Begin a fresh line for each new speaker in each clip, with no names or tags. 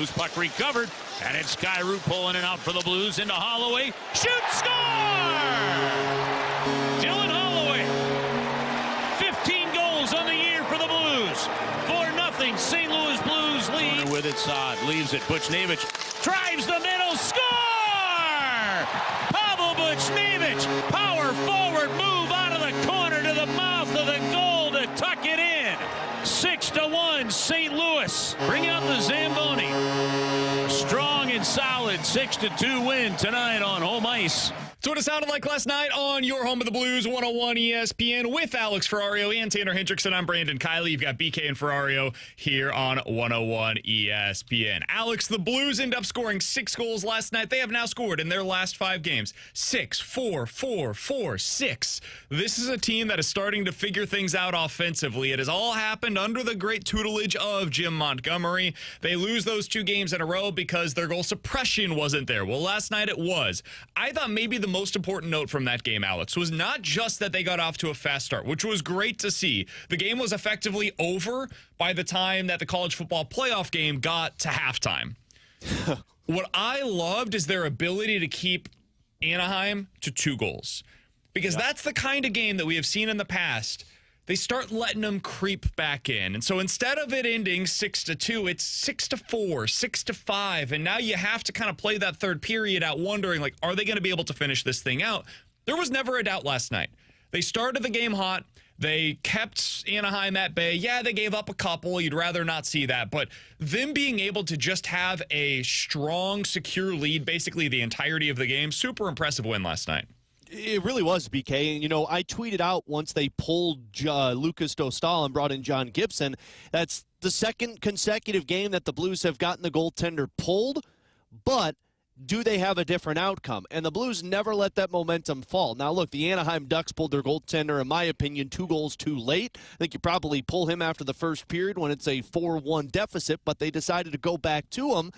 Loose puck recovered, and it's Kyrou pulling it out for the Blues into Holloway. Shoot, score! Dylan Holloway. 15 goals on the year for the Blues. 4-0 St. Louis Blues lead. With it, Saad leaves it. Buchnevich drives the middle. Score! Pavel Buchnevich, power forward move out of the corner to the mouth of the goal to tuck it in. 6-1 St. Louis. Bring out the Zamboni. Strong and solid 6-2 win tonight on home ice.
That's what it sounded like last night on your home of the Blues, 101 ESPN, with Alex Ferrario and Tanner Hendrickson. I'm Brandon Kiley. You've got BK and Ferrario here on 101 ESPN. Alex, the Blues end up scoring 6 goals last night. They have now scored in their last 5 games. 6, 4, 4, 4, 6. This is a team that is starting to figure things out offensively. It has all happened under the great tutelage of Jim Montgomery. They lose those 2 games in a row because their goal suppression wasn't there. Well, last night it was. I thought maybe the most important note from that game, Alex, was not just that they got off to a fast start, which was great to see. The game was effectively over by the time that the college football playoff game got to halftime. What I loved is their ability to keep Anaheim to 2 goals, because that's the kind of game that we have seen in the past. They start letting them creep back in. And so instead of it ending 6-2, it's 6-4, 6-5. And now you have to kind of play that third period out wondering, like, are they going to be able to finish this thing out? There was never a doubt last night. They started the game hot. They kept Anaheim at bay. Yeah, they gave up a couple. You'd rather not see that. But them being able to just have a strong, secure lead basically the entirety of the game, super impressive win last night.
It really was, BK. And, you know, I tweeted out once they pulled Lucas Dostal and brought in John Gibson. That's the second consecutive game that the Blues have gotten the goaltender pulled. But do they have a different outcome? And the Blues never let that momentum fall. Now, look, the Anaheim Ducks pulled their goaltender, in my opinion, 2 goals too late. I think you probably pull him after the first period when it's a 4-1 deficit, but they decided to go back to him.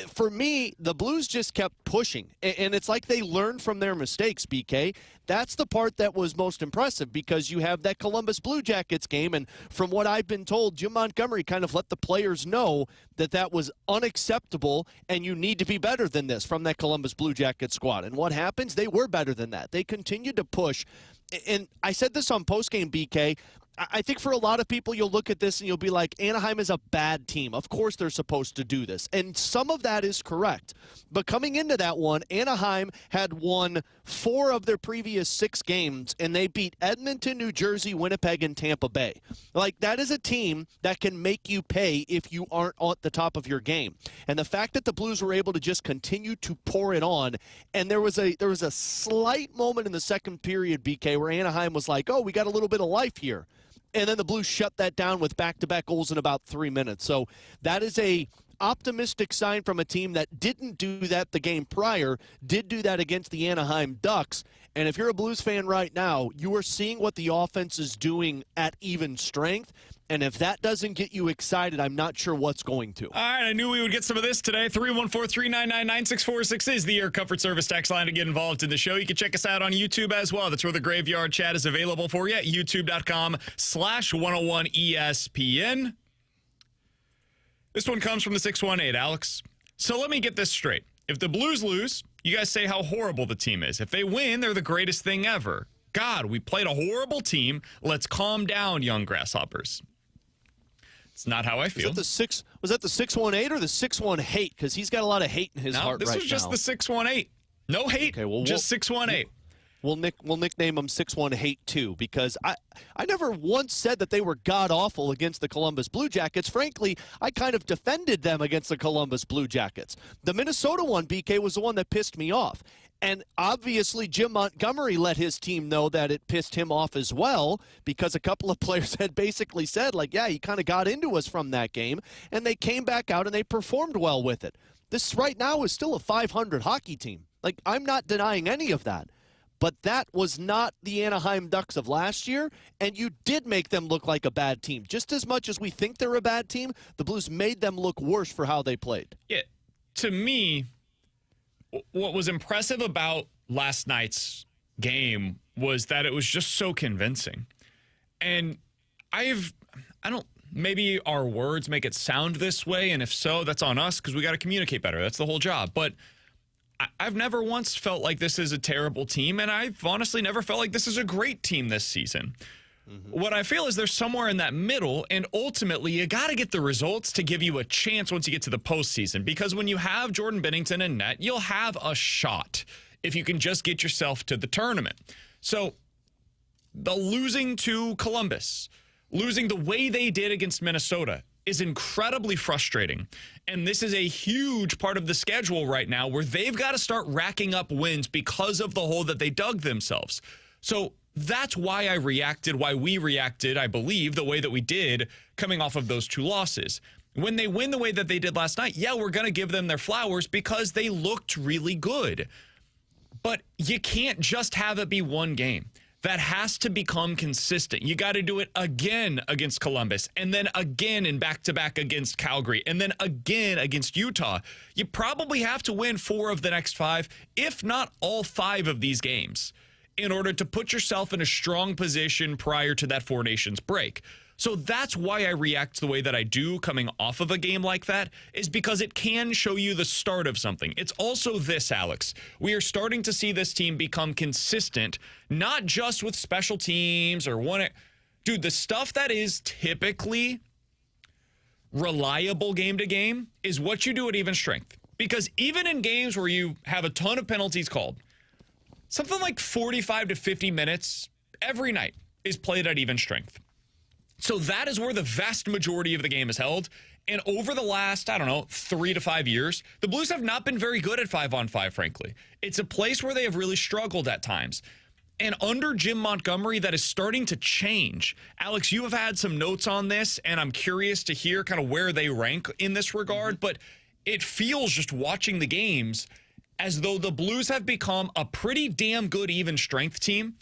For me, the Blues just kept pushing, and it's like they learned from their mistakes, BK. That's the part that was most impressive, because you have that Columbus Blue Jackets game, and from what I've been told, Jim Montgomery kind of let the players know that that was unacceptable, and you need to be better than this from that Columbus Blue Jackets squad. And what happens? They were better than that. They continued to push. And I said this on postgame, BK. I think for a lot of people, you'll look at this and you'll be like, Anaheim is a bad team. Of course they're supposed to do this. And some of that is correct. But coming into that one, Anaheim had won 4 of their previous 6 games, and they beat Edmonton, New Jersey, Winnipeg, and Tampa Bay. Like, that is a team that can make you pay if you aren't at the top of your game. And the fact that the Blues were able to just continue to pour it on, and there was a slight moment in the second period, BK, where Anaheim was like, oh, we got a little bit of life here. And then the Blues shut that down with back-to-back goals in about 3 minutes. So that is a optimistic sign from a team that didn't do that the game prior, did do that against the Anaheim Ducks. And if you're a Blues fan right now, you are seeing what the offense is doing at even strength. And if that doesn't get you excited, I'm not sure what's going to.
All right, I knew we would get some of this today. 314-399-9646 is the Air Comfort Service text line to get involved in the show. You can check us out on YouTube as well. That's where the Graveyard Chat is available for you at youtube.com/101ESPN. This one comes from the 618, Alex. So let me get this straight. If the Blues lose, you guys say how horrible the team is. If they win, they're the greatest thing ever. God, we played a horrible team. Let's calm down, young grasshoppers. It's not how I feel.
Was that the 618 or the 618 hate? Because he's got a lot of hate in his heart right now.
This was just the 618. No hate, okay, well, just 618.
We'll nickname him 618 Hate too, because I never once said that they were god-awful against the Columbus Blue Jackets. Frankly, I kind of defended them against the Columbus Blue Jackets. The Minnesota one, BK, was the one that pissed me off. And obviously, Jim Montgomery let his team know that it pissed him off as well, because a couple of players had basically said, like, yeah, he kind of got into us from that game, and they came back out and they performed well with it. This right now is still a 500 hockey team. Like, I'm not denying any of that. But that was not the Anaheim Ducks of last year, and you did make them look like a bad team. Just as much as we think they're a bad team, the Blues made them look worse for how they played.
Yeah, to me, what was impressive about last night's game was that it was just so convincing. And I maybe our words make it sound this way, and if so, that's on us because we got to communicate better. That's the whole job. But I've never once felt like this is a terrible team, and I've honestly never felt like this is a great team this season. What I feel is there's somewhere in that middle, and ultimately you got to get the results to give you a chance once you get to the postseason, because when you have Jordan Binnington in net, you'll have a shot if you can just get yourself to the tournament. So the losing to Columbus, losing the way they did against Minnesota is incredibly frustrating. And this is a huge part of the schedule right now where they've got to start racking up wins because of the hole that they dug themselves. So that's why we reacted, I believe, the way that we did coming off of those two losses. When they win the way that they did last night, yeah, we're going to give them their flowers because they looked really good. But you can't just have it be one game. That has to become consistent. You got to do it again against Columbus, and then again in back-to-back against Calgary, and then again against Utah. You probably have to win 4 of the next 5, if not all 5 of these games, in order to put yourself in a strong position prior to that Four Nations break. So that's why I react the way that I do coming off of a game like that, is because it can show you the start of something. It's also this, Alex. We are starting to see this team become consistent, not just with special teams or one. Dude, the stuff that is typically reliable game to game is what you do at even strength. Because even in games where you have a ton of penalties called, something like 45 to 50 minutes every night is played at even strength. So that is where the vast majority of the game is held. And over the last, 3 to 5 years, the Blues have not been very good at 5-on-5, frankly. It's a place where they have really struggled at times. And under Jim Montgomery, that is starting to change. Alex, you have had some notes on this, and I'm curious to hear kind of where they rank in this regard. But it feels, just watching the games, as though the Blues have become a pretty damn good even strength team.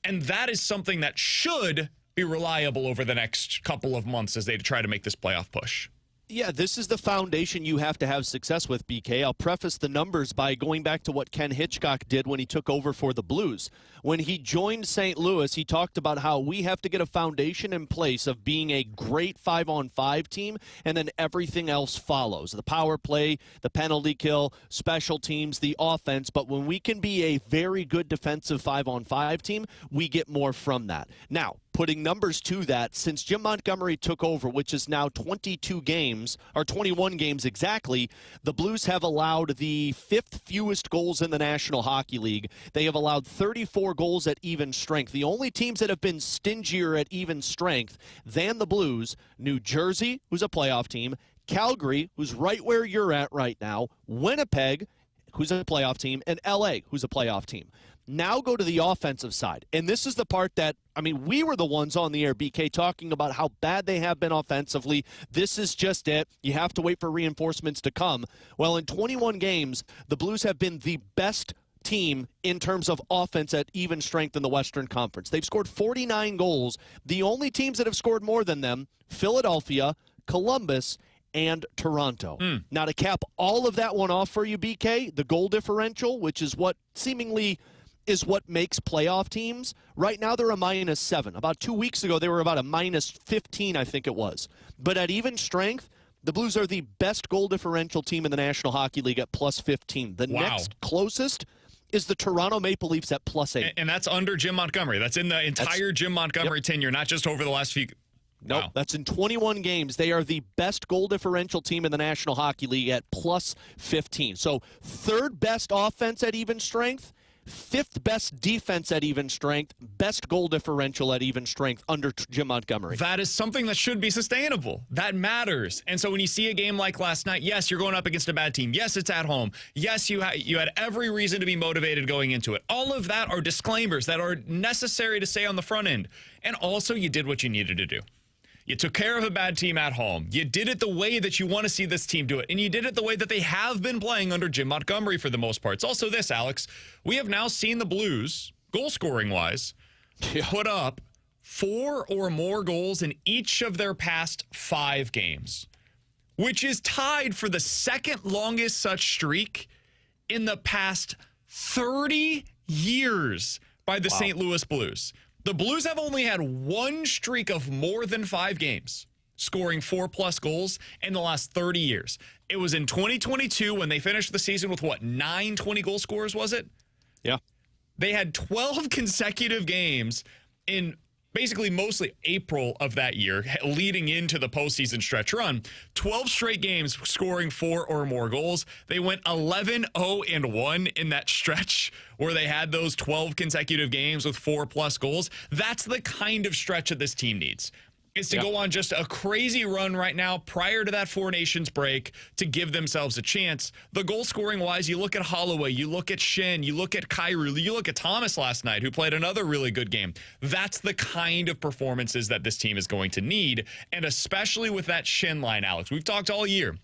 And that is something that should be reliable over the next couple of months as they try to make this playoff push.
Yeah, this is the foundation you have to have success with, BK. I'll preface the numbers by going back to what Ken Hitchcock did when he took over for the Blues. When he joined St. Louis, he talked about how we have to get a foundation in place of being a great 5-on-5 team, and then everything else follows. The power play, the penalty kill, special teams, the offense. But when we can be a very good defensive 5-on-5 team, we get more from that. Now, putting numbers to that, since Jim Montgomery took over, which is now 22 games, or 21 games exactly, the Blues have allowed the 5th fewest goals in the National Hockey League. They have allowed 34 goals at even strength. The only teams that have been stingier at even strength than the Blues, New Jersey, who's a playoff team, Calgary, who's right where you're at right now, Winnipeg, who's a playoff team, and LA, who's a playoff team. Now go to the offensive side. And this is the part that, we were the ones on the air, BK, talking about how bad they have been offensively. This is just it. You have to wait for reinforcements to come. Well, in 21 games, the Blues have been the best team in terms of offense at even strength in the Western Conference. They've scored 49 goals. The only teams that have scored more than them, Philadelphia, Columbus, and Toronto. Now, to cap all of that one off for you, BK, the goal differential, which is what seemingly is what makes playoff teams. Right now, they're a -7. About 2 weeks ago, they were about a -15, I think it was. But at even strength, the Blues are the best goal differential team in the National Hockey League at +15. The next closest is the Toronto Maple Leafs at +8.
And that's under Jim Montgomery. That's in the entire Jim Montgomery tenure, not just over the last few.
Nope, that's in 21 games. They are the best goal differential team in the National Hockey League at +15. So 3rd best offense at even strength, 5th best defense at even strength, best goal differential at even strength under Jim Montgomery.
That is something that should be sustainable. That matters. And so when you see a game like last night, yes, you're going up against a bad team. Yes, it's at home. Yes, you had every reason to be motivated going into it. All of that are disclaimers that are necessary to say on the front end. And also, you did what you needed to do. You took care of a bad team at home. You did it the way that you want to see this team do it. And you did it the way that they have been playing under Jim Montgomery for the most part. It's also this, Alex. We have now seen the Blues, goal-scoring-wise, put up 4 or more goals in each of their past 5 games, which is tied for the second longest such streak in the past 30 years by the St. Louis Blues. The Blues have only had one streak of more than 5 games. scoring 4+ goals in the last 30 years. It was in 2022 when they finished the season with, 9 20-goal scorers, was it?
Yeah.
They had 12 consecutive games in basically mostly April of that year, leading into the postseason stretch run. 12 straight games scoring 4 or more goals. They went 11-0-1 in that stretch where they had those 12 consecutive games with 4+ goals. That's the kind of stretch that this team needs. Is to go on just a crazy run right now prior to that Four Nations break to give themselves a chance. The goal scoring wise, you look at Holloway, you look at Shin, you look at Kyrou, you look at Thomas last night, who played another really good game. That's the kind of performances that this team is going to need, and especially with that Shin line, Alex. We've talked all year.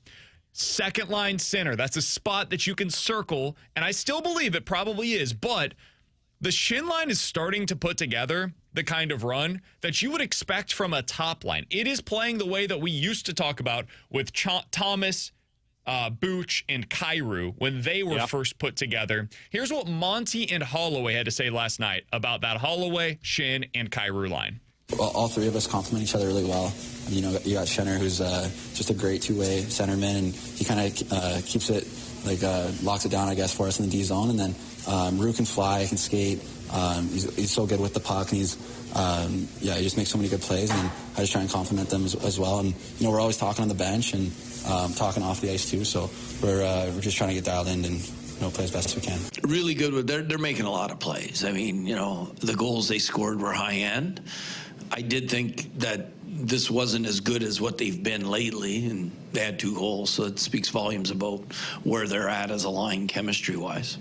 Second line center, that's a spot that you can circle, and I still believe it probably is, but the Shin line is starting to put together the kind of run that you would expect from a top line. It is playing the way that we used to talk about with Thomas, Booch, and Kyrou when they were first put together. Here's what Monty and Holloway had to say last night about that Holloway, Shin, and Kyrou line.
Well, all three of us complement each other really well. You know, you got Shenner, who's just a great two-way centerman, and he kind of keeps it, locks it down, I guess, for us in the D zone. And then Rue can fly, can skate. He's so good with the puck, and he just makes so many good plays, and I just try and compliment them as well. And, you know, we're always talking on the bench and talking off the ice too, so we're just trying to get dialed in and, you know, play as best as we can.
Really good. They're making a lot of plays. I mean, you know, the goals they scored were high end. I did think that this wasn't as good as what they've been lately, and they had 2 goals, so it speaks volumes about where they're at as a line chemistry-wise.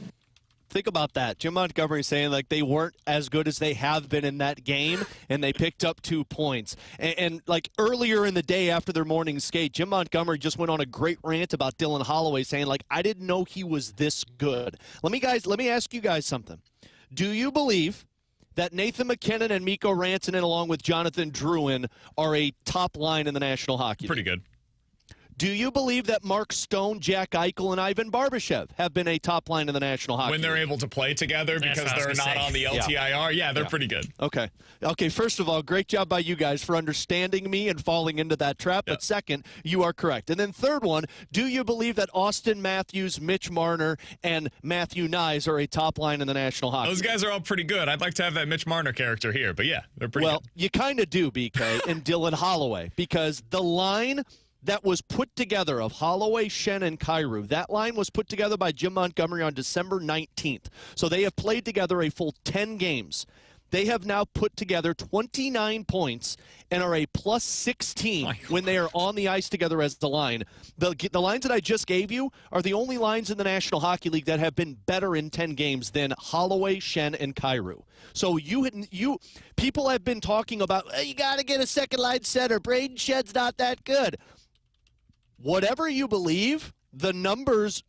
Think about that. Jim Montgomery saying they weren't as good as they have been in that game, and they picked up 2 points. And earlier in the day after their morning skate, Jim Montgomery just went on a great rant about Dylan Holloway, saying I didn't know he was this good. Let me ask you guys something. Do you believe that Nathan McKenna and Mikko Rantanen, along with Jonathan Drouin, are a top line in the National Hockey League?
Pretty good.
Do you believe that Mark Stone, Jack Eichel, and Ivan Barbashev have been a top line in the National Hockey League?
When they're able to play together because they're not on the LTIR, they're pretty good.
Okay, first of all, great job by you guys for understanding me and falling into that trap. But second, you are correct. And then third one, do you believe that Austin Matthews, Mitch Marner, and Matthew Nyes are a top line in the National Hockey League?
Those guys are all pretty good. I'd like to have that Mitch Marner character here, but yeah, they're pretty good.
Well, you kind of do, BK, and Dylan Holloway, because the line that was put together of Holloway, Shen, and Kyrou, that line was put together by Jim Montgomery on December 19th. So they have played together a full 10 games. They have now put together 29 points and are a plus 16 when they are on the ice together as the line. The lines that I just gave you are the only lines in the National Hockey League that have been better in 10 games than Holloway, Shen, and Kyrou. So people have been talking about, you got to get a second line center. Braden Shed's not that good. Whatever you believe, the numbers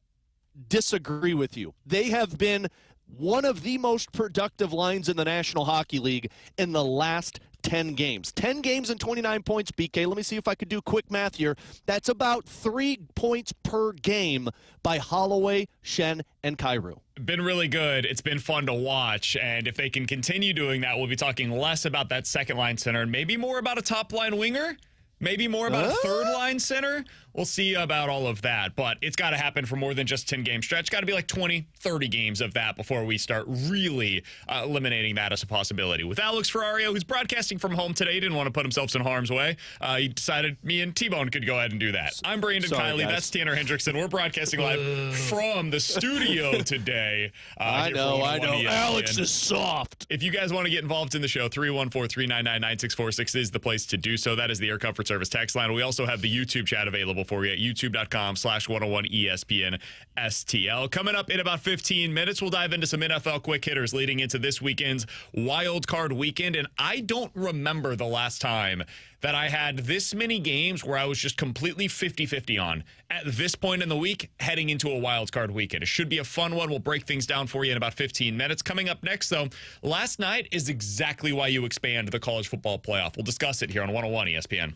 disagree with you. They have been one of the most productive lines in the National Hockey League in the last 10 games. 10 games and 29 points, BK. Let me see if I could do quick math here. That's about 3 points per game by Holloway, Shen, and Kyrou.
Been really good. It's been fun to watch. And if they can continue doing that, we'll be talking less about that second line center and maybe more about a top line winger. Maybe more about a third-line center. We'll see about all of that. But it's got to happen for more than just 10-game stretch. Got to be 20, 30 games of that before we start really eliminating that as a possibility. With Alex Ferrario, who's broadcasting from home today, didn't want to put himself in harm's way. He decided me and T-Bone could go ahead and do that. I'm Brandon Kiley. That's Tanner Hendrickson. We're broadcasting live from the studio today.
I know. Alex is soft.
If you guys want to get involved in the show, 314-399-9646 is the place to do so. That is the Air Comfort Service text line. We also have the YouTube chat available for you at youtube.com/101ESPN STL. Coming up in about 15 minutes, we'll dive into some NFL quick hitters leading into this weekend's wild card weekend. And I don't remember the last time that I had this many games where I was just completely 50-50 on at this point in the week heading into a wild card weekend. It should be a fun one. We'll break things down for you in about 15 minutes. Coming up next, though, last night is exactly why you expand the college football playoff. We'll discuss it here on 101 ESPN.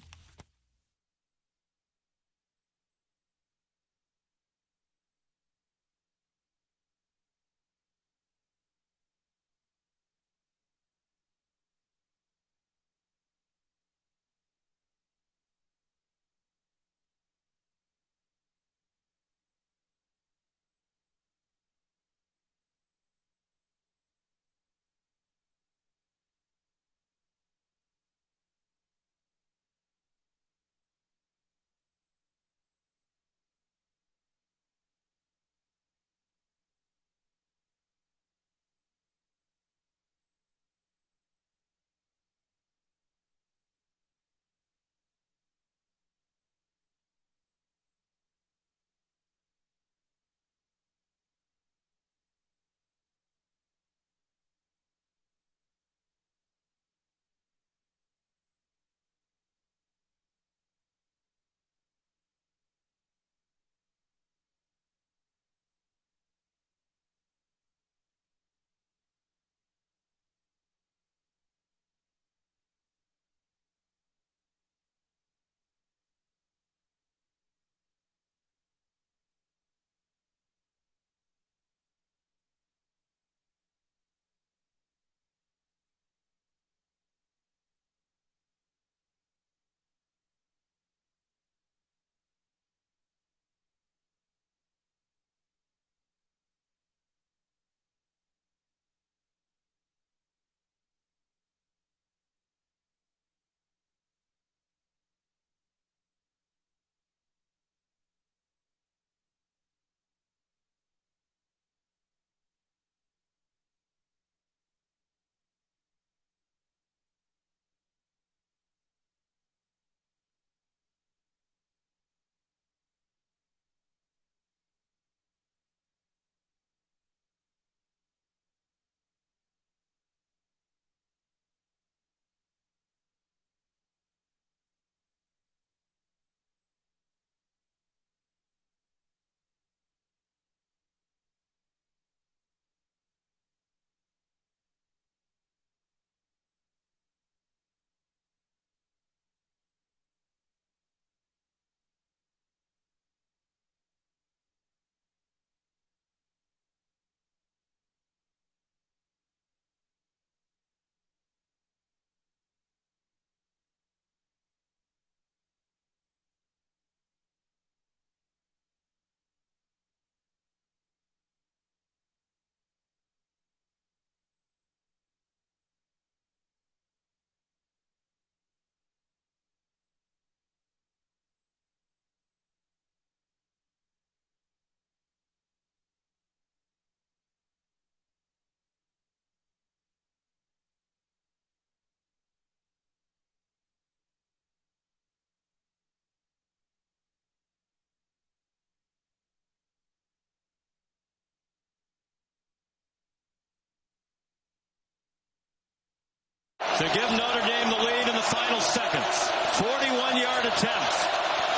to give Notre Dame the lead in the final seconds. 41-yard attempt.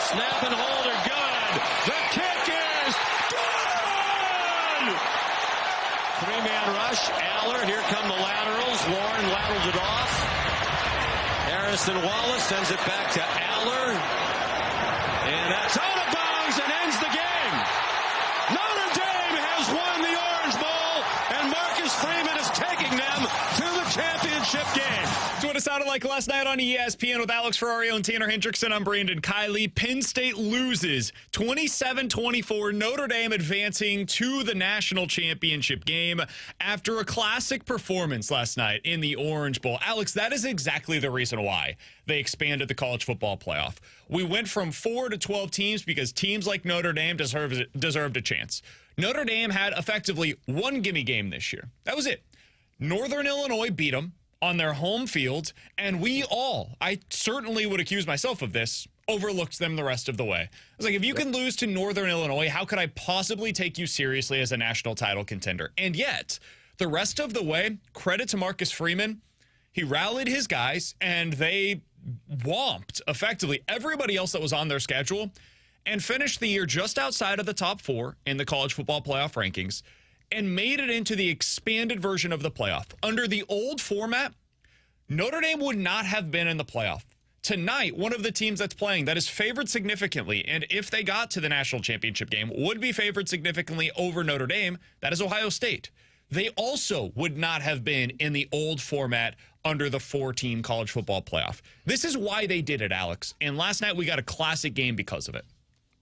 Snap and hold are good. The kick is good! Three-man rush. Aller, here come the laterals. Warren laterals it off. Harrison Wallace sends it back to Aller. And that's out of bounds and ends the game. Notre Dame has won the Orange Bowl, and Marcus Freeman is taking them to the championship game.
That's what it sounded like last night on ESPN with Alex Ferrario and Tanner Hendrickson. I'm Brandon Kiley. Penn State loses 27-24. Notre Dame advancing to the national championship game after a classic performance last night in the Orange Bowl. Alex, that is exactly the reason why they expanded the college football playoff. We went from 4 to 12 teams because teams like Notre Dame deserved a chance. Notre Dame had effectively one gimme game this year. That was it. Northern Illinois beat them on their home field, and I certainly would accuse myself of this, overlooked them the rest of the way. I was like, if you can lose to Northern Illinois, how could I possibly take you seriously as a national title contender? And yet, the rest of the way, credit to Marcus Freeman, he rallied his guys, and they whomped effectively everybody else that was on their schedule and finished the year just outside of the top 4 in the college football playoff rankings and made it into the expanded version of the playoff. Under the old format, Notre Dame would not have been in the playoff. Tonight, one of the teams that's playing that is favored significantly, and if they got to the national championship game, would be favored significantly over Notre Dame, that is Ohio State. They also would not have been in the old format under the 4-team college football playoff. This is why they did it, Alex. And last night, we got a classic game because of it.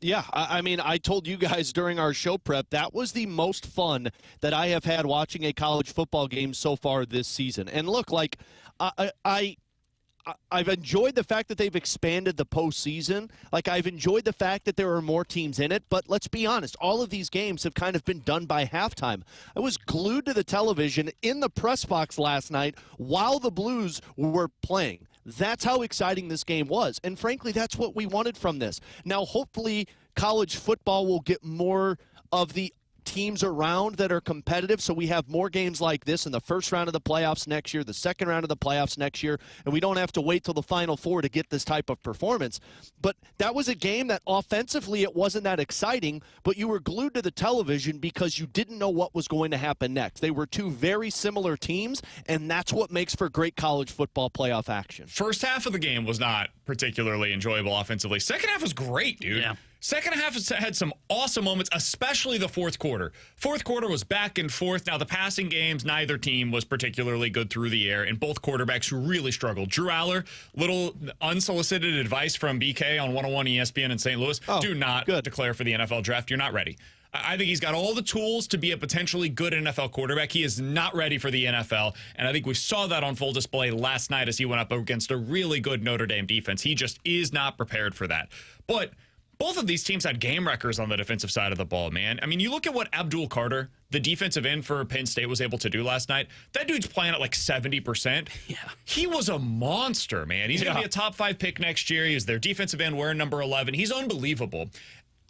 Yeah, I mean, I told you guys during our show prep, that was the most fun that I have had watching a college football game so far this season. And look, like, I've enjoyed the fact that they've expanded the postseason. Like, I've enjoyed the fact that there are more teams in it. But let's be honest, all of these games have kind of been done by halftime. I was glued to the television in the press box last night while the Blues were playing. That's how exciting this game was. And frankly, that's what we wanted from this. Now, hopefully, college football will get more of the teams around that are competitive, so we have more games like this in the first round of the playoffs next year, the second round of the playoffs next year, and we don't have to wait till the Final Four to get this type of performance. But that was a game that offensively it wasn't that exciting, but you were glued to the television because you didn't know what was going to happen next. They were two very similar teams, and that's what makes for great college football playoff action.
First half of the game was not particularly enjoyable offensively. Second half was great, dude. Yeah. Second half had some awesome moments, especially the fourth quarter. Fourth quarter was back and forth. Now, the passing games, neither team was particularly good through the air, and both quarterbacks really struggled. Drew Aller, little unsolicited advice from BK on 101 ESPN in St. Louis. Do not declare for the NFL draft. You're not ready. I think he's got all the tools to be a potentially good NFL quarterback. He is not ready for the NFL, and I think we saw that on full display last night as he went up against a really good Notre Dame defense. He just is not prepared for that. But both of these teams had game wreckers on the defensive side of the ball, man. I mean, you look at what Abdul Carter, the defensive end for Penn State, was able to do last night. That dude's playing at like 70%. Yeah. He was a monster, man. He's going to be a top 5 pick next year. He's their defensive end wearing number 11. He's unbelievable.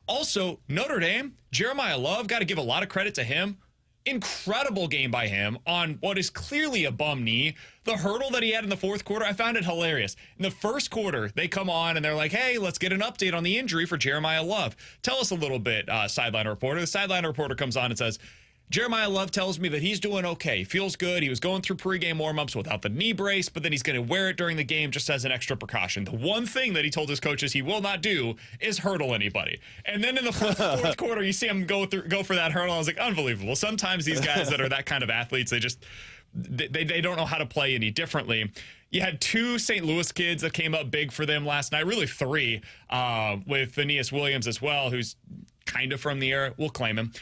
Also, Notre Dame, Jeremiah Love, got to give a lot of credit to him. Incredible game by him on what is clearly a bum knee. The hurdle that he had in the fourth quarter, I found it hilarious. In the first quarter, they come on and they're like, hey, let's get an update on the injury for Jeremiah Love. Tell us a little bit, sideline reporter. The sideline reporter comes on and says, Jeremiah Love tells me that he's doing okay. He feels good. He was going through pregame warmups without the knee brace, but then he's going to wear it during the game just as an extra precaution. The one thing that he told his coaches he will not do is hurdle anybody. And then in the fourth quarter, you see him go for that hurdle. I was like, unbelievable. Sometimes these guys that are that kind of athletes, they don't know how to play any differently. You had 2 St. Louis kids that came up big for them last night, really 3, with Aeneas Williams as well, who's kind of from the era. We'll claim him.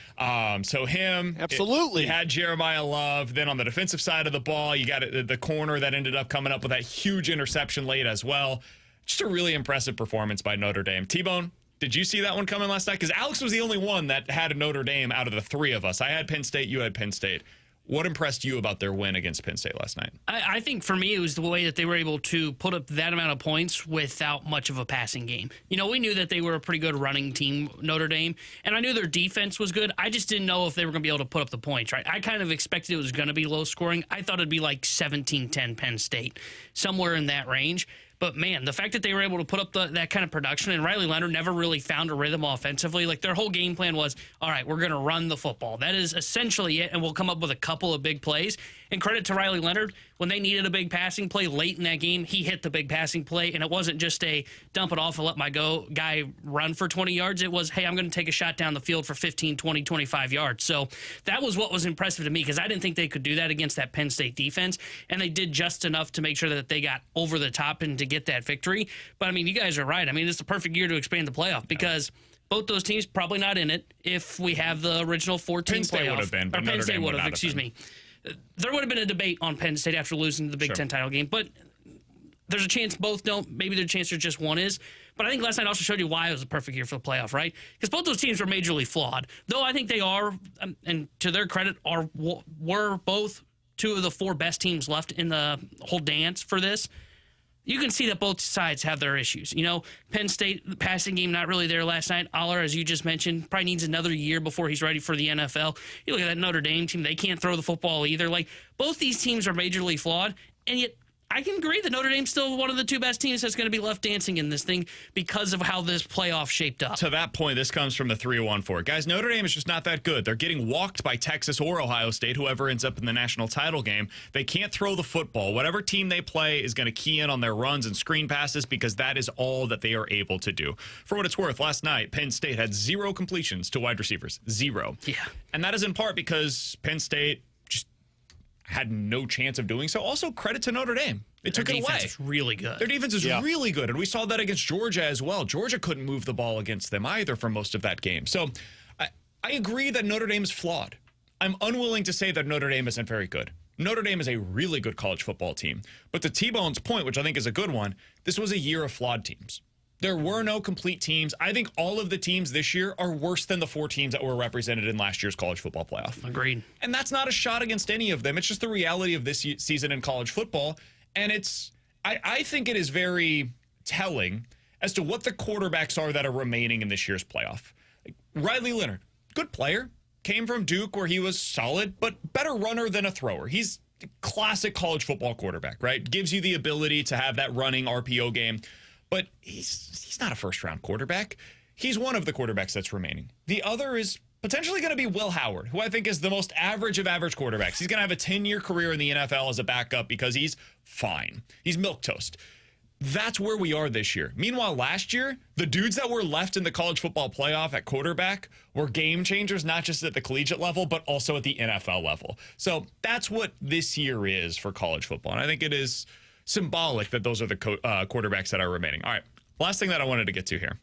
So him.
Absolutely.
You had Jeremiah Love. Then on the defensive side of the ball, you got the corner that ended up coming up with that huge interception late as well. Just a really impressive performance by Notre Dame. T-Bone, did you see that one coming last night? Because Alex was the only one that had a Notre Dame out of the 3 of us. I had Penn State. You had Penn State. What impressed you about their win against Penn State last night?
I think for me it was the way that they were able to put up that amount of points without much of a passing game. You know, we knew that they were a pretty good running team, Notre Dame, and I knew their defense was good. I just didn't know if they were going to be able to put up the points, right? I kind of expected it was going to be low scoring. I thought it'd be like 17-10 Penn State, somewhere in that range. But, man, the fact that they were able to put up that kind of production, and Riley Leonard never really found a rhythm offensively. Like, their whole game plan was, all right, we're going to run the football. That is essentially it, and we'll come up with a couple of big plays. And credit to Riley Leonard, when they needed a big passing play late in that game, he hit the big passing play, and it wasn't just a dump it off and let my guy run for 20 yards. It was, hey, I'm going to take a shot down the field for 15, 20, 25 yards. So that was what was impressive to me, because I didn't think they could do that against that Penn State defense, and they did just enough to make sure that they got over the top and to get that victory. But, I mean, you guys are right. I mean, it's the perfect year to expand the playoff, because both those teams probably not in it if we have the original 14
Penn State
playoff.
would have been, but
Penn
Notre
State
Dame
would have,
not
excuse
been.
me. There would have been a debate on Penn State after losing the Big Ten title game, but there's a chance both don't. Maybe there's a chance there's just one is. But I think last night also showed you why it was a perfect year for the playoff, right? Because both those teams were majorly flawed. Though I think they are, and to their credit, were both two of the four best teams left in the whole dance for this. You can see that both sides have their issues. You know, Penn State, the passing game, not really there last night. Aller, as you just mentioned, probably needs another year before he's ready for the NFL. You look at that Notre Dame team, they can't throw the football either. Like, both these teams are majorly flawed, and yet I can agree that Notre Dame's still one of the two best teams that's going to be left dancing in this thing because of how this playoff shaped up.
To that point, this comes from the 314. Guys, Notre Dame is just not that good. They're getting walked by Texas or Ohio State, whoever ends up in the national title game. They can't throw the football. Whatever team they play is going to key in on their runs and screen passes because that is all that they are able to do. For what it's worth, last night, Penn State had 0 completions to wide receivers. 0.
Yeah.
And that is in part because Penn State had no chance of doing so. Also, credit to Notre Dame. They took it away.
Their defense is really good.
Their defense is really good, and we saw that against Georgia as well. Georgia couldn't move the ball against them either for most of that game. So I agree that Notre Dame is flawed. I'm unwilling to say that Notre Dame isn't very good. Notre Dame is a really good college football team. But to T-Bone's point, which I think is a good one, this was a year of flawed teams. There were no complete teams. I think all of the teams this year are worse than the 4 teams that were represented in last year's college football playoff.
Agreed.
And that's not a shot against any of them. It's just the reality of this season in college football. And I think it is very telling as to what the quarterbacks are that are remaining in this year's playoff. Like Riley Leonard, good player, came from Duke where he was solid, but better runner than a thrower. He's a classic college football quarterback, right? Gives you the ability to have that running RPO game. But he's not a first-round quarterback. He's one of the quarterbacks that's remaining. The other is potentially going to be Will Howard, who I think is the most average of average quarterbacks. He's going to have a 10-year career in the NFL as a backup because he's fine. He's milquetoast. That's where we are this year. Meanwhile, last year, the dudes that were left in the college football playoff at quarterback were game changers, not just at the collegiate level, but also at the NFL level. So that's what this year is for college football. And I think it is symbolic that those are the quarterbacks that are remaining. All right, last thing that I wanted to get to here.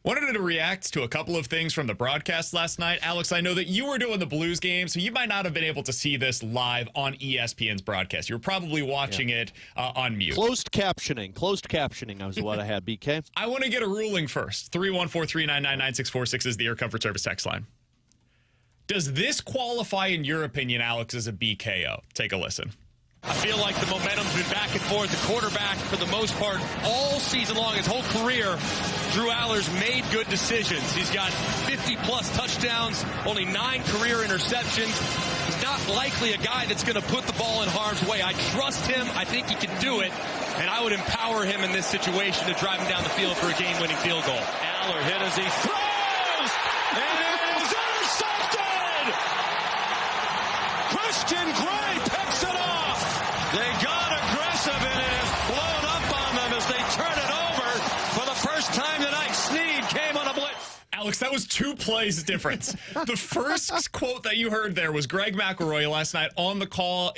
Wanted to react to a couple of things from the broadcast last night. Alex, I know that you were doing the Blues game, so you might not have been able to see this live on ESPN's broadcast. You were probably watching it on mute.
Closed captioning was what I had, BK.
I want to get a ruling first. 314-399-9646 is the Air Comfort Service text line. Does this qualify, in your opinion, Alex, as a BKO? Take a listen.
I feel like the momentum's been back and forth. The quarterback, for the most part, all season long, his whole career, Drew Aller's made good decisions. He's got 50-plus touchdowns, only 9 career interceptions. He's not likely a guy that's going to put the ball in harm's way. I trust him. I think he can do it, and I would empower him in this situation to drive him down the field for a game-winning field goal. Aller hit as he throws, and it is intercepted! Christian Gray picks it off! They got aggressive, and it has blown up on them as they turn it over for the first time tonight. Snead came on a blitz.
Alex, that was 2 plays difference. The first quote that you heard there was Greg McElroy last night on the call.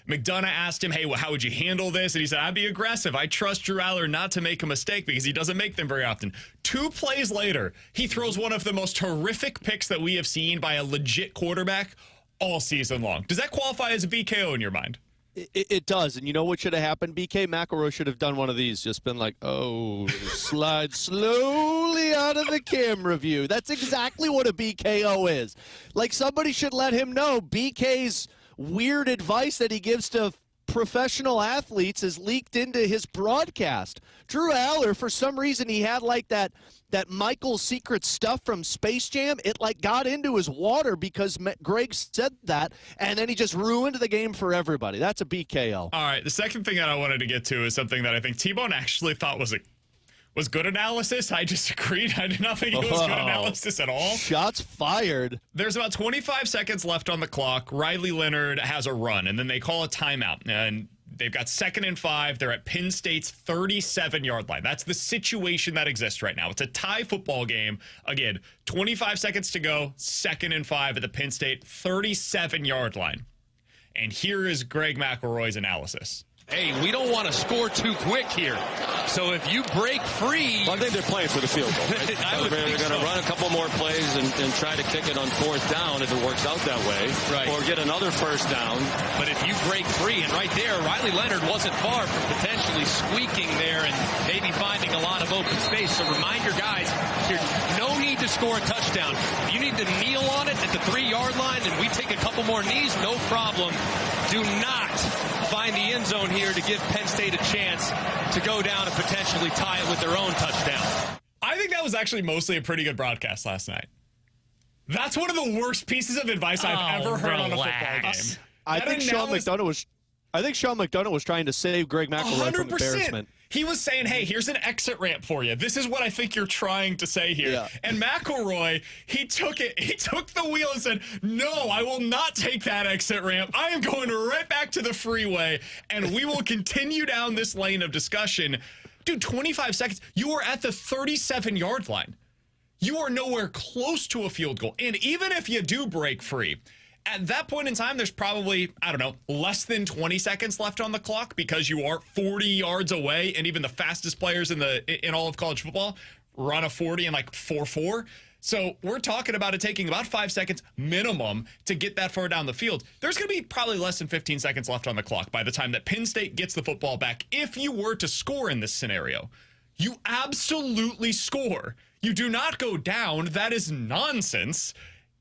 McDonough asked him, hey, well, how would you handle this? And he said, I'd be aggressive. I trust Drew Aller not to make a mistake because he doesn't make them very often. 2 plays later, he throws one of the most horrific picks that we have seen by a legit quarterback all season long. Does that qualify as a BKO in your mind?
It does, and you know what should have happened? BK McElroy should have done one of these, just been like, oh, slide slowly out of the camera view. That's exactly what a BKO is. Like, somebody should let him know BK's weird advice that he gives to professional athletes is leaked into his broadcast. Drew Aller, for some reason, he had like that Michael's secret stuff from Space Jam. It like got into his water because Greg said that, and then he just ruined the game for everybody. That's a BKO.
All right, the second thing that I wanted to get to is something that I think T-Bone actually thought was good analysis. I disagreed. I did not think it was good analysis at all.
Shots fired.
There's about 25 seconds left on the clock. Riley Leonard has a run, and then they call a timeout. And they've got 2nd and 5. They're at Penn State's 37-yard line. That's the situation that exists right now. It's a tie football game. Again, 25 seconds to go, 2nd and 5 at the Penn State 37-yard line. And here is Greg McElroy's analysis.
Hey, we don't want to score too quick here. So if you break free...
Well, I think they're playing for the field goal, right? They're going to run a couple more plays and try to kick it on 4th down if it works out that way.
Right.
Or get another 1st down.
But if you break free, and right there, Riley Leonard wasn't far from potentially squeaking there and maybe finding a lot of open space. So remind your guys, there's no need to score a touchdown. If you need to kneel on it at the 3-yard line and we take a couple more knees, no problem. Do not find the end zone here to give Penn State a chance to go down and potentially tie it with their own touchdown.
I think that was actually mostly a pretty good broadcast last night. That's one of the worst pieces of advice I've ever heard on a football game.
I think Sean McDonough was trying to save Greg McElroy from
100%.
embarrassment.
He was saying, hey, here's an exit ramp for you. This is what I think you're trying to say here.
Yeah.
And McElroy, he took the wheel and said, no, I will not take that exit ramp. I am going right back to the freeway, and we will continue down this lane of discussion. Dude, 25 seconds. You are at the 37-yard line. You are nowhere close to a field goal. And even if you do break free, at that point in time, there's probably, I don't know, less than 20 seconds left on the clock because you are 40 yards away, and even the fastest players in all of college football run a 40 in like 4.4. So we're talking about it taking about 5 seconds minimum to get that far down the field. There's going to be probably less than 15 seconds left on the clock by the time that Penn State gets the football back. If you were to score in this scenario, you absolutely score. You do not go down. That is nonsense.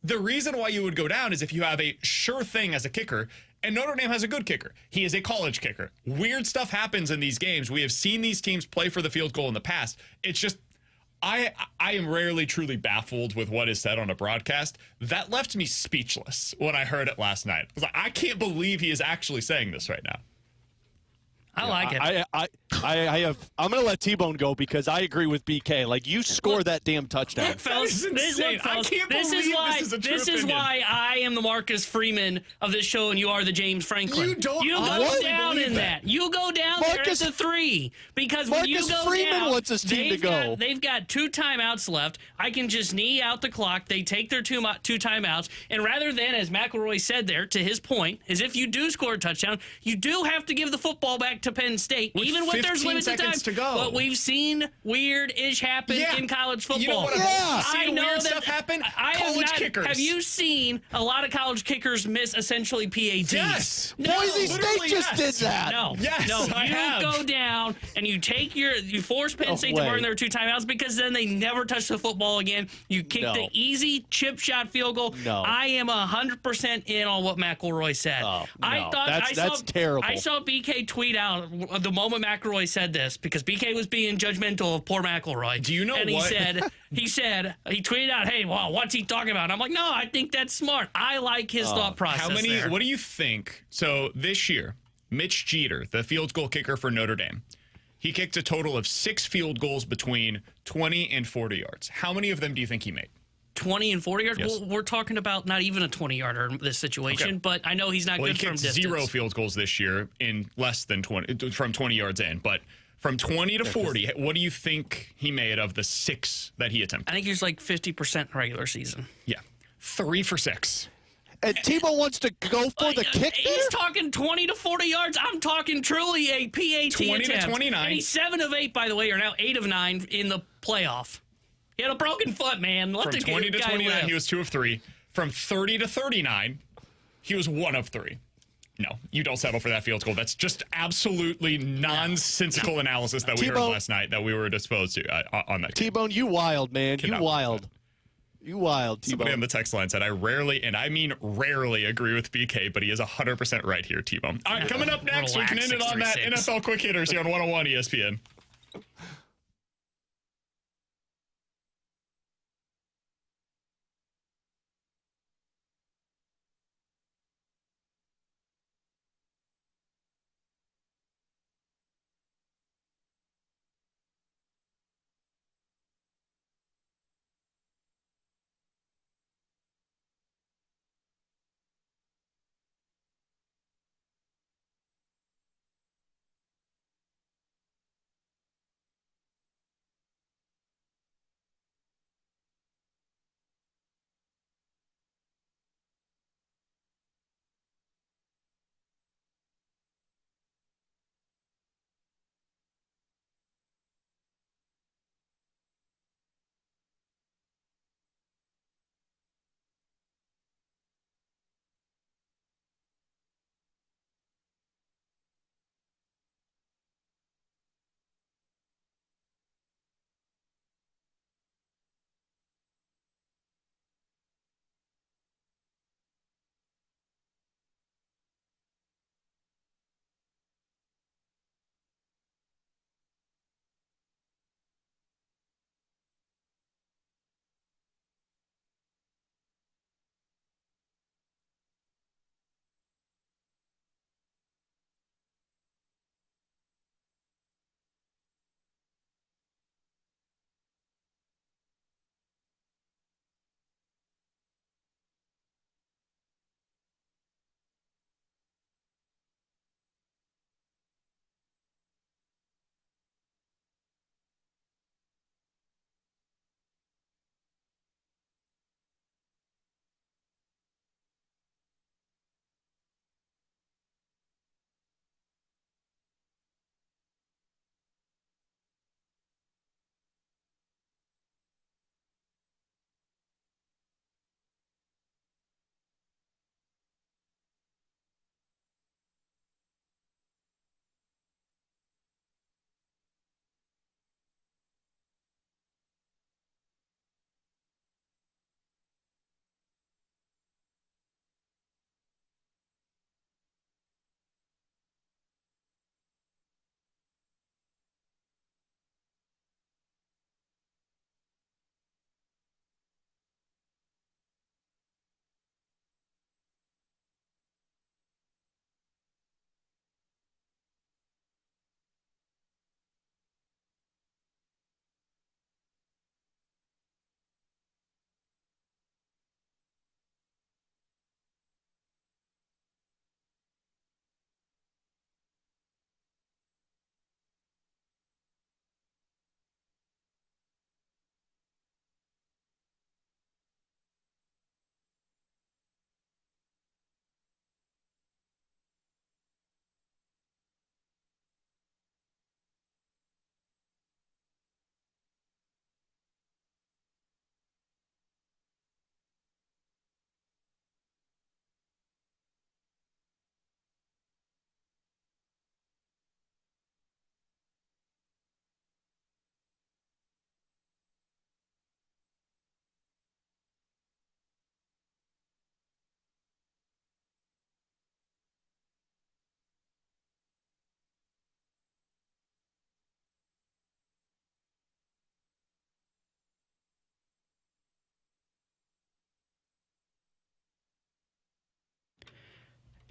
The reason why you would go down is if you have a sure thing as a kicker, and Notre Dame has a good kicker. He is a college kicker. Weird stuff happens in these games. We have seen these teams play for the field goal in the past. It's just, I am rarely truly baffled with what is said on a broadcast. That left me speechless when I heard it last night. I was like, I can't believe he is actually saying this right now.
I like it.
I'm going to let T-Bone go because I agree with BK. Like, you score that damn touchdown.
Look, fellas, this is why I am the Marcus Freeman of this show and you are the James Franklin.
You don't
go down in that. You go down there at the 3 because when you go
Freeman
down,
wants his team to go.
They've got 2 timeouts left. I can just knee out the clock. They take their two timeouts, and rather than, as McElroy said there, to his point, is if you do score a touchdown, you do have to give the football back to Penn State, even when there's limited time
to go.
But we've seen weird-ish happen in college football.
You know what?
I know
weird
that
stuff happen.
college
kickers.
Have you seen a lot of college kickers miss essentially PATs?
Yes.
No.
Boise State just did that.
No.
Yes,
No.
I have.
You go down and you force Penn State to burn their 2 timeouts because then they never touch the football again. You kick the easy chip shot field goal.
No.
I am 100% in on what McElroy said.
Oh, no.
That's
terrible.
I saw BK tweet out the moment McElroy said this because BK was being judgmental of poor McElroy.
Do you know
and
what?
he tweeted out, hey, well, what's he talking about? And I'm like, no, I think that's smart. I like his thought process there.
What do you think? So this year, Mitch Jeter, the field goal kicker for Notre Dame, he kicked a total of 6 field goals between 20 and 40 yards. How many of them do you think he made?
20 and 40 yards?
Yes.
Well, we're talking about not even a 20-yarder in this situation,
Okay.
but I know he's not good
He
from
kicked
distance.
0 field goals this year in less than 20, from 20 yards in. But from 20 to 40, what do you think he made of the 6 that he attempted?
I think he was like 50% regular season.
Yeah. 3 for 6.
And Tebow wants to go for the kick there?
He's talking 20 to 40 yards. I'm talking truly a PAT
20 to
attempt.
29.
And he's 7 of 8, by the way, or now 8 of 9 in the playoff. He had a broken foot, man. Let
From
the
20 to
guy
29,
live.
he was 2 of 3. From 30 to 39, he was 1 of 3. No, you don't settle for that field goal. That's just absolutely nonsensical analysis that we heard last night that we were disposed to on that game.
T-Bone, you wild, man.
Cannot
You wild. You wild, T-Bone.
Somebody on the text line said, I rarely, and I mean rarely, agree with BK, but he is 100% right here, T-Bone. All right, coming up next, we can end it on that NFL Quick Hitters here on 101 ESPN.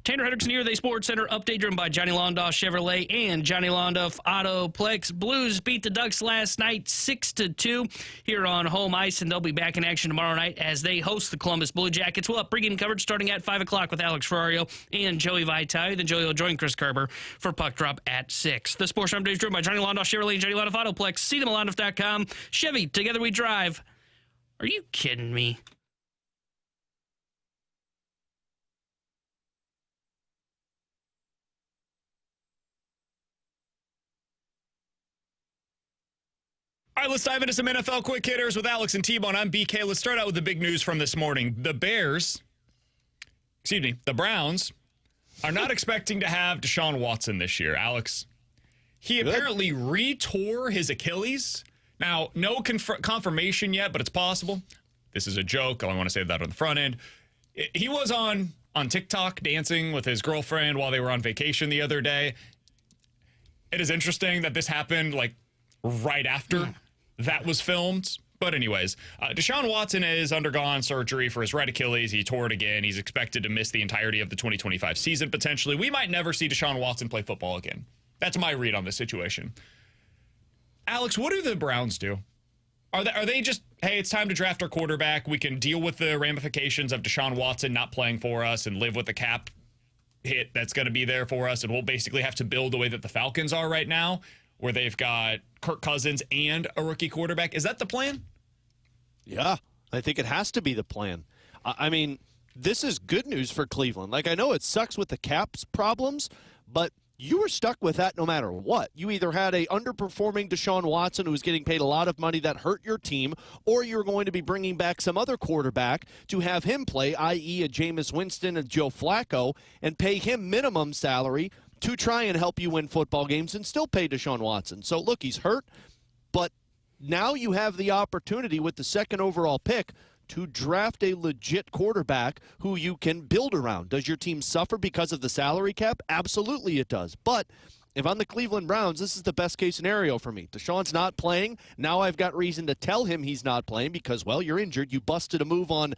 Tanner Hendrickson here, the Sports Center update driven by Johnny Londoff Chevrolet and Johnny Londoff Autoplex. Blues beat the Ducks last night 6-2 here on home ice, and they'll be back in action tomorrow night as they host the Columbus Blue Jackets. We'll have pregame coverage starting at 5 o'clock with Alex Ferrario and Joey Vitale. Then Joey will join Chris Kerber for Puck Drop at 6. The Sports Center update is driven by Johnny Londoff Chevrolet and Johnny Londoff Autoplex. See them at Londoff.com. Chevy, together we drive. Are you kidding me?
All right, let's dive into some NFL Quick Hitters with Alex and T-Bone. I'm BK. Let's start out with the big news from this morning. The Browns are not expecting to have Deshaun Watson this year, Alex. He apparently re-tore his Achilles. Now, no confirmation yet, but it's possible. This is a joke. I want to say that on the front end. He was on TikTok dancing with his girlfriend while they were on vacation the other day. It is interesting that this happened like right after that was filmed. But anyways, Deshaun Watson has undergone surgery for his right Achilles. He tore it again. He's expected to miss the entirety of the 2025 season, potentially. We might never see Deshaun Watson play football again. That's my read on this situation. Alex, what do the Browns do? Are they just, hey, it's time to draft our quarterback. We can deal with the ramifications of Deshaun Watson not playing for us and live with the cap hit that's going to be there for us, and we'll basically have to build the way that the Falcons are right now, where they've got Kirk Cousins and a rookie quarterback. Is that the plan?
Yeah, I think it has to be the plan. I mean, this is good news for Cleveland. Like, I know it sucks with the cap's problems, but you were stuck with that no matter what. You either had a underperforming Deshaun Watson who was getting paid a lot of money that hurt your team, or you're going to be bringing back some other quarterback to have him play, i.e. a Jameis Winston and Joe Flacco, and pay him minimum salary to try and help you win football games and still pay Deshaun Watson. So, look, he's hurt, but now you have the opportunity with the second overall pick to draft a legit quarterback who you can build around. Does your team suffer because of the salary cap? Absolutely it does. But if I'm the Cleveland Browns, this is the best case scenario for me. Deshaun's not playing. Now I've got reason to tell him he's not playing because, well, you're injured. You busted a move on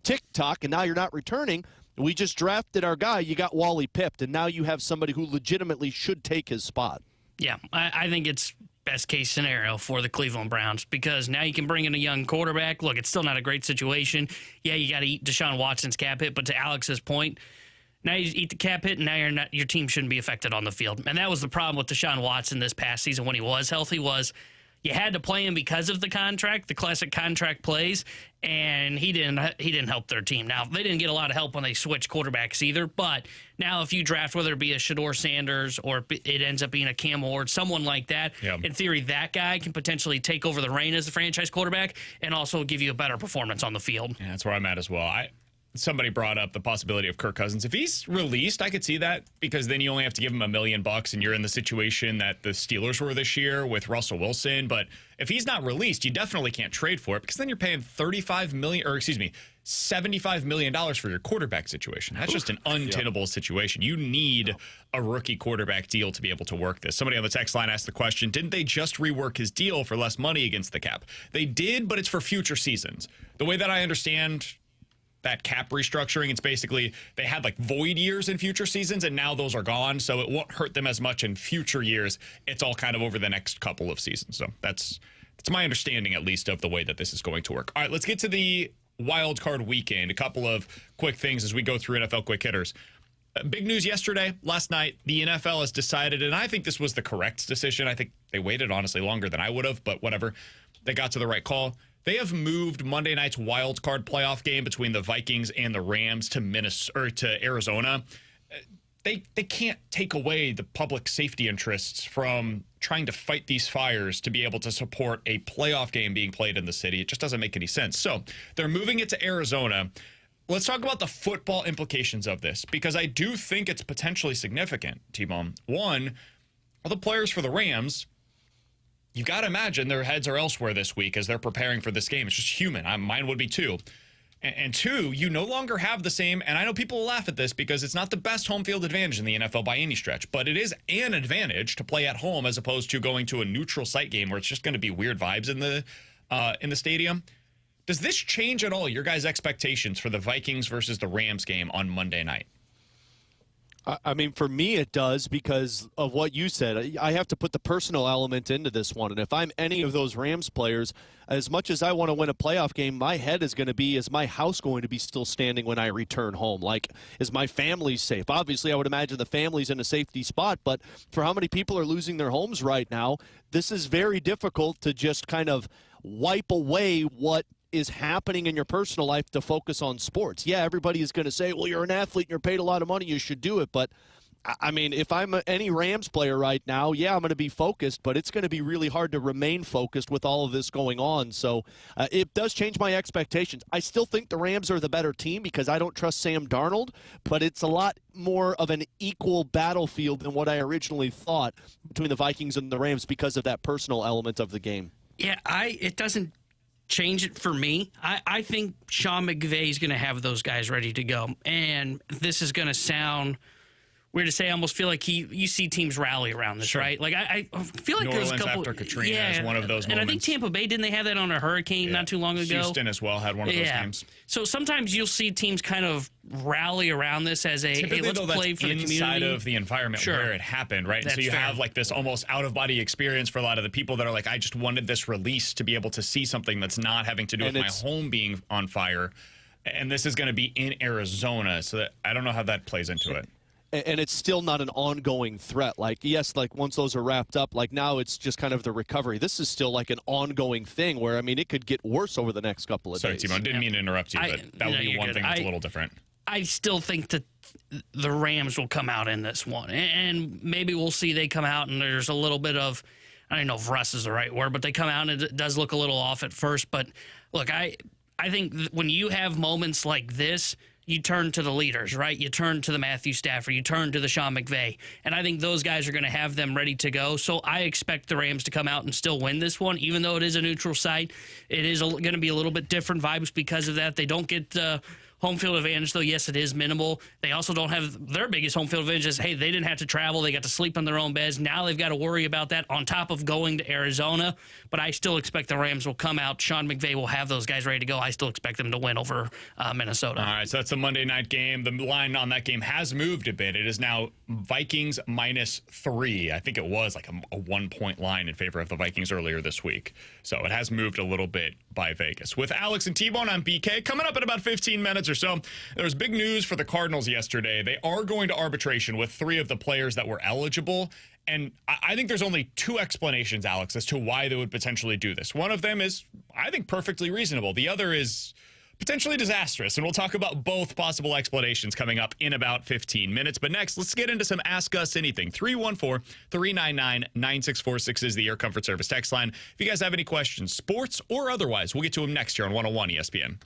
TikTok, and now you're not returning. We just drafted our guy. You got Wally pipped, and now you have somebody who legitimately should take his spot.
Yeah, I think it's best case scenario for the Cleveland Browns because now you can bring in a young quarterback. Look, it's still not a great situation. Yeah, you got to eat Deshaun Watson's cap hit, but to Alex's point, now you eat the cap hit, and now your team shouldn't be affected on the field. And that was the problem with Deshaun Watson this past season when he was healthy was you had to play him because of the contract, the classic contract plays, and he didn't help their team. Now, they didn't get a lot of help when they switched quarterbacks either, but now if you draft, whether it be a Shedeur Sanders or it ends up being a Cam Ward, someone like that, in theory, that guy can potentially take over the reign as the franchise quarterback and also give you a better performance on the field.
Yeah, that's where I'm at as well. Somebody brought up the possibility of Kirk Cousins. If he's released, I could see that because then you only have to give him $1 million and you're in the situation that the Steelers were this year with Russell Wilson. But if he's not released, you definitely can't trade for it because then you're paying $75 million for your quarterback situation. That's just an untenable situation. You need a rookie quarterback deal to be able to work this. Somebody on the text line asked the question, didn't they just rework his deal for less money against the cap? They did, but it's for future seasons. The way that I understand that cap restructuring, it's basically they had like void years in future seasons and now those are gone, so it won't hurt them as much in future years. It's all kind of over the next couple of seasons. So that's my understanding at least of the way that this is going to work. All right, let's get to the wild card weekend. A couple of quick things as we go through NFL quick hitters. Big news yesterday, last night, the NFL has decided, and I think this was the correct decision. I think they waited honestly longer than I would have, but whatever. They got to the right call. They have moved Monday night's wild card playoff game between the Vikings and the Rams to Arizona. They can't take away the public safety interests from trying to fight these fires to be able to support a playoff game being played in the city. It just doesn't make any sense. So they're moving it to Arizona. Let's talk about the football implications of this because I do think it's potentially significant, T-Bone. One, all the players for the Rams, you got to imagine their heads are elsewhere this week as they're preparing for this game. It's just human. Mine would be too. And two, you no longer have the same, and I know people will laugh at this because it's not the best home field advantage in the NFL by any stretch, but it is an advantage to play at home as opposed to going to a neutral site game where it's just going to be weird vibes in the stadium. Does this change at all your guys' expectations for the Vikings versus the Rams game on Monday night?
I mean, for me, it does because of what you said. I have to put the personal element into this one. And if I'm any of those Rams players, as much as I want to win a playoff game, my head is going to be, is my house going to be still standing when I return home? Like, is my family safe? Obviously, I would imagine the family's in a safety spot. But for how many people are losing their homes right now, this is very difficult to just kind of wipe away what is happening in your personal life to focus on sports. Yeah, everybody is going to say, well, you're an athlete and you're paid a lot of money, you should do it. But I mean, if I'm any Rams player right now, yeah, I'm going to be focused, but it's going to be really hard to remain focused with all of this going on. So it does change my expectations. I still think the Rams are the better team because I don't trust Sam Darnold, but it's a lot more of an equal battlefield than what I originally thought between the Vikings and the Rams because of that personal element of the game.
Yeah, it doesn't change it for me. I think Sean McVay is going to have those guys ready to go. And this is going to sound weird to say. I almost feel like you see teams rally around this, right? Like I feel like
New
there's a
Orleans
couple.
after Katrina
yeah,
is one of those
and
moments.
I think Tampa Bay, didn't they have that on a hurricane not too long ago?
Houston as well had one of those games.
So sometimes you'll see teams kind of rally around this as a
Typically,
hey, let's
though,
play
that's
for the community.
inside of the environment where it happened, right? And so you have like this almost out-of-body experience for a lot of the people that are like, I just wanted this release to be able to see something that's not having to do with my home being on fire. And this is going to be in Arizona, so that I don't know how that plays into it.
And it's still not an ongoing threat. Like, yes, like once those are wrapped up, like now it's just kind of the recovery. This is still like an ongoing thing where, I mean, it could get worse over the next couple of days.
Sorry, Timo, didn't mean to interrupt you, but that would be one thing that's a little different.
I still think that the Rams will come out in this one. And maybe we'll see they come out and there's a little bit of, I don't know if rust is the right word, but they come out and it does look a little off at first. But look, I think when you have moments like this, you turn to the leaders, right? You turn to the Matthew Stafford. You turn to the Sean McVay. And I think those guys are going to have them ready to go. So I expect the Rams to come out and still win this one, even though it is a neutral site. It is going to be a little bit different vibes because of that. They don't get home field advantage, though. Yes, it is minimal. They also don't have their biggest home field advantage is, hey, they didn't have to travel. They got to sleep in their own beds. Now they've got to worry about that on top of going to Arizona. But I still expect the Rams will come out. Sean McVay will have those guys ready to go. I still expect them to win over Minnesota.
All right, so that's the Monday night game. The line on that game has moved a bit. It is now Vikings -3. I think it was like a 1-point line in favor of the Vikings earlier this week. So it has moved a little bit by Vegas. With Alex and T-Bone, I'm BK. Coming up in about 15 minutes or so, there was big news for the Cardinals yesterday. They are going to arbitration with 3 of the players that were eligible. And I think there's only 2 explanations, Alex, as to why they would potentially do this. One of them is, I think, perfectly reasonable. The other is potentially disastrous. And we'll talk about both possible explanations coming up in about 15 minutes. But next, let's get into some Ask Us Anything. 314-399-9646 is the Air Comfort Service text line. If you guys have any questions, sports or otherwise, we'll get to them next here on 101 ESPN.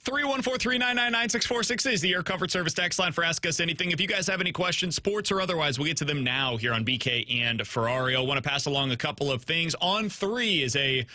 314-399-9646 is the Air Comfort Service text line for Ask Us Anything. If you guys have any questions, sports or otherwise, we'll get to them now here on BK and Ferrario. I want to pass along a couple of things. On3 is a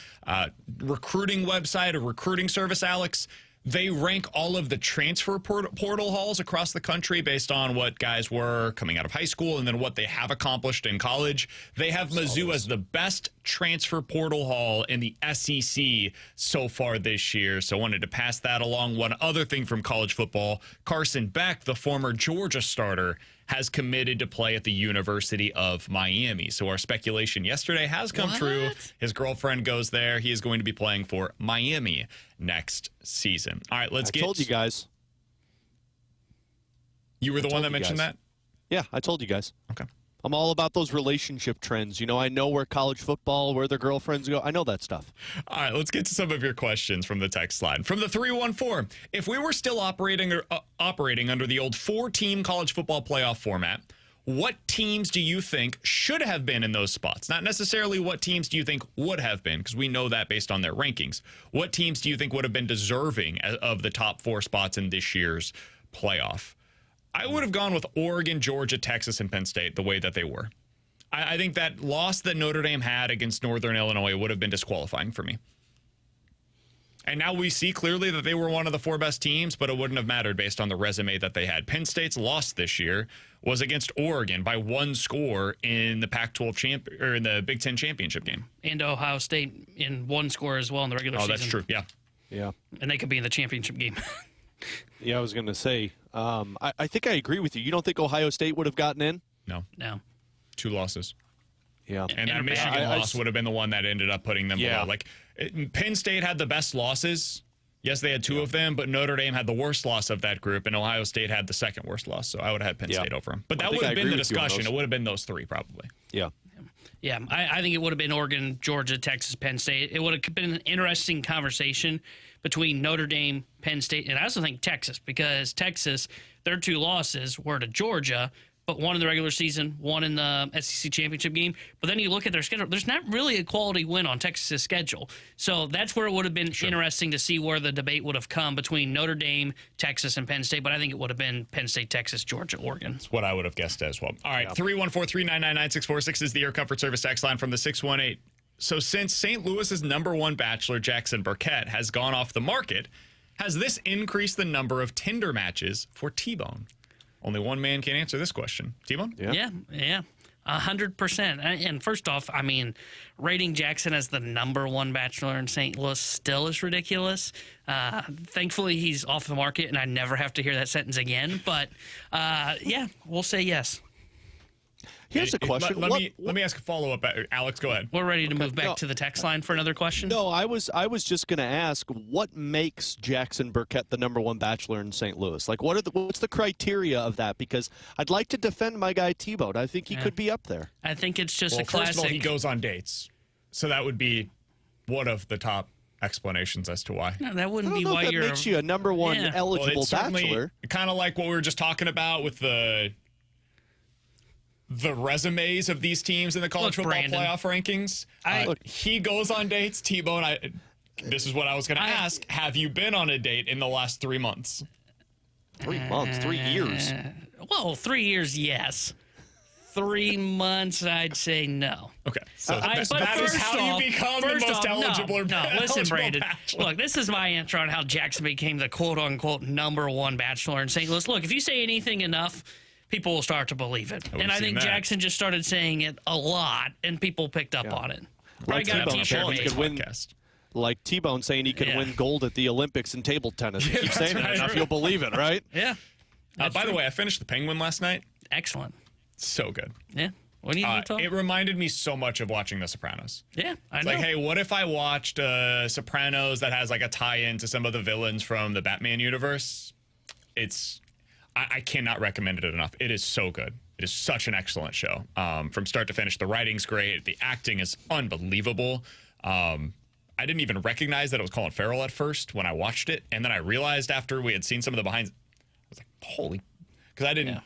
recruiting website, a recruiting service, Alex. They rank all of the transfer portal hauls across the country based on what guys were coming out of high school and then what they have accomplished in college. They have Mizzou as the best transfer portal haul in the SEC so far this year. So I wanted to pass that along. One other thing from college football, Carson Beck, the former Georgia starter, has committed to play at the University of Miami. So our speculation yesterday has come true. His girlfriend goes there. He is going to be playing for Miami next season. All right, let's get...
I told you guys.
You were the one that mentioned that?
Yeah, I told you guys.
Okay.
I'm all about those relationship trends. You know, I know where college football, where their girlfriends go. I know that stuff.
All right, let's get to some of your questions from the text line. From the 314, if we were still operating under the old 4-team college football playoff format, what teams do you think should have been in those spots? Not necessarily what teams do you think would have been, because we know that based on their rankings. What teams do you think would have been deserving of the top 4 spots in this year's playoff? I would have gone with Oregon, Georgia, Texas, and Penn State the way that they were. I think that loss that Notre Dame had against Northern Illinois would have been disqualifying for me. And now we see clearly that they were one of the 4 best teams, but it wouldn't have mattered based on the resume that they had. Penn State's loss this year was against Oregon by 1 score in the Pac-12 or in the Big Ten championship game.
And Ohio State in 1 score as well in the regular season.
Oh, that's true. Yeah.
Yeah.
And they could be in the championship game.
Yeah, I was going to say, I think I agree with you. You don't think Ohio State would have gotten in?
No.
2
losses.
Yeah.
And that Michigan loss would have been the one that ended up putting them below. Like, Penn State had the best losses. Yes, they had 2 of them, but Notre Dame had the worst loss of that group, and Ohio State had the second worst loss. So I would have had Penn State over them. But that would have been the discussion. It would have been those 3 probably.
Yeah.
Yeah, I think it would have been Oregon, Georgia, Texas, Penn State. It would have been an interesting conversation between Notre Dame, Penn State, and I also think Texas, because Texas, their 2 losses were to Georgia, but 1 in the regular season, 1 in the SEC championship game. But then you look at their schedule, there's not really a quality win on Texas's schedule. So that's where it would have been interesting to see where the debate would have come between Notre Dame, Texas, and Penn State. But I think it would have been Penn State, Texas, Georgia, Oregon. That's
what I would have guessed as well. All right, 314-399-9646 is the Air Comfort Service text line from the 618. So since St. Louis's #1 bachelor, Jackson Burkett, has gone off the market, has this increased the number of Tinder matches for T-Bone? Only one man can answer this question. T-Bone?
Yeah. 100%. And first off, I mean, rating Jackson as the #1 bachelor in St. Louis still is ridiculous. Thankfully, he's off the market, and I never have to hear that sentence again. But, yeah, we'll say yes.
Here's a question.
Let me ask a follow-up. Alex, go ahead.
We're ready to move back to the text line for another question.
No, I was just going to ask, what makes Jackson Burkett the #1 bachelor in St. Louis? Like, what's the criteria of that? Because I'd like to defend my guy T-Bone. I think he could be up there.
I think it's just a classic.
First of all, he goes on dates, so that would be one of the top explanations as to why.
No, that wouldn't be why
you're. That makes you a #1 eligible bachelor.
Kind of like what we were just talking about with the resumes of these teams in the college football playoff rankings. He goes on dates. T-Bone, this is what I was going to ask. Have you been on a date in the last 3 months?
3 months? 3 years?
Well, 3 years, yes. 3 months, I'd say no.
Okay. So that is how
off,
you become the most eligible
listen, Brandon.
bachelor.
Look, this is my answer on how Jackson became the quote-unquote #1 bachelor in St. Louis. Look, if you say anything enough, people will start to believe it. And I think Jackson just started saying it a lot, and people picked up on it.
Like
got a t-shirt made.
Like T-Bone saying he could win gold at the Olympics in table tennis. You keep saying that enough, you'll believe it, right?
Yeah.
By the way, I finished The Penguin last night.
Excellent.
So good.
Yeah. What do you talk?
It reminded me so much of watching The Sopranos.
Yeah, I know.
Like, hey, what if I watched Sopranos that has like a tie-in to some of the villains from the Batman universe? I cannot recommend it enough. It is so good. It is such an excellent show. From start to finish, the writing's great. The acting is unbelievable. I didn't even recognize that it was Colin Farrell at first when I watched it. And then I realized after we had seen some of the behinds, I was like, holy, because I didn't. Yeah.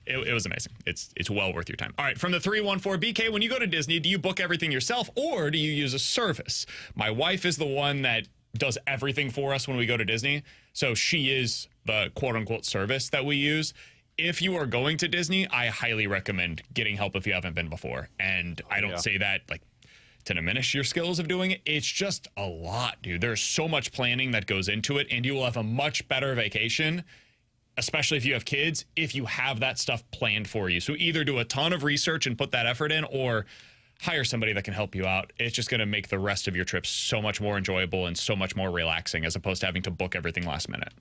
It was amazing. It's well worth your time. All right, from the 314, BK, when you go to Disney, do you book everything yourself or do you use a service? My wife is the one that does everything for us when we go to Disney. So she is the quote unquote service that we use. If you are going to Disney, I highly recommend getting help if you haven't been before. And I don't say that like to diminish your skills of doing it. It's just a lot, dude. There's so much planning that goes into it, and you will have a much better vacation, especially if you have kids, if you have that stuff planned for you. So either do a ton of research and put that effort in, or hire somebody that can help you out. It's just going to make the rest of your trip so much more enjoyable and so much more relaxing, as opposed to having to book everything last minute.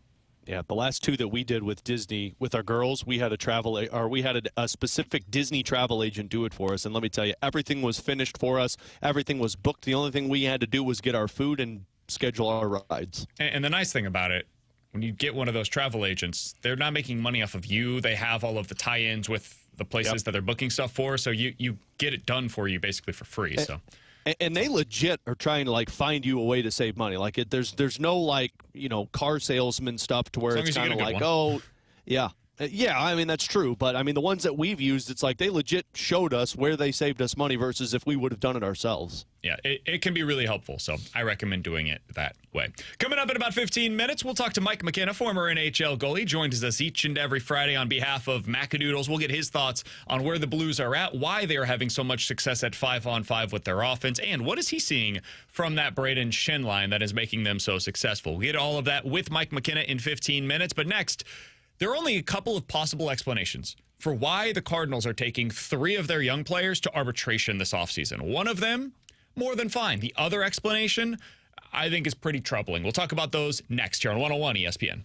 Yeah, the last two that we did with Disney, with our girls, we had a specific Disney travel agent do it for us. And let me tell you, everything was finished for us. Everything was booked. The only thing we had to do was get our food and schedule our rides.
And the nice thing about it, when you get one of those travel agents, they're not making money off of you. They have all of the tie-ins with the places that they're booking stuff for. So you get it done for you basically for free.
And they legit are trying to like find you a way to save money. Like there's no like, car salesman stuff to where it's kind of like, yeah, I mean, that's true. But I mean, the ones that we've used, it's like they legit showed us where they saved us money versus if we would have done it ourselves.
Yeah, it can be really helpful. So I recommend doing it that way. Coming up in about 15 minutes, we'll talk to Mike McKenna, former NHL goalie, joins us each and every Friday on behalf of Macadoodles. We'll get his thoughts on where the Blues are at, why they are having so much success at 5-on-5 with their offense, and what is he seeing from that Braden Shen line that is making them so successful. We'll get all of that with Mike McKenna in 15 minutes. But next, there are only a couple of possible explanations for why the Cardinals are taking 3 of their young players to arbitration this offseason. One of them, more than fine. The other explanation, I think, is pretty troubling. We'll talk about those next here on 101 ESPN.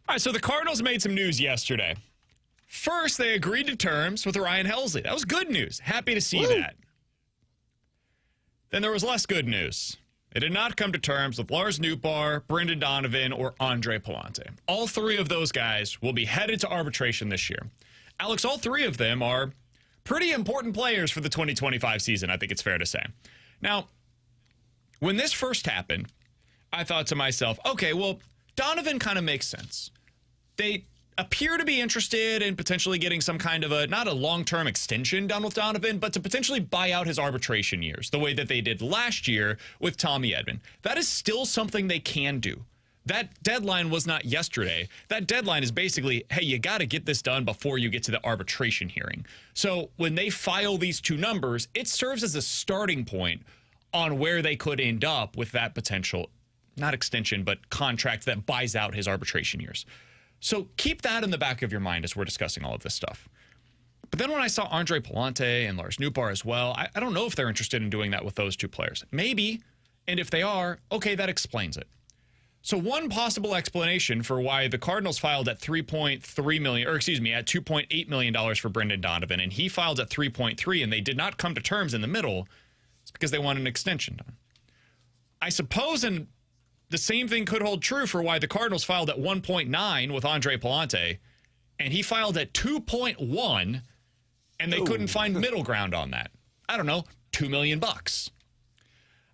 All right, so the Cardinals made some news yesterday. First, they agreed to terms with Ryan Helsley. That was good news. Happy to see that. Then there was less good news. They did not come to terms with Lars Nootbaar, Brendan Donovan, or Andre Palante. All three of those guys will be headed to arbitration this year. Alex, all three of them are pretty important players for the 2025 season, I think it's fair to say. Now, when this first happened, I thought to myself, okay, well, Donovan kind of makes sense. They appear to be interested in potentially getting some kind of not a long-term extension done with Donovan, but to potentially buy out his arbitration years, the way that they did last year with Tommy Edman. That is still something they can do. That deadline was not yesterday. That deadline is basically, hey, you got to get this done before you get to the arbitration hearing. So when they file these two numbers, it serves as a starting point on where they could end up with that potential, not extension, but contract that buys out his arbitration years. So keep that in the back of your mind as we're discussing all of this stuff. But then when I saw Andre Palante and Lars Nootbaar as well, I don't know if they're interested in doing that with those two players. Maybe, and if they are, okay, that explains it. So one possible explanation for why the Cardinals filed at $3.3 million, or excuse me, at $2.8 million for Brendan Donovan, and he filed at 3.3, and they did not come to terms in the middle, is because they want an extension done. I suppose the same thing could hold true for why the Cardinals filed at 1.9 with Andre Palante, and he filed at 2.1, and they couldn't find middle ground on that. I don't know, $2 million.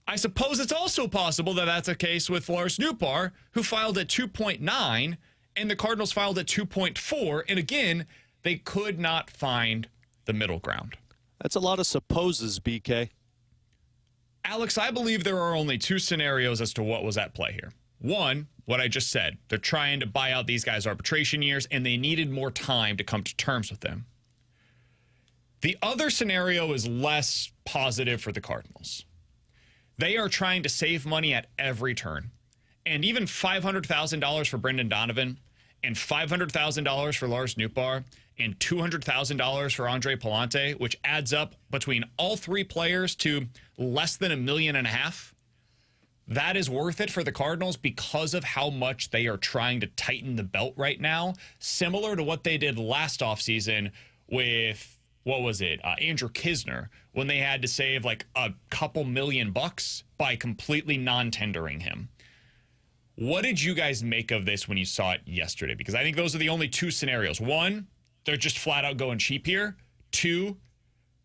I suppose it's also possible that that's the case with Lars Nootbaar, who filed at 2.9, and the Cardinals filed at 2.4, and again, they could not find the middle ground.
That's a lot of supposes, BK.
Alex, I believe there are only two scenarios as to what was at play here. One, what I just said. They're trying to buy out these guys' arbitration years, and they needed more time to come to terms with them. The other scenario is less positive for the Cardinals. They are trying to save money at every turn. And even $500,000 for Brendan Donovan and $500,000 for Lars Nootbaar and $200,000 for Andre Palante, which adds up between all three players to less than $1.5 million. That is worth it for the Cardinals because of how much they are trying to tighten the belt right now, similar to what they did last offseason with, Andrew Kisner, when they had to save like a couple $1 million by completely non-tendering him. What did you guys make of this when you saw it yesterday? Because I think those are the only two scenarios. One, they're just flat out going cheap here. Two,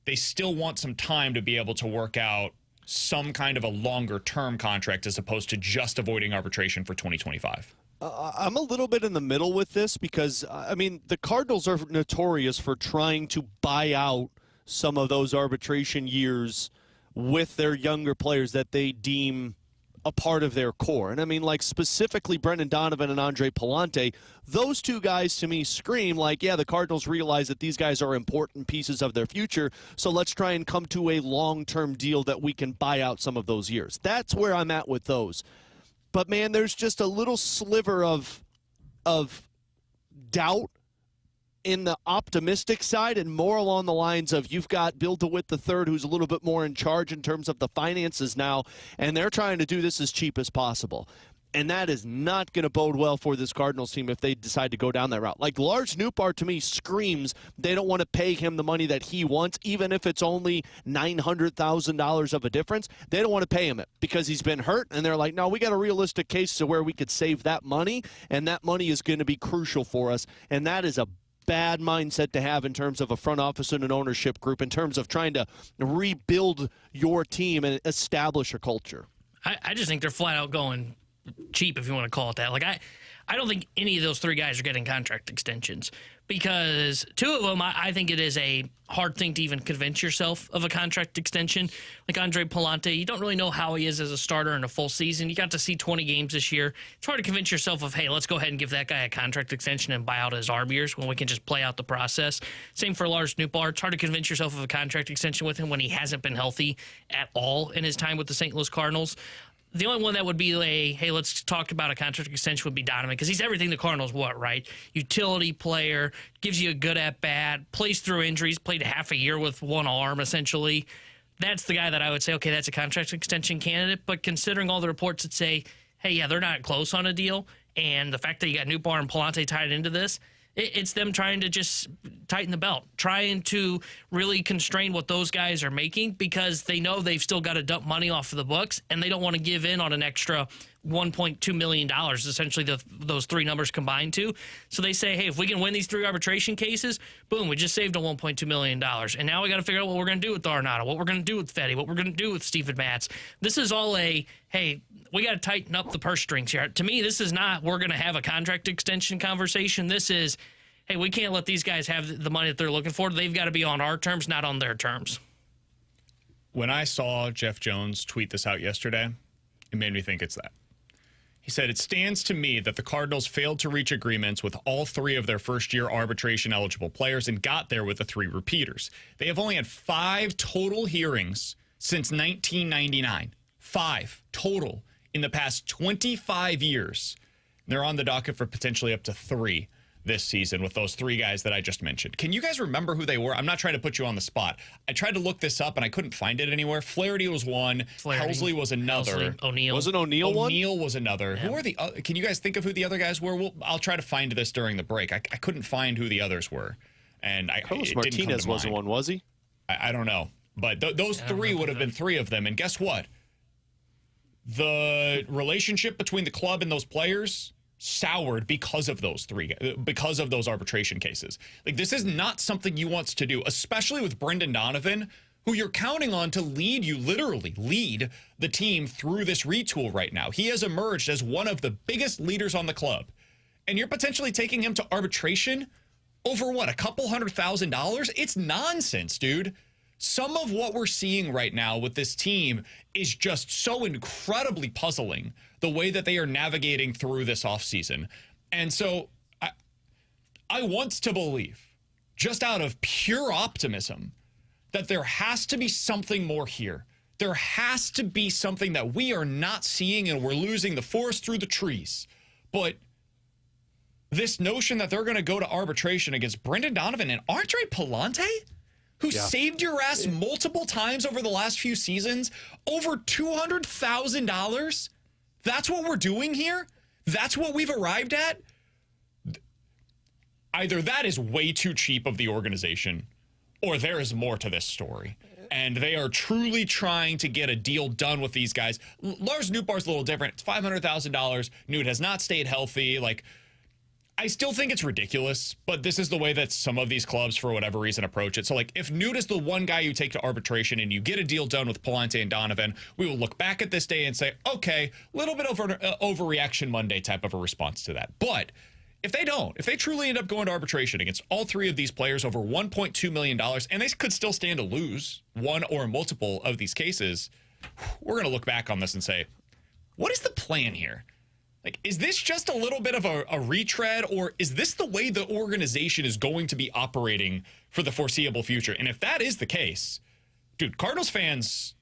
they still want some time to be able to work out some kind of a longer term contract as opposed to just avoiding arbitration for 2025.
I'm a little bit in the middle with this because, I mean, the Cardinals are notorious for trying to buy out some of those arbitration years with their younger players that they deem a part of their core. And I mean, like specifically Brendan Donovan and Andre Palante, those two guys to me scream like, yeah, the Cardinals realize that these guys are important pieces of their future, so let's try and come to a long-term deal that we can buy out some of those years. That's where I'm at with those. But man, there's just a little sliver of doubt in the optimistic side and more along the lines of you've got Bill DeWitt III, who's a little bit more in charge in terms of the finances now, and they're trying to do this as cheap as possible. And that is not going to bode well for this Cardinals team if they decide to go down that route. Like Lars Nootbaar, to me, screams they don't want to pay him the money that he wants, even if it's only $900,000 of a difference. They don't want to pay him it because he's been hurt, and they're like, no, we got a realistic case to where we could save that money, and that money is going to be crucial for us, and that is a bad mindset to have in terms of a front office and an ownership group in terms of trying to rebuild your team and establish a culture.
I just think they're flat out going cheap, if you want to call it that. Like I don't think any of those three guys are getting contract extensions because two of them, I think it is a hard thing to even convince yourself of a contract extension. Like Andre Palante, you don't really know how he is as a starter in a full season. You got to see 20 games this year. It's hard to convince yourself of, hey, let's go ahead and give that guy a contract extension and buy out his arm years when we can just play out the process. Same for Lars Nootbaar. It's hard to convince yourself of a contract extension with him when he hasn't been healthy at all in his time with the St. Louis Cardinals. The only one that would be a, hey, let's talk about a contract extension would be Donovan because he's everything the Cardinals want, right? Utility player, gives you a good at-bat, plays through injuries, played half a year with one arm, essentially. That's the guy that I would say, okay, that's a contract extension candidate. But considering all the reports that say, hey, yeah, they're not close on a deal, And the fact that you got Nootbaar and Palante tied into this, it's them trying to just tighten the belt, trying to really constrain what those guys are making because they know they've still got to dump money off of the books, and they don't want to give in on an extra $1.2 million, essentially those three numbers combined to. So they say, hey, if we can win these 3 arbitration cases, boom, we just saved a $1.2 million. And now we got to figure out what we're going to do with Arenado, what we're going to do with Fetty, what we're going to do with Steven Matz. This is all hey, we got to tighten up the purse strings here. To me, this is not we're going to have a contract extension conversation. This is, hey, we can't let these guys have the money that they're looking for. They've got to be on our terms, not on their terms.
When I saw Jeff Jones tweet this out yesterday, it made me think it's that. He said, it stands to me that the Cardinals failed to reach agreements with all 3 of their first-year arbitration-eligible players and got there with the 3 repeaters. They have only had 5 total hearings since 1999. 5 total in the past 25 years. They're on the docket for potentially up to 3 this season with those 3 guys that I just mentioned. Can you guys remember who they were? I'm not trying to put you on the spot. I tried to look this up, and I couldn't find it anywhere. Flaherty was one. Helsley was another.
O'Neill.
Wasn't O'Neill one?
O'Neill was another.
Yeah.
Who are the other? Can you guys think of who the other guys were? I'll try to find this during the break. I couldn't find who the others were. And
Carlos Martinez wasn't one, was he?
I don't know. But those 3 would have been 3 of them. And guess what? The relationship between the club and those players soured because of those 3, because of those arbitration cases. Like, this is not something you want to do, especially with Brendan Donovan, who you're counting on to literally lead the team through this retool right now. He has emerged as one of the biggest leaders on the club. And you're potentially taking him to arbitration over what, a couple $100,000? It's nonsense, dude. Some of what we're seeing right now with this team is just so incredibly puzzling, the way that they are navigating through this offseason. And so I want to believe, just out of pure optimism, that there has to be something more here. There has to be something that we are not seeing, and we're losing the forest through the trees. But this notion that they're going to go to arbitration against Brendan Donovan and Andre Palante, who saved your ass multiple times over the last few seasons, over $200,000. That's what we're doing here? That's what we've arrived at? Either that is way too cheap of the organization, or there is more to this story. And they are truly trying to get a deal done with these guys. Lars Nootbaar's a little different. It's $500,000. Newt has not stayed healthy. Like, I still think it's ridiculous, but this is the way that some of these clubs, for whatever reason, approach it. So, like, if Newt is the one guy you take to arbitration and you get a deal done with Palante and Donovan, we will look back at this day and say, okay, a little bit of an overreaction Monday type of a response to that. But if they don't, if they truly end up going to arbitration against all 3 of these players over $1.2 million, and they could still stand to lose one or multiple of these cases, we're going to look back on this and say, what is the plan here? Like, is this just a little bit of a retread, or is this the way the organization is going to be operating for the foreseeable future? And if that is the case, dude, Cardinals fans,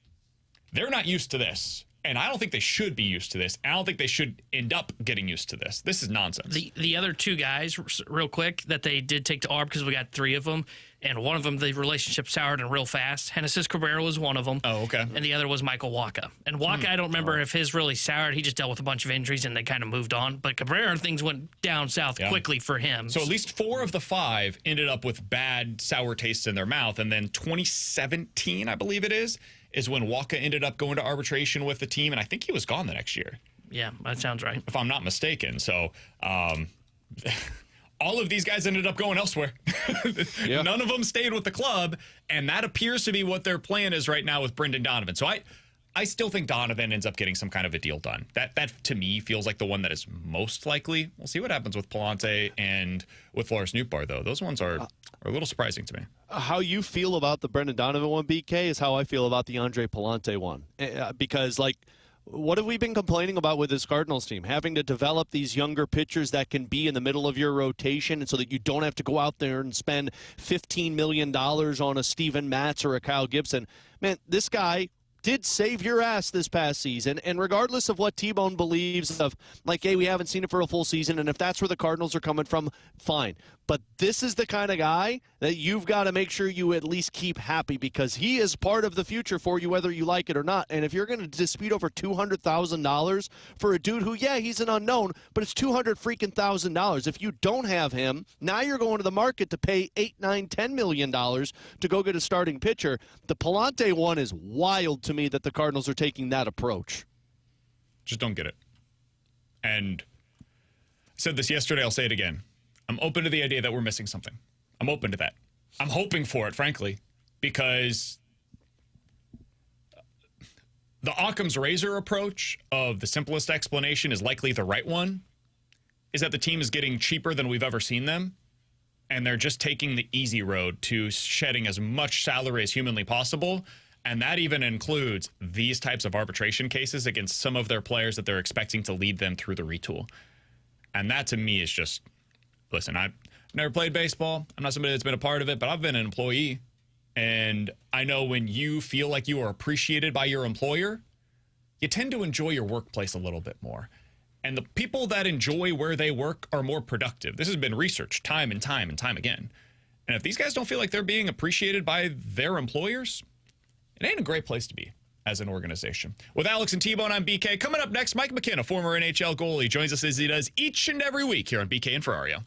they're not used to this. And I don't think they should be used to this. I don't think they should end up getting used to this. This is nonsense.
The other 2 guys, real quick, that they did take to ARB, because we got 3 of them, and one of them, the relationship soured and real fast. Genesis Cabrera was one of them.
Oh, okay.
And the other was Michael Wacha. And Wacha, I don't remember if his really soured. He just dealt with a bunch of injuries, and they kind of moved on. But Cabrera, things went down south quickly for him.
So at least 4 of the 5 ended up with bad, sour tastes in their mouth. And then 2017, I believe it is when Wacha ended up going to arbitration with the team, and I think he was gone the next year.
Yeah, that sounds right.
If I'm not mistaken. So all of these guys ended up going elsewhere. None of them stayed with the club, and that appears to be what their plan is right now with Brendan Donovan. So I still think Donovan ends up getting some kind of a deal done. That to me feels like the one that is most likely. We'll see what happens with Palante and with Lars Nootbaar, though. Those ones are a little surprising to me.
How you feel about the Brendan Donovan one, BK, is how I feel about the Andre Palante one. Because, like, what have we been complaining about with this Cardinals team? Having to develop these younger pitchers that can be in the middle of your rotation, and so that you don't have to go out there and spend $15 million on a Steven Matz or a Kyle Gibson. Man, this guy did save your ass this past season. And regardless of what T-Bone believes of, like, hey, we haven't seen it for a full season, and if that's where the Cardinals are coming from, fine. But this is the kind of guy that you've got to make sure you at least keep happy, because he is part of the future for you, whether you like it or not. And if you're going to dispute over $200,000 for a dude who, yeah, he's an unknown, but it's $200,000. If you don't have him, now you're going to the market to pay $8, $9, $10 million to go get a starting pitcher. The Palante one is wild to me that the Cardinals are taking that approach.
Just don't get it. And I said this yesterday, I'll say it again. I'm open to the idea that we're missing something. I'm open to that. I'm hoping for it, frankly, because the Occam's razor approach of the simplest explanation is likely the right one, is that the team is getting cheaper than we've ever seen them, and they're just taking the easy road to shedding as much salary as humanly possible. And that even includes these types of arbitration cases against some of their players that they're expecting to lead them through the retool. And that to me is just, listen, I've never played baseball. I'm not somebody that's been a part of it, but I've been an employee. And I know when you feel like you are appreciated by your employer, you tend to enjoy your workplace a little bit more. And the people that enjoy where they work are more productive. This has been researched time and time and time again. And if these guys don't feel like they're being appreciated by their employers, it ain't a great place to be as an organization. With Alex and T-Bone, I'm BK. Coming up next, Mike McKenna, former NHL goalie, joins us as he does each and every week here on BK and Ferrario.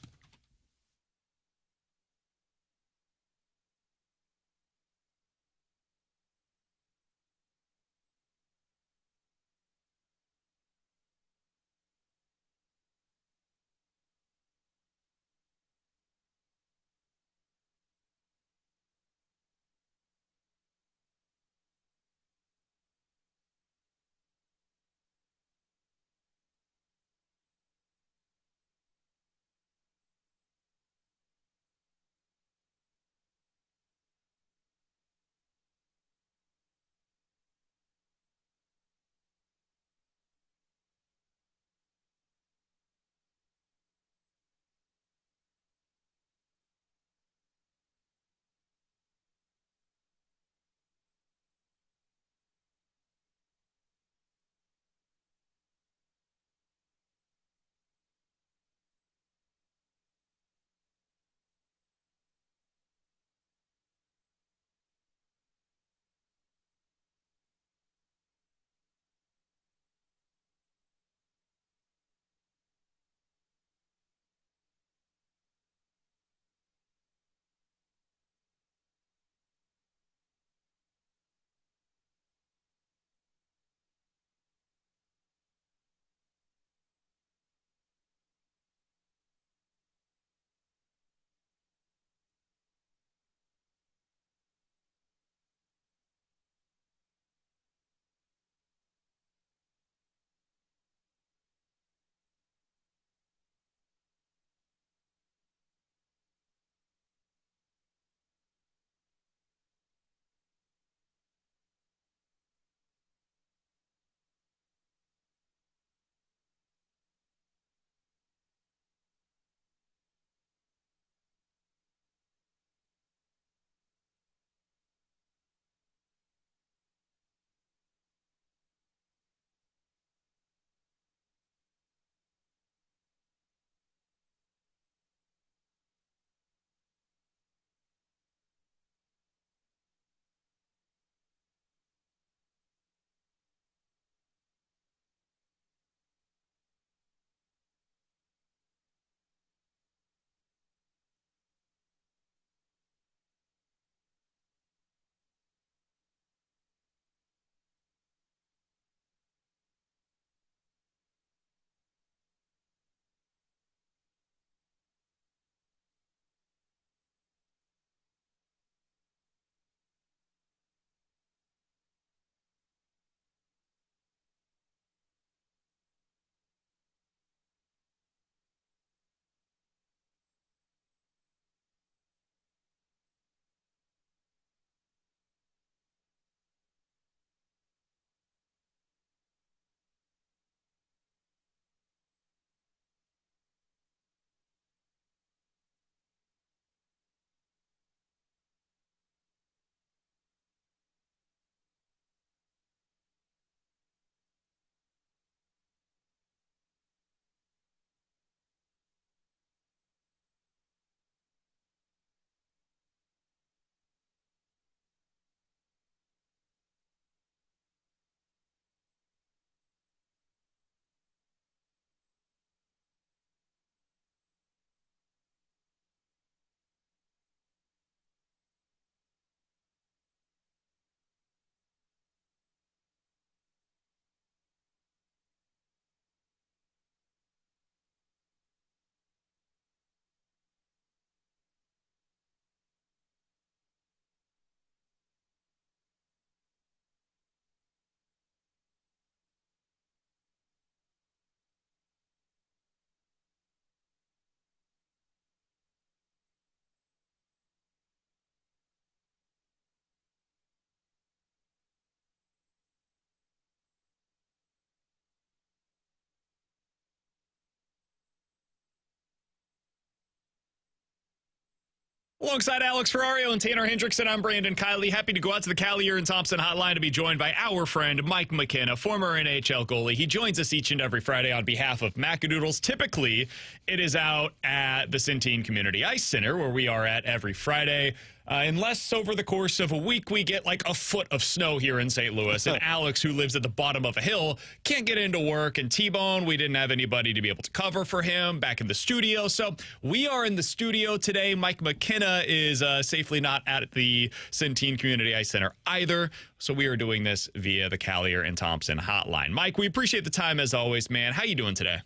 Alongside Alex Ferrario and Tanner Hendrickson, I'm Brandon Kiley. Happy to go out to the Callier and Thompson hotline to be joined by our friend Mike McKenna, former NHL goalie. He joins us each and every Friday on behalf of Macadoodles. Typically, it is out at the Centene Community Ice Center, where we are at every Friday. Unless over the course of a week we get like a foot of snow here in St. Louis, and Alex, who lives at the bottom of a hill, can't get into work, and T-Bone, we didn't have anybody to be able to cover for him back in the studio. So we are in the studio today. Mike McKenna is safely not at the Centene Community Ice Center either. So we are doing this via the Callier and Thompson hotline. Mike, we appreciate the time as always, man. How you doing today?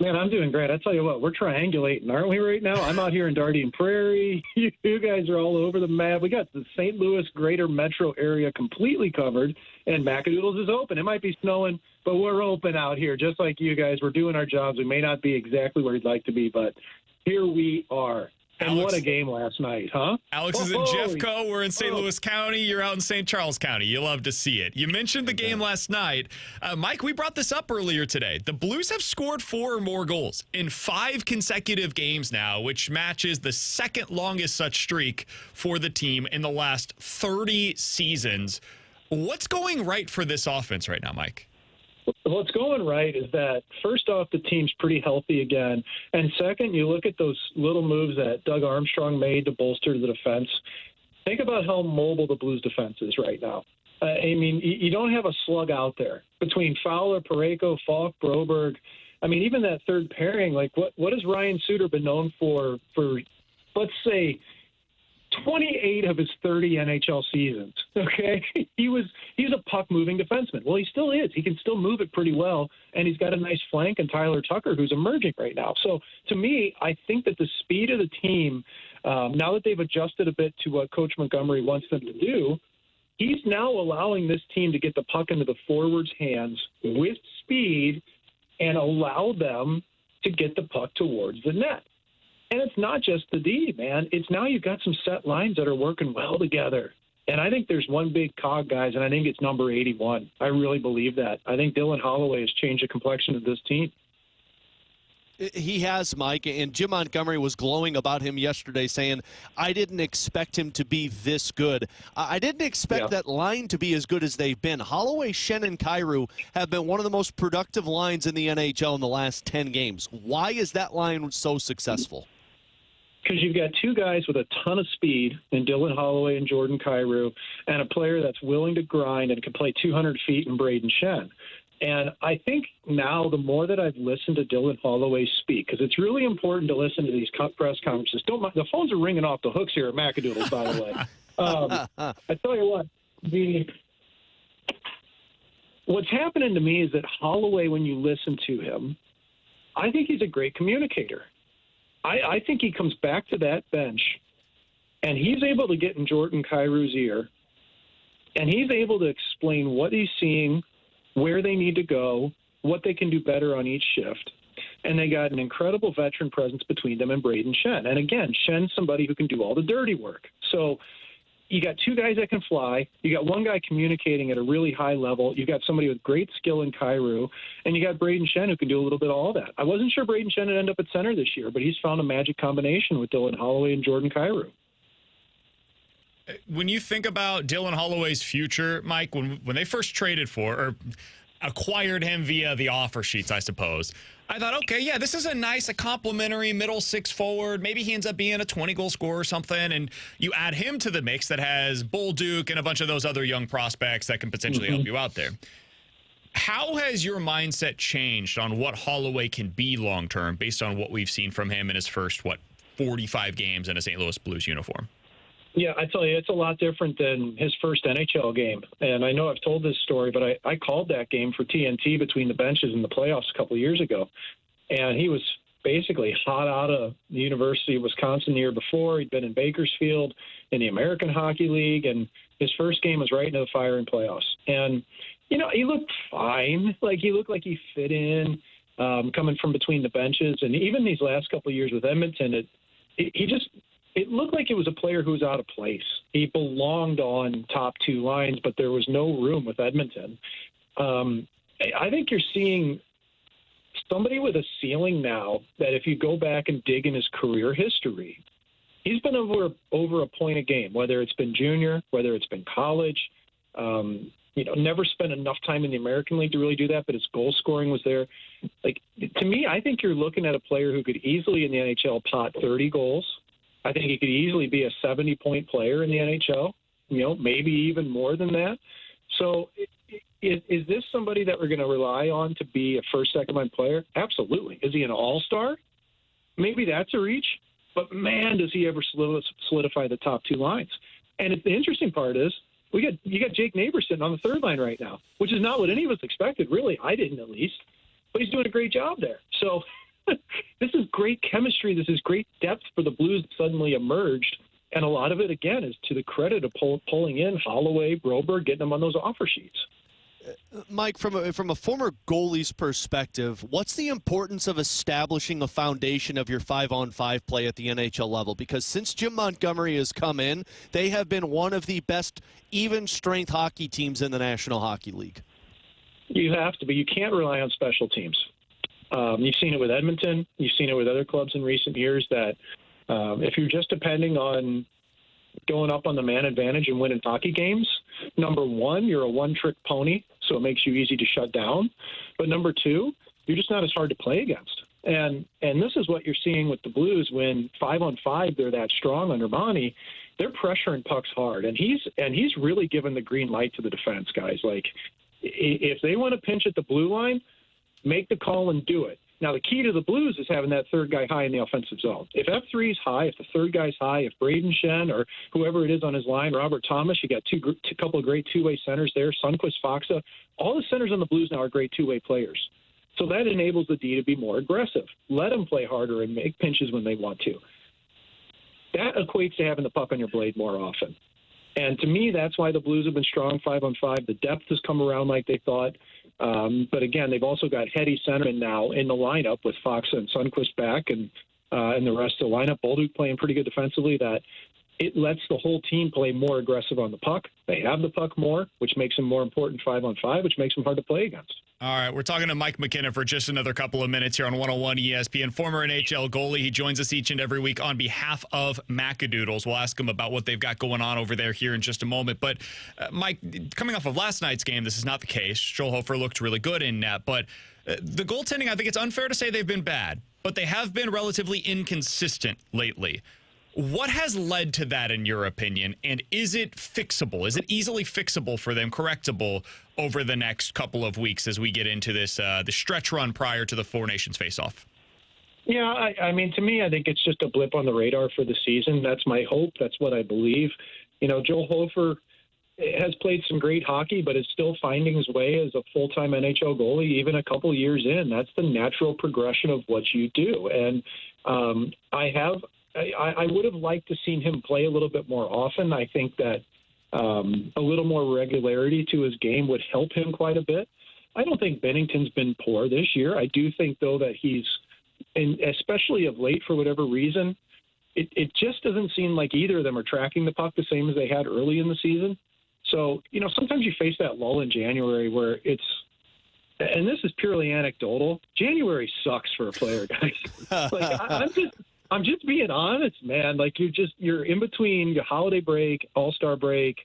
Man, I'm doing great. I tell you what, we're triangulating, aren't we, right now? I'm out here in Darien Prairie. You guys are all over the map. We got the St. Louis greater metro area completely covered, and Macadoodles is open. It might be snowing, but we're open out here, just like you guys. We're doing our jobs. We may not be exactly where we'd like to be, but here we are. And
Alex,
what a game last night, huh?
Alex is in Jeffco. We're in St. Louis County. You're out in St. Charles County. You love to see it. You mentioned the game last night. Mike, we brought this up earlier today. The Blues have scored 4 or more goals in 5 consecutive games now, which matches the second longest such streak for the team in the last 30 seasons. What's going right for this offense right now, Mike?
What's going right is that, first off, the team's pretty healthy again. And second, you look at those little moves that Doug Armstrong made to bolster the defense. Think about how mobile the Blues defense is right now. I mean, you don't have a slug out there. Between Fowler, Parayko, Falk, Broberg, I mean, even that third pairing, like what has Ryan Suter been known for, let's say, 28 of his 30 NHL seasons, okay? He's a puck-moving defenseman. Well, he still is. He can still move it pretty well, and he's got a nice flank in Tyler Tucker, who's emerging right now. So, to me, I think that the speed of the team, now that they've adjusted a bit to what Coach Montgomery wants them to do, he's now allowing this team to get the puck into the forwards' hands with speed and allow them to get the puck towards the net. And it's not just the D, man. It's now you've got some set lines that are working well together. And I think there's one big cog, guys, and I think it's number 81. I really believe that. I think Dylan Holloway has changed the complexion of this team.
He has, Mike, and Jim Montgomery was glowing about him yesterday, saying, I didn't expect him to be this good. I didn't expect that line to be as good as they've been. Holloway, Schenn, and Kyrou have been one of the most productive lines in the NHL in the last 10 games. Why is that line so successful?
Because you've got 2 guys with a ton of speed in Dylan Holloway and Jordan Kyrou, and a player that's willing to grind and can play 200 feet in Braden Schenn. And I think now the more that I've listened to Dylan Holloway speak, because it's really important to listen to these press conferences. The phones are ringing off the hooks here at Macadoodles, by the way. I tell you what, what's happening to me is that Holloway, when you listen to him, I think he's a great communicator. I think he comes back to that bench, and he's able to get in Jordan Kyrou's ear, and he's able to explain what he's seeing, where they need to go, what they can do better on each shift. And they got an incredible veteran presence between them and Braden Schenn. And again, Schenn's somebody who can do all the dirty work. So you got 2 guys that can fly. You got 1 guy communicating at a really high level. You got somebody with great skill in Kyrou, and you got Braden Schenn who can do a little bit of all that. I wasn't sure Braden Schenn would end up at center this year, but he's found a magic combination with Dylan Holloway and Jordan Kyrou.
When you think about Dylan Holloway's future, Mike, when they first traded for or acquired him via the offer sheets, I suppose, I thought, okay, yeah, this is a complimentary middle 6 forward. Maybe he ends up being a 20-goal scorer or something, and you add him to the mix that has Bull Duke and a bunch of those other young prospects that can potentially help you out there. How has your mindset changed on what Holloway can be long-term based on what we've seen from him in his first, 45 games in a St. Louis Blues uniform?
Yeah, I tell you, it's a lot different than his first NHL game. And I know I've told this story, but I called that game for TNT between the benches in the playoffs a couple of years ago. And he was basically hot out of the University of Wisconsin the year before. He'd been in Bakersfield in the American Hockey League, and his first game was right into the fire in playoffs. And, he looked fine. He looked like he fit in coming from between the benches. And even these last couple of years with Edmonton, it looked like it was a player who was out of place. He belonged on top 2 lines, but there was no room with Edmonton. I think you're seeing somebody with a ceiling now that if you go back and dig in his career history, he's been over a point a game, whether it's been junior, whether it's been college. Never spent enough time in the American League to really do that, but his goal scoring was there. Like, to me, I think you're looking at a player who could easily in the NHL pot 30 goals. I think he could easily be a 70-point player in the NHL, maybe even more than that. So is this somebody that we're going to rely on to be a first, second-line player? Absolutely. Is he an all-star? Maybe that's a reach. But, man, does he ever solidify the top two lines. And the interesting part is, you got Jake Neighbor sitting on the third line right now, which is not what any of us expected, really. I didn't, at least. But he's doing a great job there. So this is great chemistry. This is great depth for the Blues that suddenly emerged. And a lot of it, again, is to the credit of pulling in Holloway, Broberg, getting them on those offer sheets.
Mike, from a former goalie's perspective, what's the importance of establishing a foundation of your 5-on-5 play at the NHL level? Because since Jim Montgomery has come in, they have been one of the best even-strength hockey teams in the National Hockey League.
You have to, but you can't rely on special teams. You've seen it with Edmonton. You've seen it with other clubs in recent years that if you're just depending on going up on the man advantage and winning hockey games, number one, you're a one-trick pony, so it makes you easy to shut down. But number two, you're just not as hard to play against. And this is what you're seeing with the Blues when 5-on-5 they're that strong under Monty. They're pressuring pucks hard, and he's really given the green light to the defense guys. Like, if they want to pinch at the blue line, make the call and do it. Now, the key to the Blues is having that third guy high in the offensive zone. If F3 is high, if the third guy's high, if Braden Shen or whoever it is on his line, Robert Thomas, you got a couple of great two-way centers there, Sundqvist, Faksa. All the centers on the Blues now are great two-way players. So that enables the D to be more aggressive. Let them play harder and make pinches when they want to. That equates to having the puck on your blade more often. And to me, that's why the Blues have been strong 5-on-5. The depth has come around like they thought. But again, they've also got heady centermen now in the lineup with Faksa and Sundqvist back and the rest of the lineup. Bolduc playing pretty good defensively. That it lets the whole team play more aggressive on the puck. They have the puck more, which makes them more important 5-on-5, which makes them hard to play against.
All right, we're talking to Mike McKenna for just another couple of minutes here on 101 ESPN, former NHL goalie. He joins us each and every week on behalf of Macadoodles. We'll ask him about what they've got going on over there here in just a moment. But, Mike, coming off of last night's game, this is not the case. Joel Hofer looked really good in net. But the goaltending, I think it's unfair to say they've been bad, but they have been relatively inconsistent lately. What has led to that, in your opinion, and is it fixable? Is it easily fixable for them, correctable over the next couple of weeks as we get into this the stretch run prior to the Four Nations face-off?
Yeah, I mean, to me, I think it's just a blip on the radar for the season. That's my hope. That's what I believe. Joel Hofer has played some great hockey, but is still finding his way as a full-time NHL goalie even a couple of years in. That's the natural progression of what you do. And I would have liked to seen him play a little bit more often. I think that a little more regularity to his game would help him quite a bit. I don't think Bennington's been poor this year. I do think, though, that he's, and especially of late for whatever reason, it just doesn't seem like either of them are tracking the puck the same as they had early in the season. So, sometimes you face that lull in January where it's, and this is purely anecdotal, January sucks for a player, guys. I'm just being honest, man. Like you're in between your holiday break, All-Star break.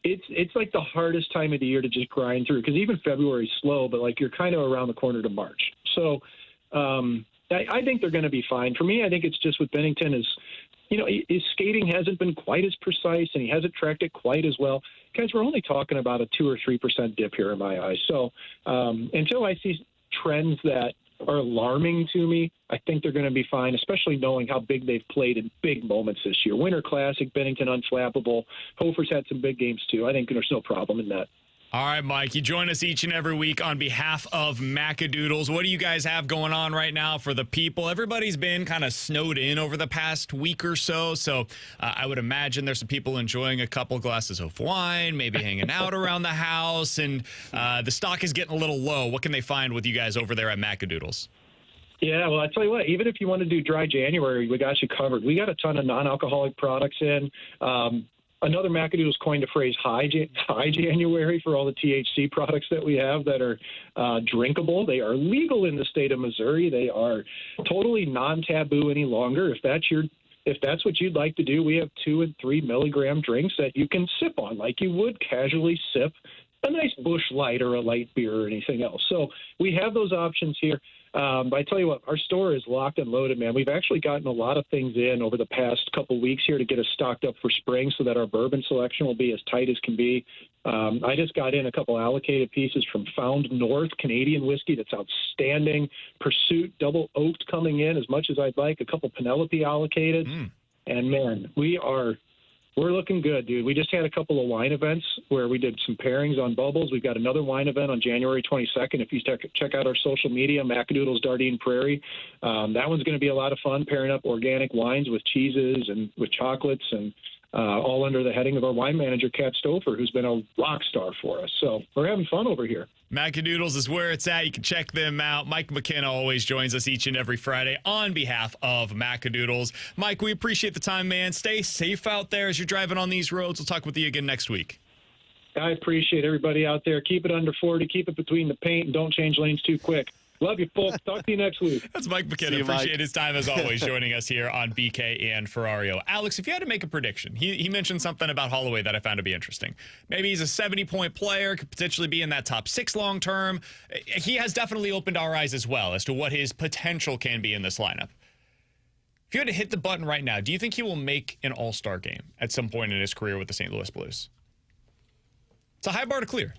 It's like the hardest time of the year to just grind through because even February's slow, but like you're kind of around the corner to March. So I think they're going to be fine. For me, I think it's just with Bennington is, his skating hasn't been quite as precise and he hasn't tracked it quite as well. Guys, we're only talking about a 2 or 3% dip here in my eyes. So until I see trends that are alarming to me, I think they're going to be fine, especially knowing how big they've played in big moments this year. Winter Classic, Bennington unflappable. Hofer's had some big games too. I think there's no problem in that.
All right, Mike, you join us each and every week on behalf of Macadoodles. What do you guys have going on right now for the people? Everybody's been kind of snowed in over the past week or so, I would imagine there's some people enjoying a couple glasses of wine, maybe hanging out around the house, and the stock is getting a little low. What can they find with you guys over there at Macadoodles?
Yeah, well, I tell you what, even if you want to do dry January, we got you covered. We got a ton of non-alcoholic products in. Another Macadoodles coined the phrase high January for all the THC products that we have that are drinkable. They are legal in the state of Missouri. They are totally non-taboo any longer. If that's your if that's what you'd like to do, we have 2 and 3 milligram drinks that you can sip on like you would casually sip a nice Busch Light or a light beer or anything else. So we have those options here. But I tell you what, our store is locked and loaded, man. We've actually gotten a lot of things in over the past couple weeks here to get us stocked up for spring so that our bourbon selection will be as tight as can be. I just got in a couple allocated pieces from Found North Canadian whiskey that's outstanding. Pursuit double oaked coming in as much as I'd like. A couple Penelope allocated. And, man, we're looking good, dude. We just had a couple of wine events where we did some pairings on bubbles. We've got another wine event on January 22nd. If you check out our social media, Macadoodles Dardine Prairie, that one's going to be a lot of fun, pairing up organic wines with cheeses and with chocolates, and all under the heading of our wine manager, Kat Stouffer, who's been a rock star for us. So we're having fun over here.
Macadoodles is where it's at. You can check them out. Mike McKenna always joins us each and every Friday on behalf of Macadoodles. Mike, we appreciate the time, man. Stay safe out there as you're driving on these roads. We'll talk with you again next week.
I appreciate everybody out there. Keep it under 40. Keep it between the paint, and don't change lanes too quick. Love you, folks. Talk to you next week.
That's Mike McKenna. Appreciate his time, as always, joining us here on BK and Ferrario. Alex, if you had to make a prediction, he mentioned something about Holloway that I found to be interesting. Maybe he's a 70-point player, could potentially be in that top 6 long-term. He has definitely opened our eyes as well as to what his potential can be in this lineup. If you had to hit the button right now, do you think he will make an all-star game at some point in his career with the St. Louis Blues? It's a high bar to clear.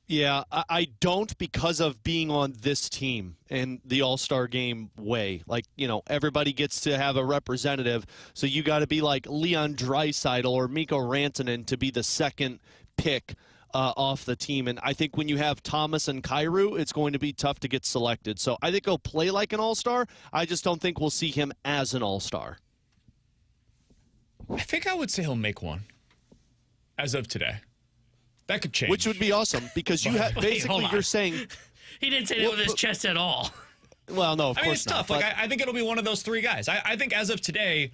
Yeah, I don't, because of being on this team and the All-Star game way. Like, everybody gets to have a representative, so you got to be like Leon Draisaitl or Mikko Rantanen to be the second pick off the team. And I think when you have Thomas and Kyrou, it's going to be tough to get selected. So I think he'll play like an All-Star. I just don't think we'll see him as an All-Star.
I think I would say he'll make one as of today. That could change.
Which would be awesome, because you have basically you're saying
he didn't say that with his chest at all.
Well, no, of course
it's tough.
not.
I think it'll be one of those 3 guys. I think as of today,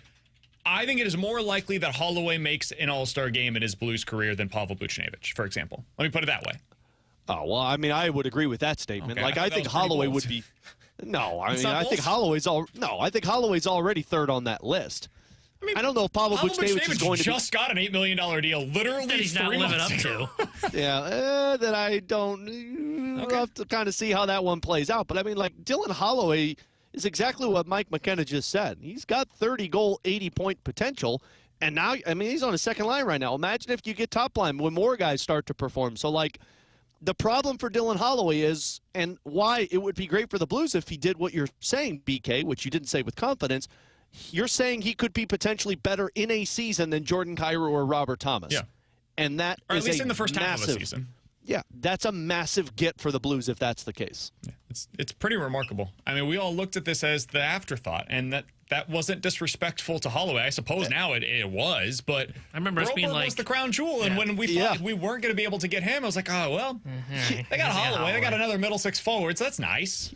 I think it is more likely that Holloway makes an All-Star game in his Blues career than Pavel Buchnevich, for example. Let me put it that way.
Oh, well, I mean, I would agree with that statement.
Okay,
I think Holloway would be. No, I mean, I think Holloway's already third on that list. I don't know if Pavel Buchnevich is going to
just got an $8 million deal, literally
that he's not living up to.
Yeah, that I don't. We'll have to kind of see how that one plays out. But I mean, like, Dylan Holloway is exactly what Mike McKenna just said. He's got 30-goal, 80-point potential, and now, I mean, he's on his second line right now. Imagine if you get top line when more guys start to perform. So, like, the problem for Dylan Holloway is, and why it would be great for the Blues if he did what you're saying, BK, which you didn't say with confidence. You're saying he could be potentially better in a season than Jordan Kyrou or Robert Thomas.
Yeah.
And that
or at
is
least in the first half of a season.
Yeah, that's a massive get for the Blues if that's the case.
Yeah, it's pretty remarkable. I mean, we all looked at this as the afterthought, and that wasn't disrespectful to Holloway. I suppose now it was, but
I remember us being like,
was the crown jewel, and when we thought we weren't going to be able to get him, I was like, oh, well, they got Holloway. They got another middle 6 forwards. That's nice.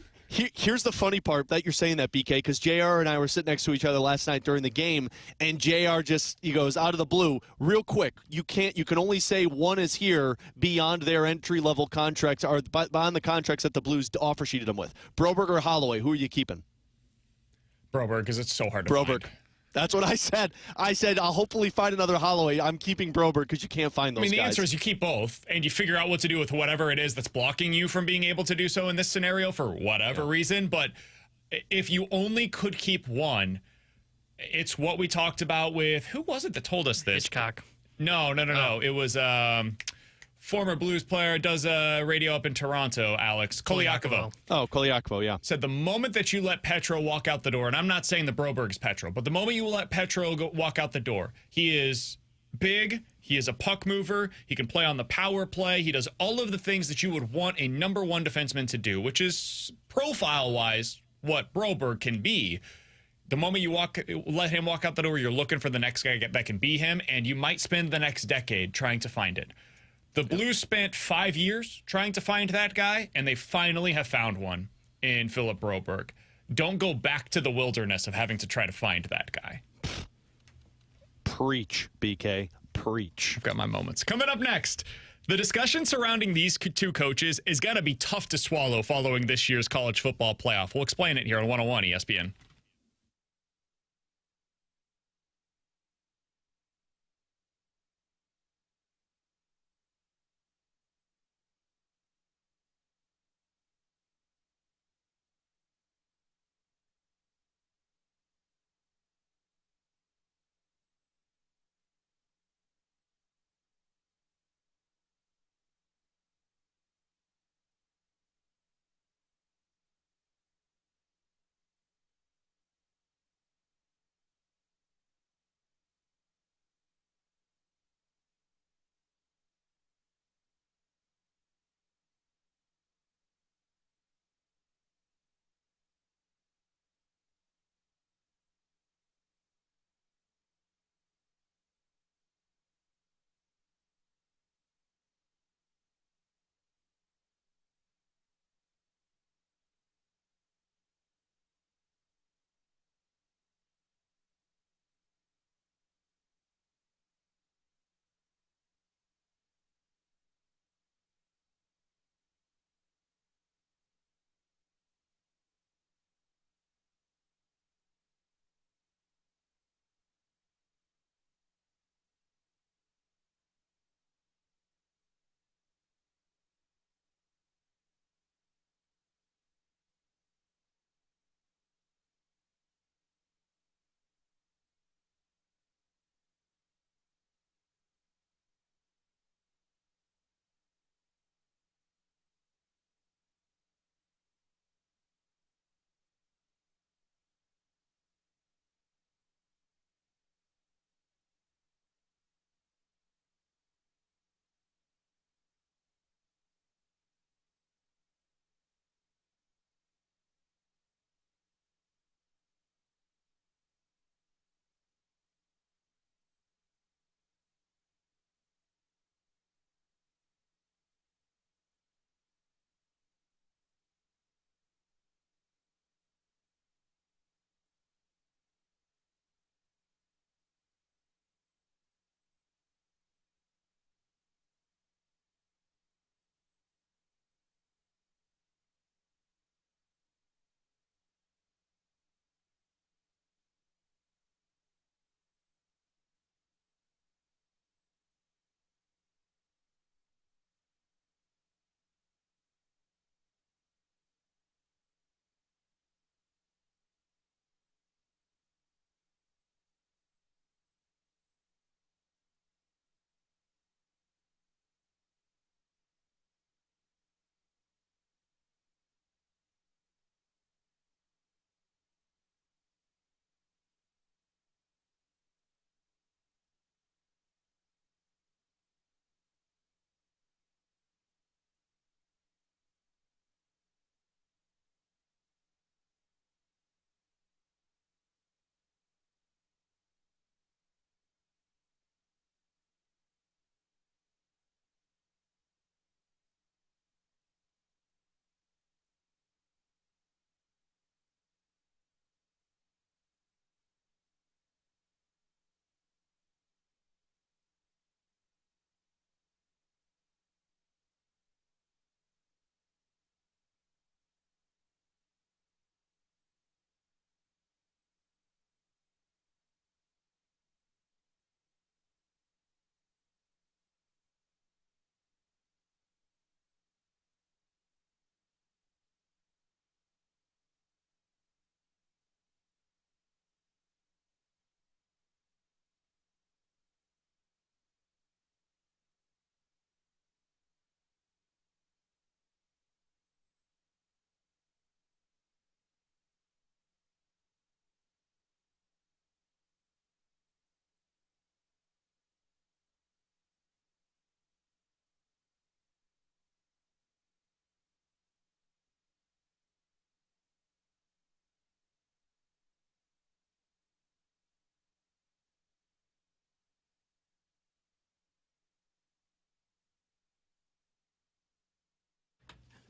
Here's the funny part that you're saying that, BK, because JR and I were sitting next to each other last night during the game, and JR he goes, out of the blue, real quick, you can only say one is here beyond their entry-level contracts, or beyond the contracts that the Blues offer sheeted them with. Broberg or Holloway, who are you keeping?
Broberg, because it's so hard to find.
That's what I said. I said, I'll hopefully find another Holloway. I'm keeping Broberg because you can't find those guys.
I mean, the answer is you keep both, and you figure out what to do with whatever it is that's blocking you from being able to do so in this scenario for whatever reason. But if you only could keep one, it's what we talked about with, who was it that told us this?
Hitchcock.
No. It was former Blues player, does a radio up in Toronto, Alex Koliakovo.
Oh, Koliakovo, yeah.
Said the moment that you let Petro walk out the door, and I'm not saying the Broberg's Petro, but the moment you let Petro walk out the door, he is big, he is a puck mover, he can play on the power play, he does all of the things that you would want a number 1 defenseman to do, which is profile-wise what Broberg can be. The moment you let him walk out the door, you're looking for the next guy that can be him, and you might spend the next decade trying to find it. The Blues spent 5 years trying to find that guy, and they finally have found one in Philip Broberg. Don't go back to the wilderness of having to try to find that guy.
Preach, BK. Preach.
I've got my moments. Coming up next, the discussion surrounding these 2 coaches is going to be tough to swallow following this year's college football playoff. We'll explain it here on 101 ESPN.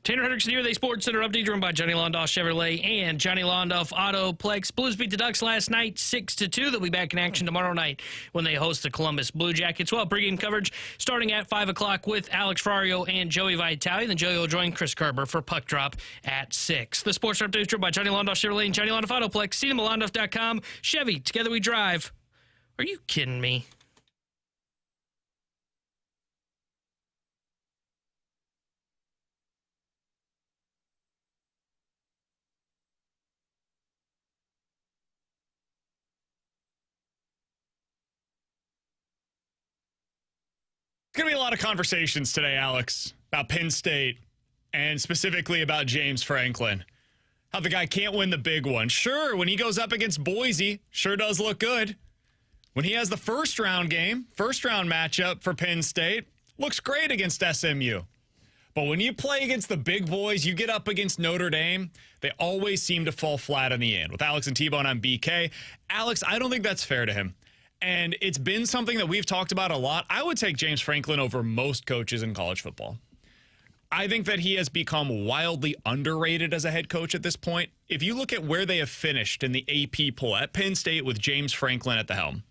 Tanner Hendrickson here, the Sports Center update driven by Johnny Londoff Chevrolet and Johnny Londoff Autoplex. Blues beat the Ducks last night 6-2. They'll be back in action tomorrow night when they host the Columbus Blue Jackets. Well, pregame coverage starting at 5 o'clock with Alex Ferrario and Joey Vitale. Then Joey will join Chris Kerber for Puck Drop at 6. The Sports Center update driven by Johnny Londoff Chevrolet and Johnny Londoff Autoplex. See them at Londoff.com. Chevy, together we drive. Are you kidding me?
Going to be a lot of conversations today, Alex, about Penn State and specifically about James Franklin. How the guy can't win the big one. Sure, when he goes up against Boise, sure does look good. When he has the first round matchup for Penn State, looks great against SMU. But when you play against the big boys, you get up against Notre Dame, they always seem to fall flat in the end. With Alex and T-Bone, I'm BK. Alex, I don't think that's fair to him. And it's been something that we've talked about a lot. I would take James Franklin over most coaches in college football. I think that he has become wildly underrated as a head coach at this point. If you look at where they have finished in the AP poll at Penn State with James Franklin at the helm,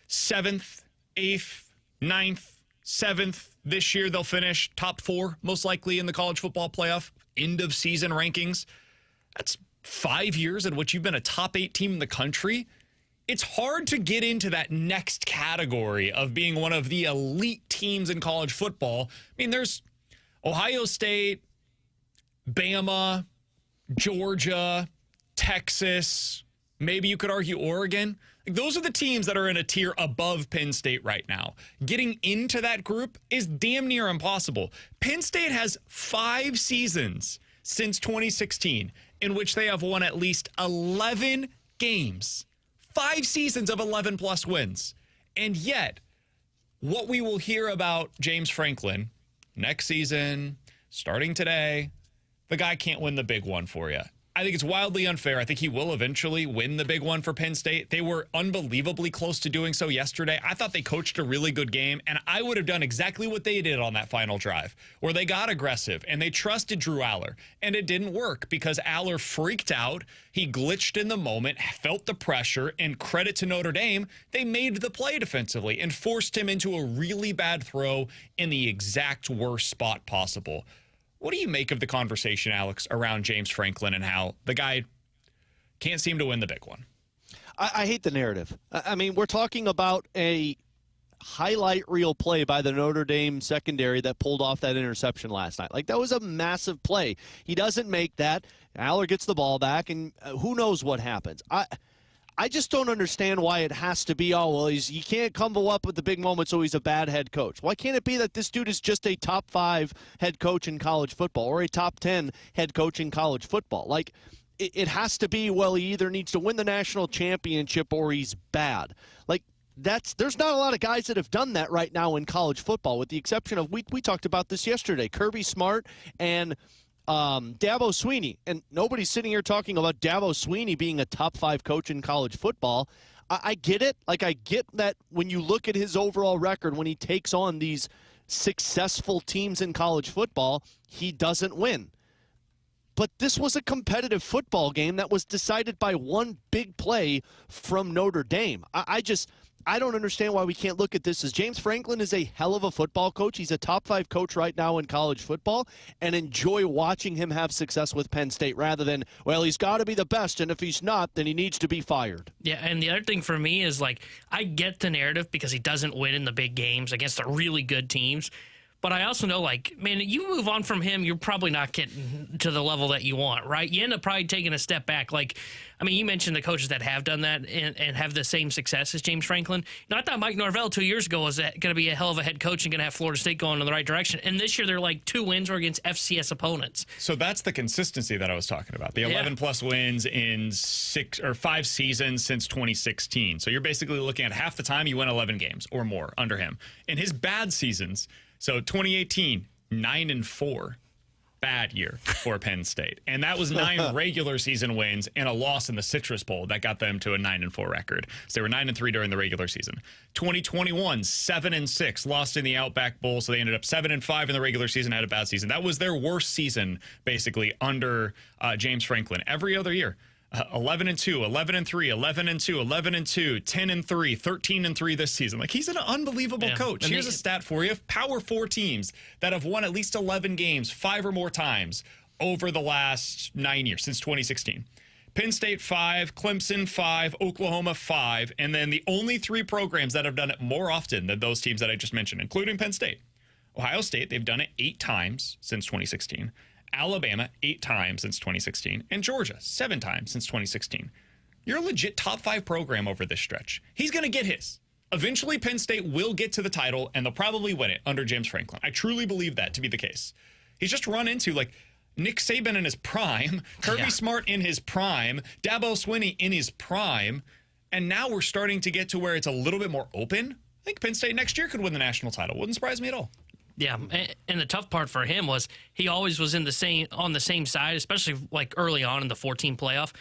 7th, 8th, 9th, 7th. This year they'll finish top 4, most likely in the college football playoff, end of season rankings. That's 5 years in which you've been a top 8 team in the country. It's hard to get into that next category of being one of the elite teams in college football. I mean, there's Ohio State, Bama, Georgia, Texas, maybe you could argue Oregon. Like, those are the teams that are in a tier above Penn State right now. Getting into that group is damn near impossible. Penn State has 5 seasons since 2016 in which they have won at least 11 games. 5 seasons of 11-plus wins. And yet, what we will hear about James Franklin next season, starting today, the guy can't win the big one for you. I think it's wildly unfair. I think he will eventually win the big one for Penn State. They were unbelievably close to doing so yesterday. I thought they coached a really good game, and I would have done exactly what they did on that final drive, where they got aggressive, and they trusted Drew Aller. And it didn't work because Aller freaked out. He glitched in the moment, felt the pressure, and credit to Notre Dame, they made the play defensively and forced him into a really bad throw in the exact worst spot possible. What do you make of the conversation, Alex, around James Franklin and how the guy can't seem to win the big one?
I hate the narrative. I mean, we're talking about a highlight reel play by the Notre Dame secondary that pulled off that interception last night. Like, that was a massive play. He doesn't make that. Aller gets the ball back, and who knows what happens. I just don't understand why it has to be, you can't come up with the big moment, so he's a bad head coach. Why can't it be that this dude is just a top 5 head coach in college football or a top 10 head coach in college football? Like, it has to be, he either needs to win the national championship or he's bad. Like, there's not a lot of guys that have done that right now in college football, with the exception of, we talked about this yesterday, Kirby Smart and Dabo Swinney, and nobody's sitting here talking about Dabo Swinney being a top 5 coach in college football. I get it. Like, I get that when you look at his overall record, when he takes on these successful teams in college football, he doesn't win. But this was a competitive football game that was decided by one big play from Notre Dame. I don't understand why we can't look at this as James Franklin is a hell of a football coach. He's a top 5 coach right now in college football, and enjoy watching him have success with Penn State rather than, he's got to be the best, and if he's not, then he needs to be fired.
Yeah, and the other thing for me is, I get the narrative because he doesn't win in the big games against the really good teams. But I also know, you move on from him, you're probably not getting to the level that you want, right? You end up probably taking a step back. You mentioned the coaches that have done that and have the same success as James Franklin. I thought Mike Norvell 2 years ago was going to be a hell of a head coach and going to have Florida State going in the right direction. And this year, they're 2 wins were against FCS opponents.
So that's the consistency that I was talking about. The 11-plus wins in 6 or 5 seasons since 2016. So you're basically looking at half the time you win 11 games or more under him. In his bad seasons, so 2018, 9-4. bad year for Penn State. And that was 9 regular season wins and a loss in the Citrus Bowl that got them to a 9-4 record. So they were 9-3 during the regular season. 2021, 7-6, lost in the Outback Bowl. So they ended up 7-5 in the regular season, had a bad season. That was their worst season, basically, under James Franklin. Every other year. 11-2, 11-3, 11-2, 11-2, 10-3, 13-3 this season. Like, he's an unbelievable coach. Here's a stat for you. Power 4 teams that have won at least 11 games 5 or more times over the last 9 years, since 2016. Penn State 5, Clemson 5, Oklahoma 5, and then the only 3 programs that have done it more often than those teams that I just mentioned, including Penn State. Ohio State, they've done it 8 times since 2016. Alabama 8 times since 2016, and Georgia 7 times since 2016. You're a legit top 5 program over this stretch. He's going to get his. Eventually, Penn State will get to the title, and they'll probably win it under James Franklin. I truly believe that to be the case. He's just run into, like, Nick Saban in his prime, Kirby Smart in his prime, Dabo Swinney in his prime, and now we're starting to get to where it's a little bit more open. I think Penn State next year could win the national title. Wouldn't surprise me at all.
Yeah, and the tough part for him was he always was on the same side, especially like early on in the 14 playoff.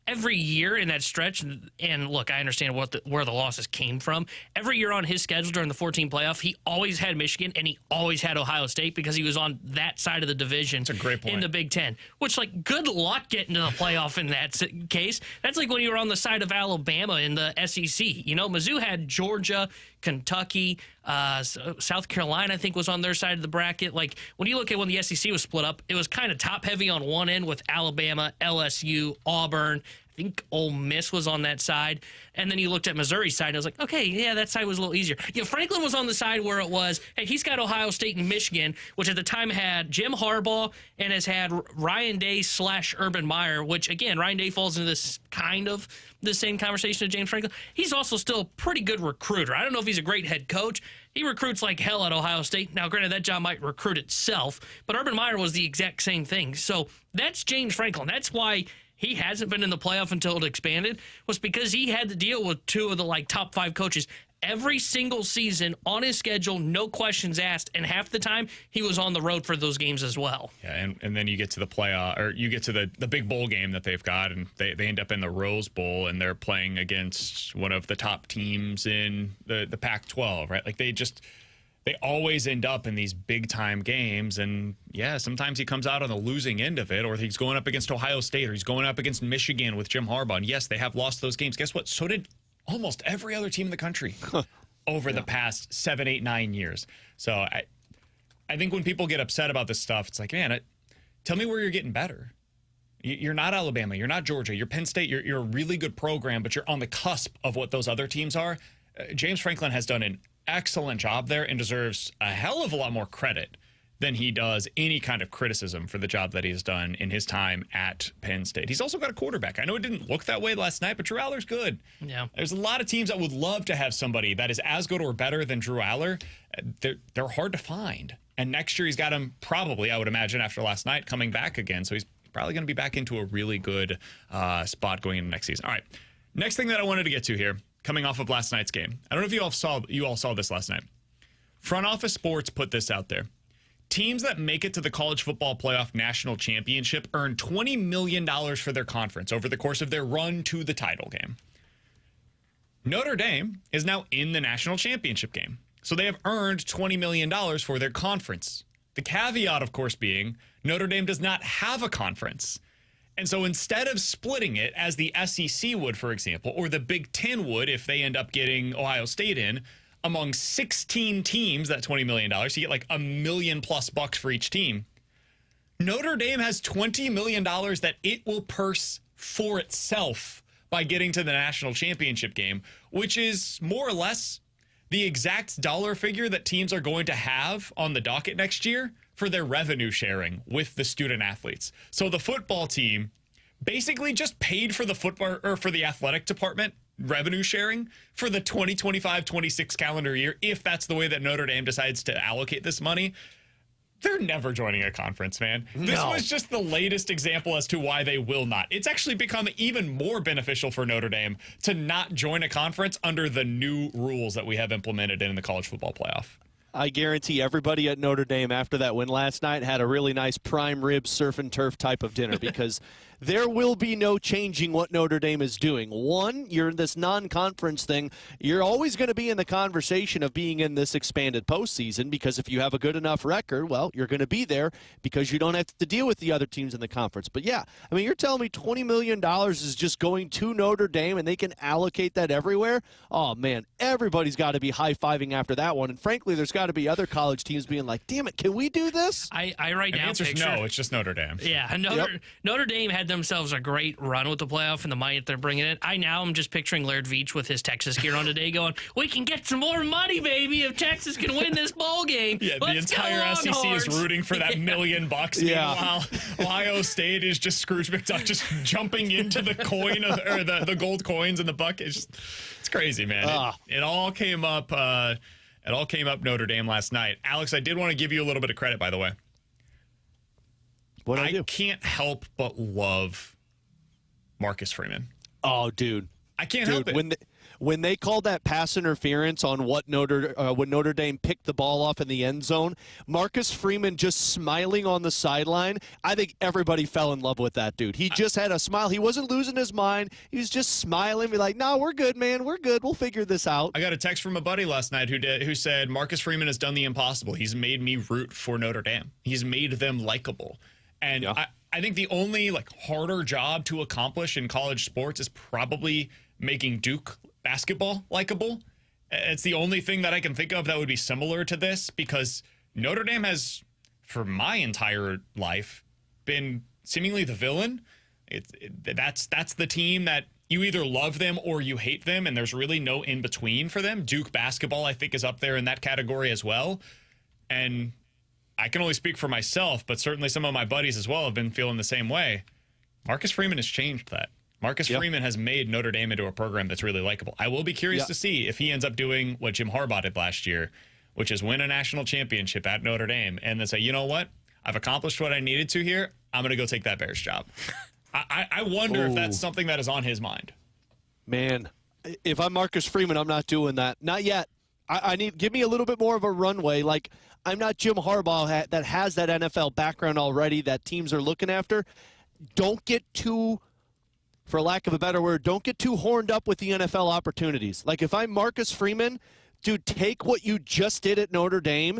Every year in that stretch, and look, I understand where the losses came from. Every year on his schedule during the 14 playoff, he always had Michigan and he always had Ohio State because he was on that side of the division.
That's a great point.
In the Big Ten. Which, like, good luck getting to the playoff in that case. That's like when you were on the side of Alabama in the SEC. You know, Mizzou had Georgia, Kentucky, South Carolina, I think, was on their side of the bracket. Like, when you look at when the SEC was split up, it was kind of top-heavy on one end with Alabama, LSU, Auburn. I think Ole Miss was on that side. And then you looked at Missouri's side, and I was like, okay, yeah, that side was a little easier. You know, Franklin was on the side where it was, hey, he's got Ohio State and Michigan, which at the time had Jim Harbaugh and has had Ryan Day / Urban Meyer, which, again, Ryan Day falls into this kind of the same conversation as James Franklin. He's also still a pretty good recruiter. I don't know if he's a great head coach. He recruits like hell at Ohio State. Now, granted, that job might recruit itself, but Urban Meyer was the exact same thing. So that's James Franklin. That's why he hasn't been in the playoff until it expanded, was because he had to deal with 2 of the top 5 coaches every single season on his schedule, no questions asked, and half the time he was on the road for those games as well.
Yeah, and then you get to the playoff, or you get to the big bowl game that they've got, and they end up in the Rose Bowl, and they're playing against one of the top teams in the Pac-12, right? Like, they always end up in these big-time games, and, yeah, sometimes he comes out on the losing end of it, or he's going up against Ohio State, or he's going up against Michigan with Jim Harbaugh, and, yes, they have lost those games. Guess what? So did almost every other team in the country over the past 7, 8, 9 years. So I think when people get upset about this stuff, it's like, man, tell me where you're getting better. You're not Alabama. You're not Georgia. You're Penn State. You're a really good program, but you're on the cusp of what those other teams are. James Franklin has done an excellent job there and deserves a hell of a lot more credit than he does any kind of criticism for the job that he's done in his time at Penn State. He's also got a quarterback. I know it didn't look that way last night, but Drew Aller's good.
Yeah.
There's a lot of teams that would love to have somebody that is as good or better than Drew Aller. They're hard to find. And next year he's got him probably, I would imagine, after last night, coming back again. So he's probably going to be back into a really good spot going into next season. All right. Next thing that I wanted to get to here, coming off of last night's game. I don't know if you all saw this last night. Front Office Sports put this out there. Teams that make it to the College Football Playoff National Championship earn $20 million for their conference over the course of their run to the title game. Notre Dame is now in the National Championship game, so they have earned $20 million for their conference. The caveat, of course, being Notre Dame does not have a conference. And so instead of splitting it as the SEC would, for example, or the Big Ten would if they end up getting Ohio State in, among 16 teams, that $20 million, you get like $1 million+ bucks for each team. Notre Dame has $20 million that it will purse for itself by getting to the national championship game, which is more or less the exact dollar figure that teams are going to have on the docket next year for their revenue sharing with the student athletes. So the football team basically just paid for the football or for the athletic department revenue sharing for the 2025-26 calendar year, if that's the way that Notre Dame decides to allocate this money. They're never joining a conference, man. This was just the latest example as to why they will not. It's actually become even more beneficial for Notre Dame to not join a conference under the new rules that we have implemented in the college football playoff.
I guarantee everybody at Notre Dame after that win last night had a really nice prime rib surf and turf type of dinner because there will be no changing what Notre Dame is doing. One, you're in this non-conference thing. You're always going to be in the conversation of being in this expanded postseason because if you have a good enough record, well, you're going to be there because you don't have to deal with the other teams in the conference. But, yeah, I mean, you're telling me $20 million is just going to Notre Dame and they can allocate that everywhere? Oh, man, everybody's got to be high-fiving after that one. And, frankly, there's got to be other college teams being like, damn it, can we do this?
I right
And
now
the answer's
picture,
no, it's just Notre Dame.
Yeah, Notre Dame had themselves a great run with the playoff and the money that they're bringing in. I'm just picturing Laird Veach with his Texas gear on today going, we can get some more money, baby, if Texas can win this bowl game.
Yeah, the
Let's
entire
go
SEC
Longhorns.
is rooting for that $1 million. Meanwhile, Ohio State is just Scrooge McDuck just jumping into the coin or the gold coins in the bucket. It's crazy, man. It all came up. It all came up Notre Dame last night. Alex, I did want to give you a little bit of credit, by the way.
What
I can't help but love Marcus Freeman.
Oh, dude.
I can't help it.
When they called that pass interference on when Notre Dame picked the ball off in the end zone, Marcus Freeman just smiling on the sideline, I think everybody fell in love with that dude. He just had a smile. He wasn't losing his mind. He was just smiling, be like, no, we're good, man. We're good. We'll figure this out.
I got a text from a buddy last night who said, Marcus Freeman has done the impossible. He's made me root for Notre Dame. He's made them likable. And I think the only harder job to accomplish in college sports is probably making Duke basketball likable. It's the only thing that I can think of that would be similar to this because Notre Dame has, for my entire life, been seemingly the villain. That's the team that you either love them or you hate them, and there's really no in between for them. Duke basketball, I think, is up there in that category as well. And I can only speak for myself, but certainly some of my buddies as well have been feeling the same way. Marcus Freeman has changed that. Marcus Freeman has made Notre Dame into a program that's really likable. I will be curious to see if he ends up doing what Jim Harbaugh did last year, which is win a national championship at Notre Dame and then say, you know what? I've accomplished what I needed to here. I'm going to go take that Bears job. I wonder if that's something that is on his mind.
Man, if I'm Marcus Freeman, I'm not doing that. Not yet. Give me a little bit more of a runway. I'm not Jim Harbaugh that has that NFL background already that teams are looking after. Don't get too, for lack of a better word, don't get too horned up with the NFL opportunities. If I'm Marcus Freeman, dude, take what you just did at Notre Dame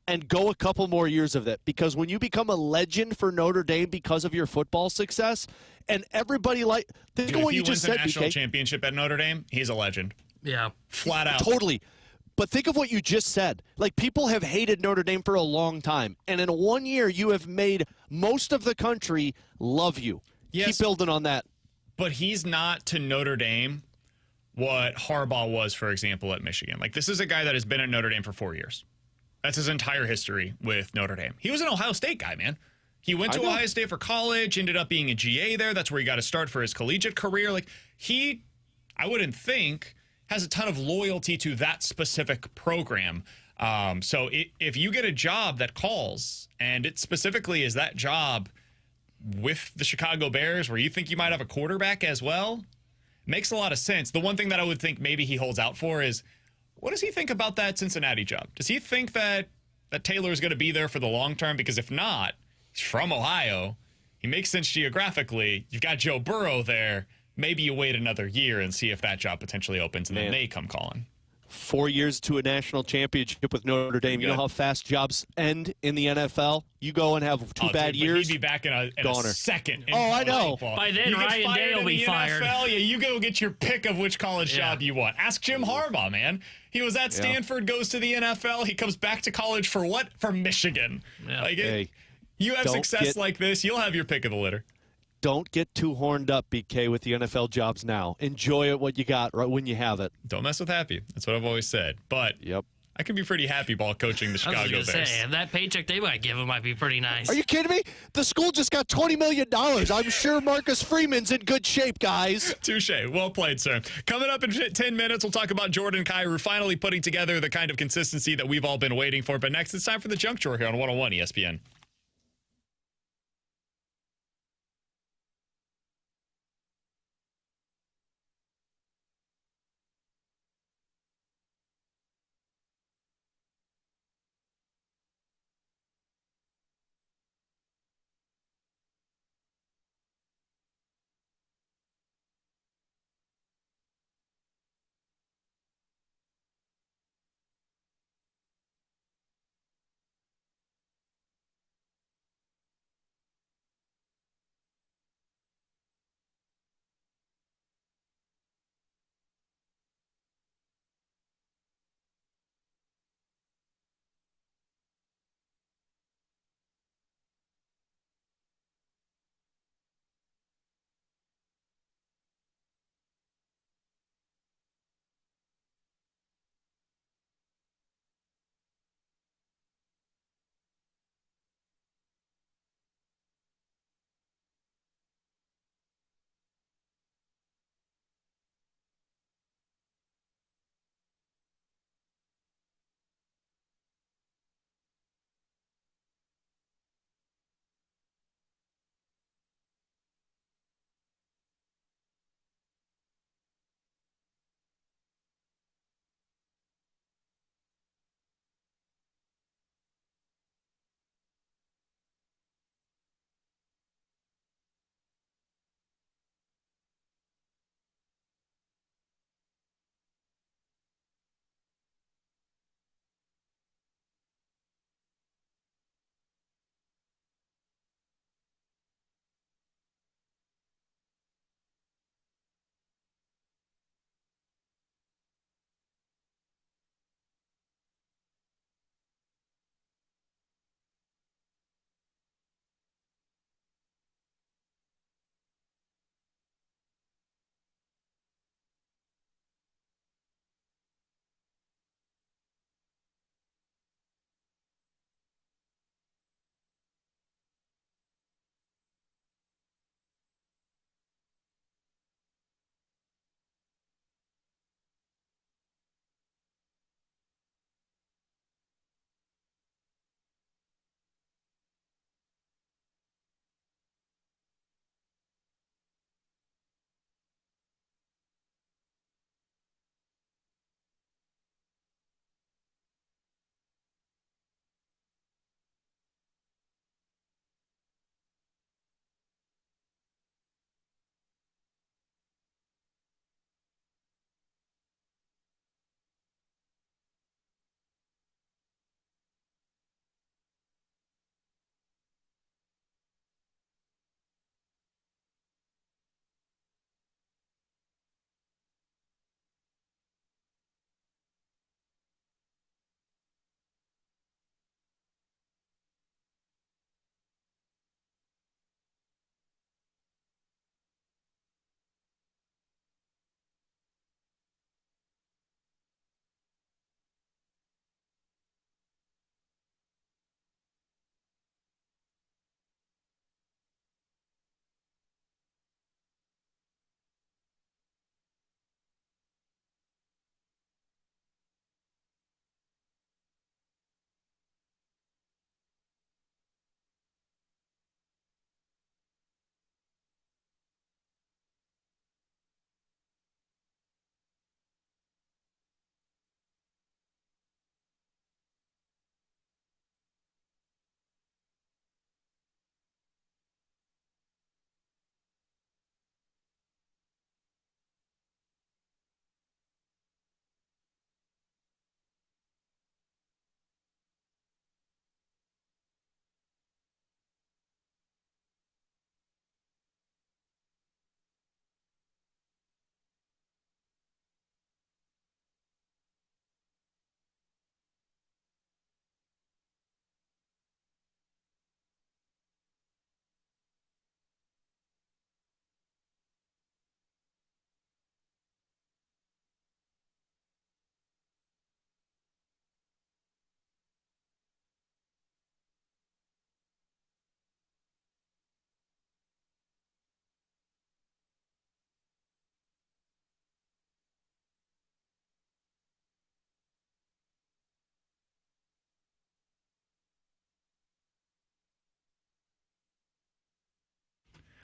and go a couple more years of it. Because when you become a legend for Notre Dame because of your football success, and everybody think of what you just said,
if he wins a national championship at Notre Dame, he's a legend.
Yeah.
Flat out.
Totally. But think of what you just said. People have hated Notre Dame for a long time. And in 1 year, you have made most of the country love you.
Yes,
keep building on that.
But he's not to Notre Dame what Harbaugh was, for example, at Michigan. This is a guy that has been at Notre Dame for 4 years. That's his entire history with Notre Dame. He was an Ohio State guy, man. He went to Ohio State for college, ended up being a GA there. That's where he got to start for his collegiate career. I wouldn't think, has a ton of loyalty to that specific program. So if you get a job that calls, and it specifically is that job with the Chicago Bears where you think you might have a quarterback as well, makes a lot of sense. The one thing that I would think maybe he holds out for is, what does he think about that Cincinnati job? Does he think that Taylor is going to be there for the long term? Because if not, he's from Ohio. He makes sense geographically. You've got Joe Burrow there. Maybe you wait another year and see if that job potentially opens, and then they come calling.
4 years to a national championship with Notre Dame. You know how fast jobs end in the NFL? You go and have two bad years.
He'd be back in a second.
I know.
By then, Ryan Day will be fired.
NFL, you go get your pick of which college job you want. Ask Jim Harbaugh, man. He was at Stanford, goes to the NFL. He comes back to college for what? For Michigan. Yeah. You have success like this, you'll have your pick of the litter.
Don't get too horned up, BK, with the NFL jobs now. Enjoy it what you got right when you have it.
Don't mess with happy. That's what I've always said. But I can be pretty happy ball coaching the Chicago Bears.
Say, that paycheck they might give him might be pretty nice.
Are you kidding me? The school just got $20 million. I'm sure Marcus Freeman's in good shape, guys.
Touche. Well played, sir. Coming up in 10 minutes, we'll talk about Jordan Kyrou finally putting together the kind of consistency that we've all been waiting for. But next, it's time for the Junk Drawer here on 101 ESPN.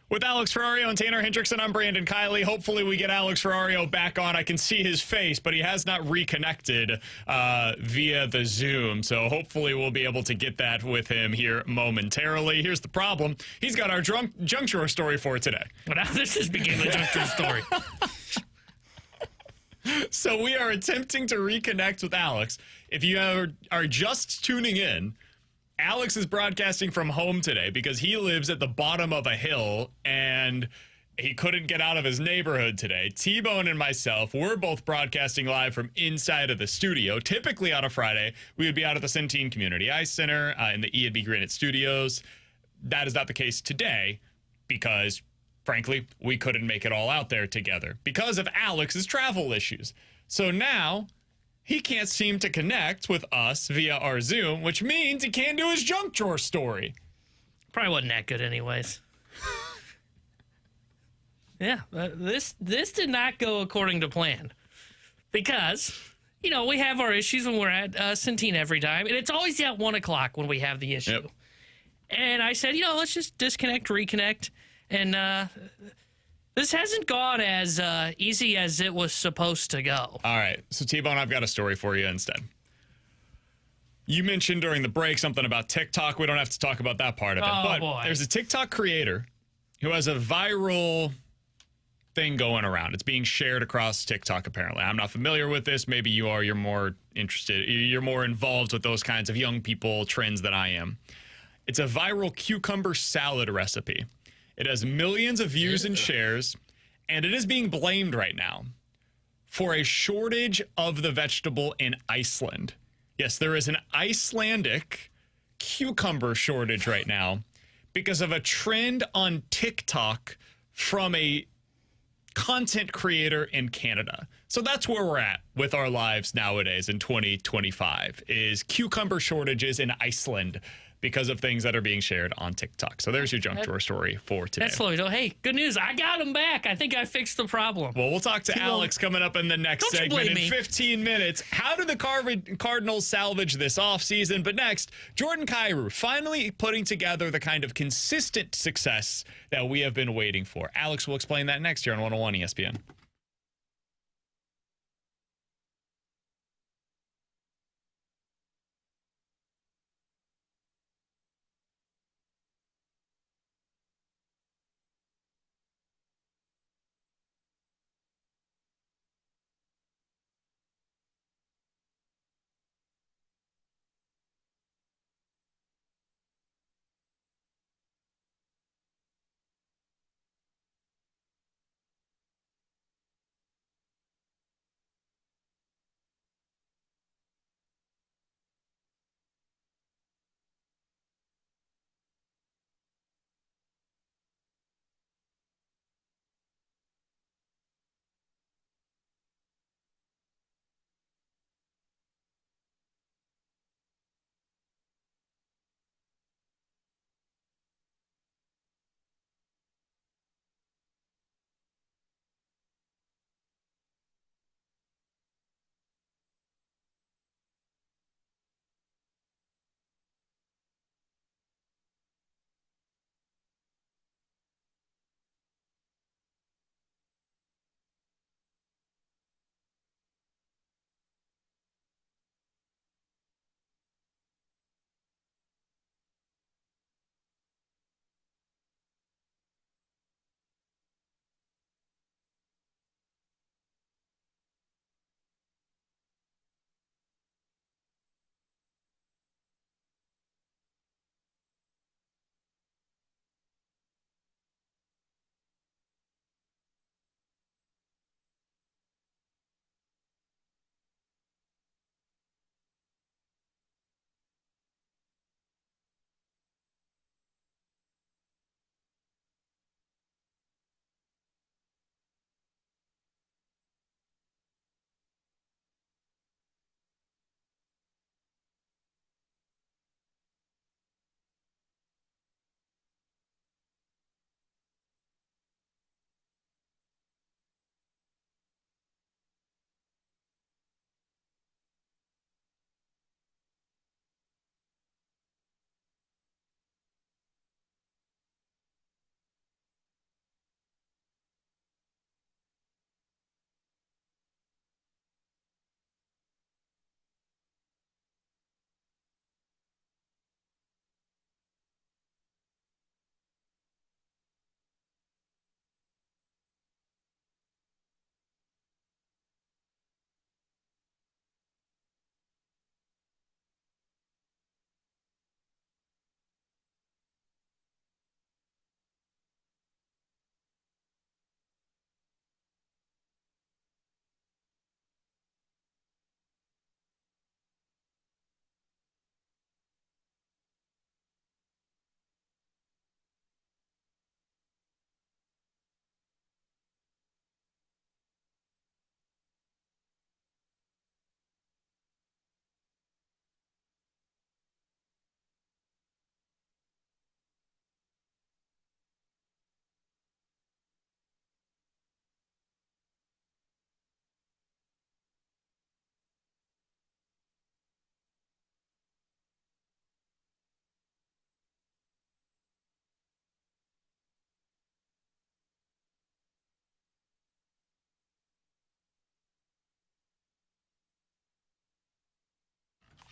With Alex Ferrario and Tanner Hendrickson, I'm Brandon Kiley. Hopefully we get Alex Ferrario back on. I can see his face, but he has not reconnected via the Zoom. So hopefully we'll be able to get that with him here momentarily. Here's the problem. He's got our junk drawer story for today.
Well, now this just became a junk drawer story.
So we are attempting to reconnect with Alex. If you are just tuning in, Alex is broadcasting from home today because he lives at the bottom of a hill and he couldn't get out of his neighborhood today. T-Bone and myself, we're both broadcasting live from inside of the studio. Typically on a Friday, we would be out at the Centene Community Ice Center in the E&B Granite Studios. That is not the case today because, frankly, we couldn't make it all out there together because of Alex's travel issues. So now he can't seem to connect with us via our Zoom, which means he can't do his junk drawer story.
Probably wasn't that good anyways. Yeah, this did not go according to plan. Because, you know, we have our issues when we're at Centene every time. And it's always at 1 o'clock when we have the issue.
Yep.
And I said, you know, let's just disconnect, reconnect. And this hasn't gone as easy as it was supposed to go.
All right. So, T-Bone, I've got a story for you instead. You mentioned during the break something about TikTok. We don't have to talk about that part of it. But
boy.
There's a TikTok creator who has a viral thing going around. It's being shared across TikTok, apparently. I'm not familiar with this. Maybe you are. You're more interested. You're more involved with those kinds of young people trends than I am. It's a viral cucumber salad recipe. It has millions of views and shares, and it is being blamed right now for a shortage of the vegetable in Iceland. Yes, there is an Icelandic cucumber shortage right now because of a trend on TikTok from a content creator in Canada. So that's where we're at with our lives nowadays in 2025 is cucumber shortages in Iceland because of things that are being shared on TikTok. So there's your junk drawer story for today.
That's Floyd. Oh, hey, good news. I got him back. I think I fixed the problem.
Well, we'll talk to Alex coming up in the next segment in 15 minutes. How do the Cardinals salvage this offseason? But next, Jordan Kyrou finally putting together the kind of consistent success that we have been waiting for. Alex will explain that next year on 101 ESPN.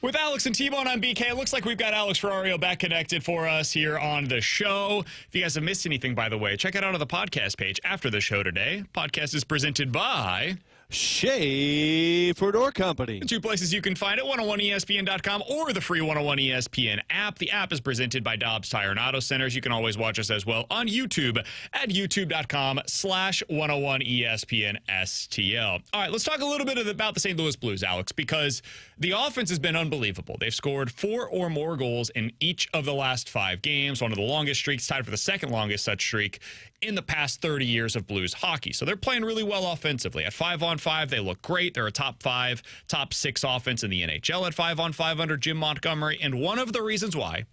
With Alex and T-Bone on BK, it looks like we've got Alex Ferrario back connected for us here on the show. If you guys have missed anything, by the way, check it out on the podcast page after the show today. Podcast is presented by
Schaefer Door Company.
Two places you can find it, 101ESPN.com or the free 101 ESPN app. The app is presented by Dobbs Tire and Auto Centers. You can always watch us as well on YouTube at youtube.com/101ESPN STL. All right, let's talk a little bit about the St. Louis Blues, Alex, because the offense has been unbelievable. They've scored 4 or more goals in each of the last 5 games, one of the longest streaks, tied for the second longest such streak in the past 30 years of Blues hockey. So they're playing really well offensively. At 5-on-5, they look great. They're a top 5, top 6 offense in the NHL at 5-on-5 under Jim Montgomery. And one of the reasons why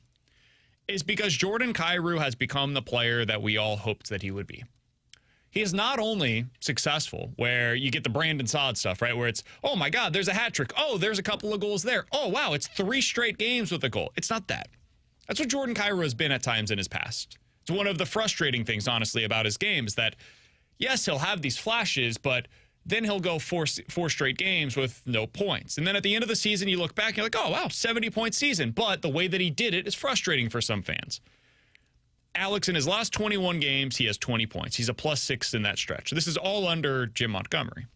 is because Jordan Kyrou has become the player that we all hoped that he would be. He is not only successful where you get the Brandon Saad stuff, right? Where it's, oh my God, there's a hat trick. Oh, there's a couple of goals there. Oh, wow, it's 3 straight games with a goal. It's not that. That's what Jordan Kyrou has been at times in his past. It's one of the frustrating things, honestly, about his games that, yes, he'll have these flashes, but then he'll go 4 straight games with no points. And then at the end of the season, you look back and you're like, oh, wow, 70-point season. But the way that he did it is frustrating for some fans. Alex, in his last 21 games, he has 20 points. He's a +6 in that stretch. This is all under Jim Montgomery.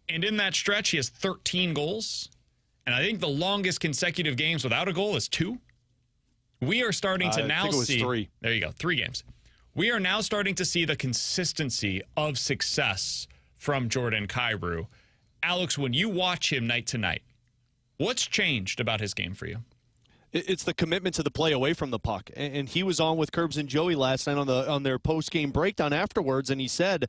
And in that stretch, he has 13 goals. And I think the longest consecutive games without a goal is 2. We are starting to now see
3.
There you go, 3 games. We are now starting to see the consistency of success from Jordan Kyrou. Alex, when you watch him night to night, what's changed about his game for you?
It's the commitment to the play away from the puck. And he was on with Curbs and Joey last night on their post-game breakdown afterwards, and he said,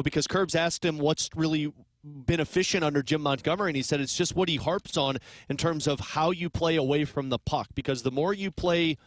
because Curbs asked him what's really been efficient under Jim Montgomery, and he said it's just what he harps on in terms of how you play away from the puck, because the more you play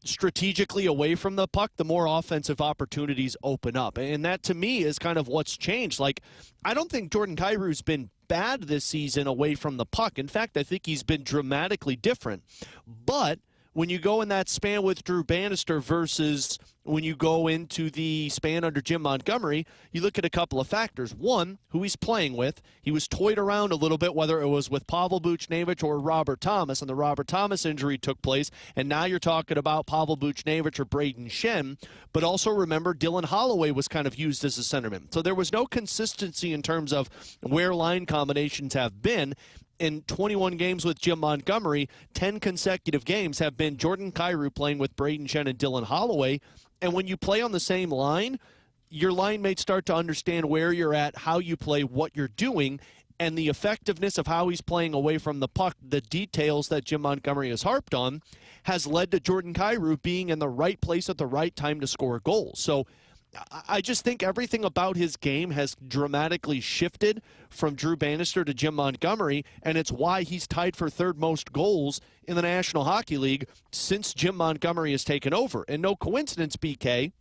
strategically away from the puck, the more offensive opportunities open up. And that, to me, is kind of what's changed. Like, I don't think Jordan Kyrou's been bad this season away from the puck. In fact, I think he's been dramatically different. But when you go in that span with Drew Bannister versus when you go into the span under Jim Montgomery, you look at a couple of factors. One, who he's playing with. He was toyed around a little bit, whether it was with Pavel Buchnevich or Robert Thomas, and the Robert Thomas injury took place, and now you're talking about Pavel Buchnevich or Braden Shen. But also remember, Dylan Holloway was kind of used as a centerman. So there was no consistency in terms of where line combinations have been. In 21 games with Jim Montgomery, 10 consecutive games have been Jordan Kyrou playing with Braden Shen and Dylan Holloway. And when you play on the same line, your line mates start to understand where you're at, how you play, what you're doing, and the effectiveness of how he's playing away from the puck, the details that Jim Montgomery has harped on, has led to Jordan Kyrou being in the right place at the right time to score goals. So I just think everything about his game has dramatically shifted from Drew Bannister to Jim Montgomery, and it's why he's tied for 3rd most goals in the National Hockey League since Jim Montgomery has taken over. And no coincidence, BK,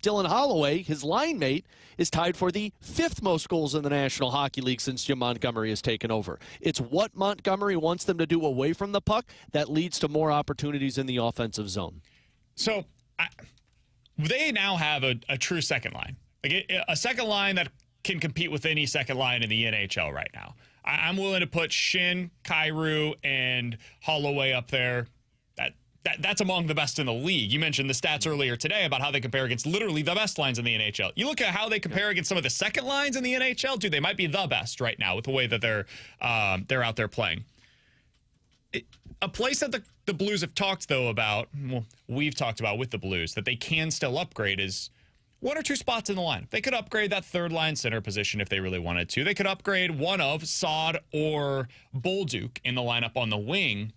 Dylan Holloway, his line mate, is tied for the 5th most goals in the National Hockey League since Jim Montgomery has taken over. It's what Montgomery wants them to do away from the puck that leads to more opportunities in the offensive zone.
So they now have a true second line, like a second line that can compete with any second line in the NHL right now. I'm willing to put Shin, Kyrou, and Holloway up there. That's among the best in the league. You mentioned the stats earlier today about how they compare against literally the best lines in the NHL. You look at how they compare against some of the second lines in the NHL, dude, they might be the best right now with the way that they're out there playing. A place that the Blues have talked, though, about, well, we've talked about with the Blues, that they can still upgrade is 1 or 2 spots in the line. They could upgrade that 3rd-line center position if they really wanted to. They could upgrade one of Saad or Bolduc in the lineup on the wing.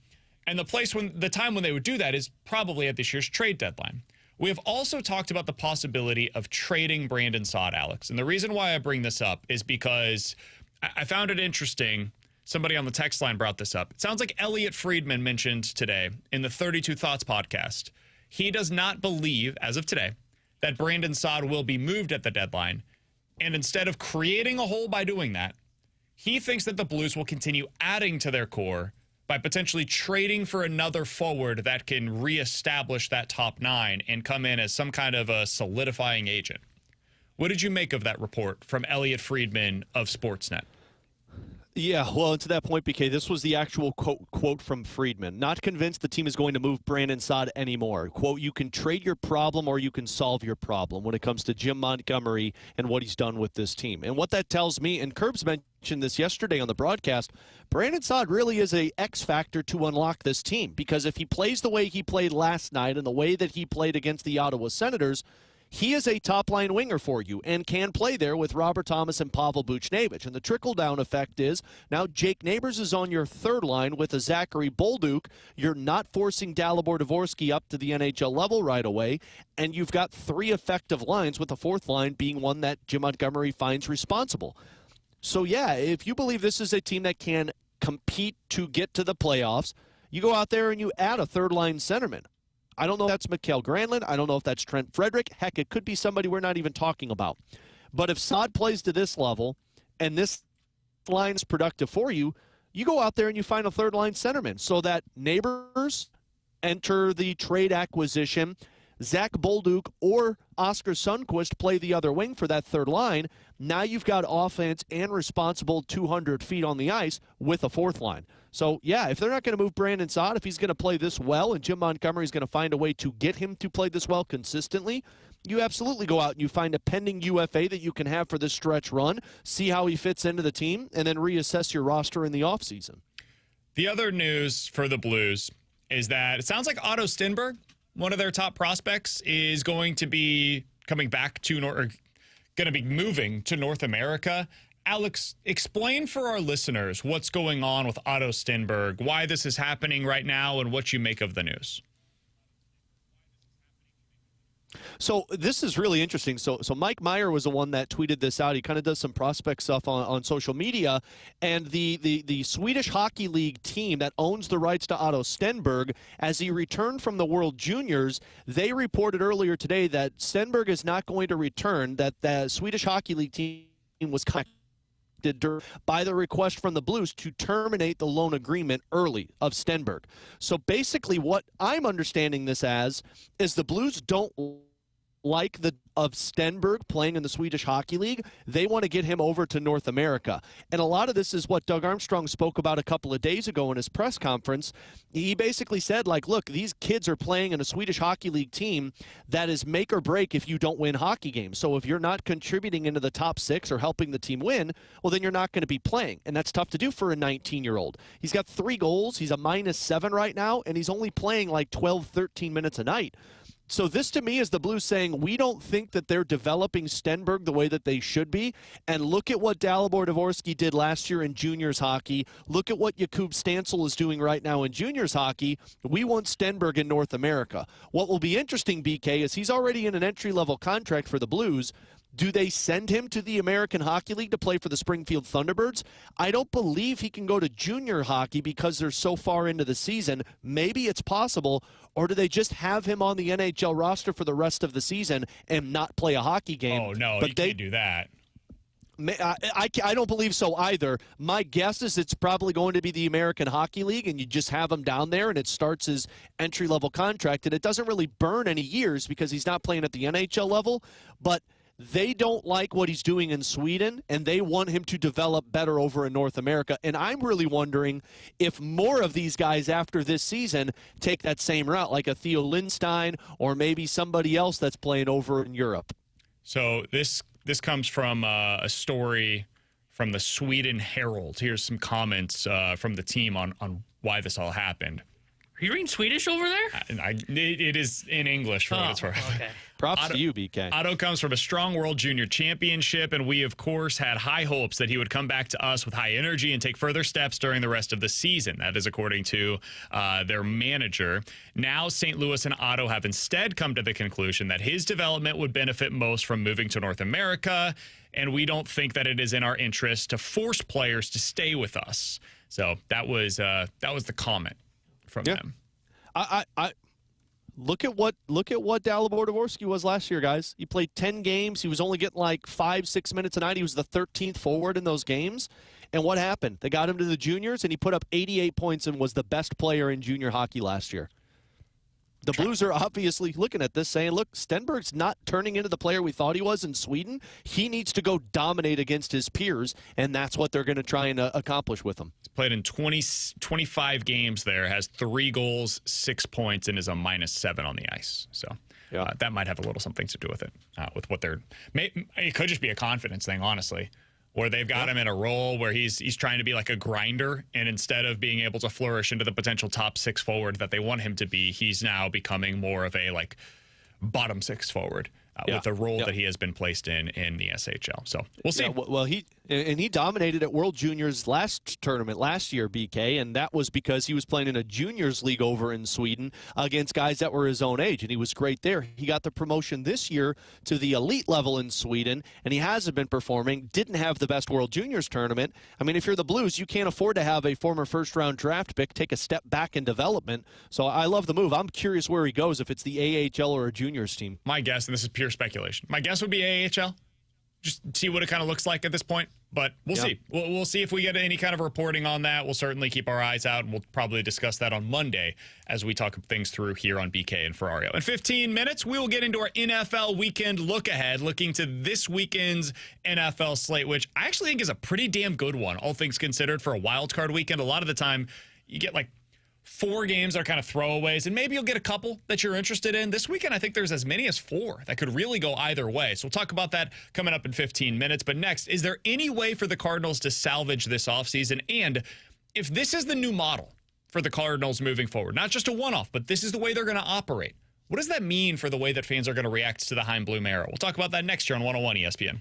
And the time when they would do that is probably at this year's trade deadline. We have also talked about the possibility of trading Brandon Saad, Alex. And the reason why I bring this up is because I found it interesting. Somebody on the text line brought this up. It sounds like Elliot Friedman mentioned today in the 32 Thoughts podcast. He does not believe, as of today, that Brandon Saad will be moved at the deadline. And instead of creating a hole by doing that, he thinks that the Blues will continue adding to their core by potentially trading for another forward that can reestablish that top 9 and come in as some kind of a solidifying agent. What did you make of that report from Elliot Friedman of Sportsnet?
Yeah, well, and to that point, BK, this was the actual quote from Friedman. Not convinced the team is going to move Brandon Saad anymore. Quote, you can trade your problem or you can solve your problem when it comes to Jim Montgomery and what he's done with this team. And what that tells me, and Curbs mentioned this yesterday on the broadcast, Brandon Saad really is a X factor to unlock this team. Because if he plays the way he played last night and the way that he played against the Ottawa Senators, he is a top-line winger for you and can play there with Robert Thomas and Pavel Buchnevich. And the trickle-down effect is now Jake Neighbors is on your third line with a Zachary Bolduc. You're not forcing Dalibor Dvorsky up to the NHL level right away. And you've got 3 effective lines, with the fourth line being one that Jim Montgomery finds responsible. So, yeah, if you believe this is a team that can compete to get to the playoffs, you go out there and you add a third-line centerman. I don't know if that's Mikael Granlund. I don't know if that's Trent Frederick. Heck, it could be somebody we're not even talking about. But if Saad plays to this level and this line's productive for you, you go out there and you find a third-line centerman so that Neighbors enter the trade acquisition, Zach Bolduc or Oscar Sundqvist play the other wing for that third line. Now you've got offense and responsible 200 feet on the ice with a fourth line. So, yeah, if they're not going to move Brandon Saad, if he's going to play this well and Jim Montgomery is going to find a way to get him to play this well consistently, you absolutely go out and you find a pending UFA that you can have for this stretch run, see how he fits into the team, and then reassess your roster in the offseason.
The other news for the Blues is that it sounds like Otto Stenberg, one of their top prospects, is going to be coming back to going to be moving to North America. Alex, explain for our listeners what's going on with Otto Stenberg, why this is happening right now, and what you make of the news.
So this is really interesting. So Mike Meyer was the one that tweeted this out. He kind of does some prospect stuff on social media. And the Swedish Hockey League team that owns the rights to Otto Stenberg, as he returned from the World Juniors, they reported earlier today that Stenberg is not going to return, that the Swedish Hockey League team was contacted by the request from the Blues to terminate the loan agreement early of Stenberg. So basically what I'm understanding this as is the Blues don't like the of Stenberg playing in the Swedish Hockey League. They want to get him over to North America. And a lot of this is what Doug Armstrong spoke about a couple of days ago in his press conference. He basically said, like, look, these kids are playing in a Swedish Hockey League team that is make or break if you don't win hockey games. So if you're not contributing into the top 6 or helping the team win, well, then you're not going to be playing. And that's tough to do for a 19-year-old. He's got 3 goals. He's a -7 right now, and he's only playing like 12, 13 minutes a night. So this, to me, is the Blues saying, we don't think that they're developing Stenberg the way that they should be. And look at what Dalibor Dvorsky did last year in juniors hockey. Look at what Jakub Stancil is doing right now in juniors hockey. We want Stenberg in North America. What will be interesting, BK, is he's already in an entry-level contract for the Blues. Do they send him to the American Hockey League to play for the Springfield Thunderbirds? I don't believe he can go to junior hockey because they're so far into the season. Maybe it's possible. Or do they just have him on the NHL roster for the rest of the season and not play a hockey game?
Oh, no,
but
you can't do that.
I don't believe so either. My guess is it's probably going to be the American Hockey League, and you just have him down there, and it starts his entry-level contract. And it doesn't really burn any years because he's not playing at the NHL level, but they don't like what he's doing in Sweden, and they want him to develop better over in North America. And I'm really wondering if more of these guys after this season take that same route, like a Theo Lindstein or maybe somebody else that's playing over in Europe.
So this comes from a story from the Sweden Herald. Here's some comments from the team on why this all happened.
Are you reading Swedish over there?
It is in English for what it's worth.
Okay.
Props to you, BK.
Otto comes from a strong World Junior Championship, and we, of course, had high hopes that he would come back to us with high energy and take further steps during the rest of the season. That is according to their manager. Now, St. Louis and Otto have instead come to the conclusion that his development would benefit most from moving to North America, and we don't think that it is in our interest to force players to stay with us. So that was the comment from them.
I look at what Dalibor Dvorsky was last year, guys. He played 10 games. He was only getting like 5-6 minutes a night. He was the 13th forward in those games. And what happened? They got him to the juniors, and he put up 88 points and was the best player in junior hockey last year. The Blues are obviously looking at this saying, look, Stenberg's not turning into the player we thought he was in Sweden. He needs to go dominate against his peers, and that's what they're going to try and accomplish with him.
He's played in 25 games there, has 3 goals, 6 points, and is a -7 on the ice. So that might have a little something to do with it, with what they're – it could just be a confidence thing, honestly, where they've got him in a role where he's trying to be like a grinder, and instead of being able to flourish into the potential top 6 forward that they want him to be, he's now becoming more of a like bottom 6 forward with the role that he has been placed in the SHL. So we'll see.
Well, he dominated at World Juniors last tournament last year, BK, and that was because he was playing in a juniors league over in Sweden against guys that were his own age, and he was great there. He got the promotion this year to the elite level in Sweden, and he hasn't been performing. Didn't have the best World Juniors tournament. I mean, if you're the Blues, you can't afford to have a former first-round draft pick take a step back in development. So I love the move. I'm curious where he goes, if it's the AHL or a juniors team.
My guess, and this is pure speculation, my guess would be AHL. Just see what it kind of looks like at this point. But we'll see. We'll see if we get any kind of reporting on that. We'll certainly keep our eyes out, and we'll probably discuss that on Monday as we talk things through here on BK and Ferrario. In 15 minutes, we will get into our NFL weekend look ahead, looking to this weekend's NFL slate, which I actually think is a pretty damn good one, all things considered, for a wild card weekend. A lot of the time, you get like 4 games that are kind of throwaways, and maybe you'll get a couple that you're interested in. This weekend, I think there's as many as 4 that could really go either way. So we'll talk about that coming up in 15 minutes. But next, is there any way for the Cardinals to salvage this offseason? And if this is the new model for the Cardinals moving forward, not just a one-off, but this is the way they're going to operate, what does that mean for the way that fans are going to react to the Heim Bloom era? We'll talk about that next year on 101 ESPN.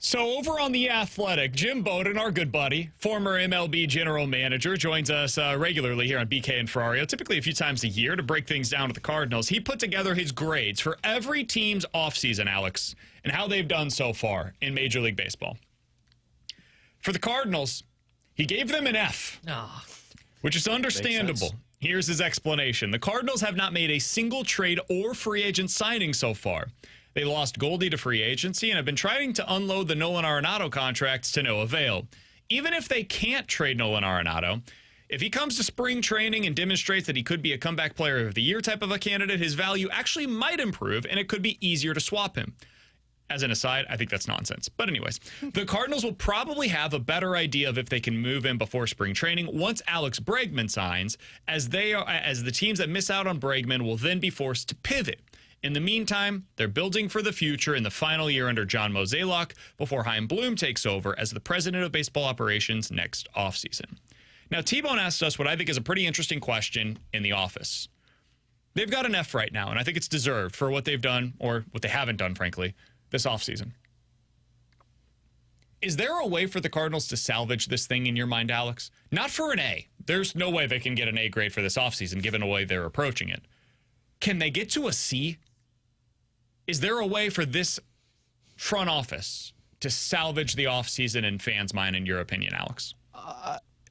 So over on The Athletic, Jim Bowden, our good buddy, former MLB general manager, joins us regularly here on BK and Ferrario, typically a few times a year to break things down with the Cardinals. He put together his grades for every team's offseason, Alex, and how they've done so far in Major League Baseball. For the Cardinals, he gave them an F, which is understandable. Here's his explanation. The Cardinals have not made a single trade or free agent signing so far. They lost Goalie to free agency and have been trying to unload the Nolan Arenado contracts to no avail. Even if they can't trade Nolan Arenado, if he comes to spring training and demonstrates that he could be a comeback player of the year type of a candidate, his value actually might improve and it could be easier to swap him. As an aside, I think that's nonsense. But anyways, the Cardinals will probably have a better idea of if they can move him before spring training once Alex Bregman signs, as the teams that miss out on Bregman will then be forced to pivot. In the meantime, they're building for the future in the final year under John Mozeliak before Chaim Bloom takes over as the president of baseball operations next offseason. Now, T-Bone asked us what I think is a pretty interesting question in the office. They've got an F right now, and I think it's deserved for what they've done, or what they haven't done, frankly, this offseason. Is there a way for the Cardinals to salvage this thing in your mind, Alex? Not for an A. There's no way they can get an A grade for this offseason, given the way they're approaching it. Can they get to a C? Is there a way for this front office to salvage the offseason in fans' mind, in your opinion, Alex?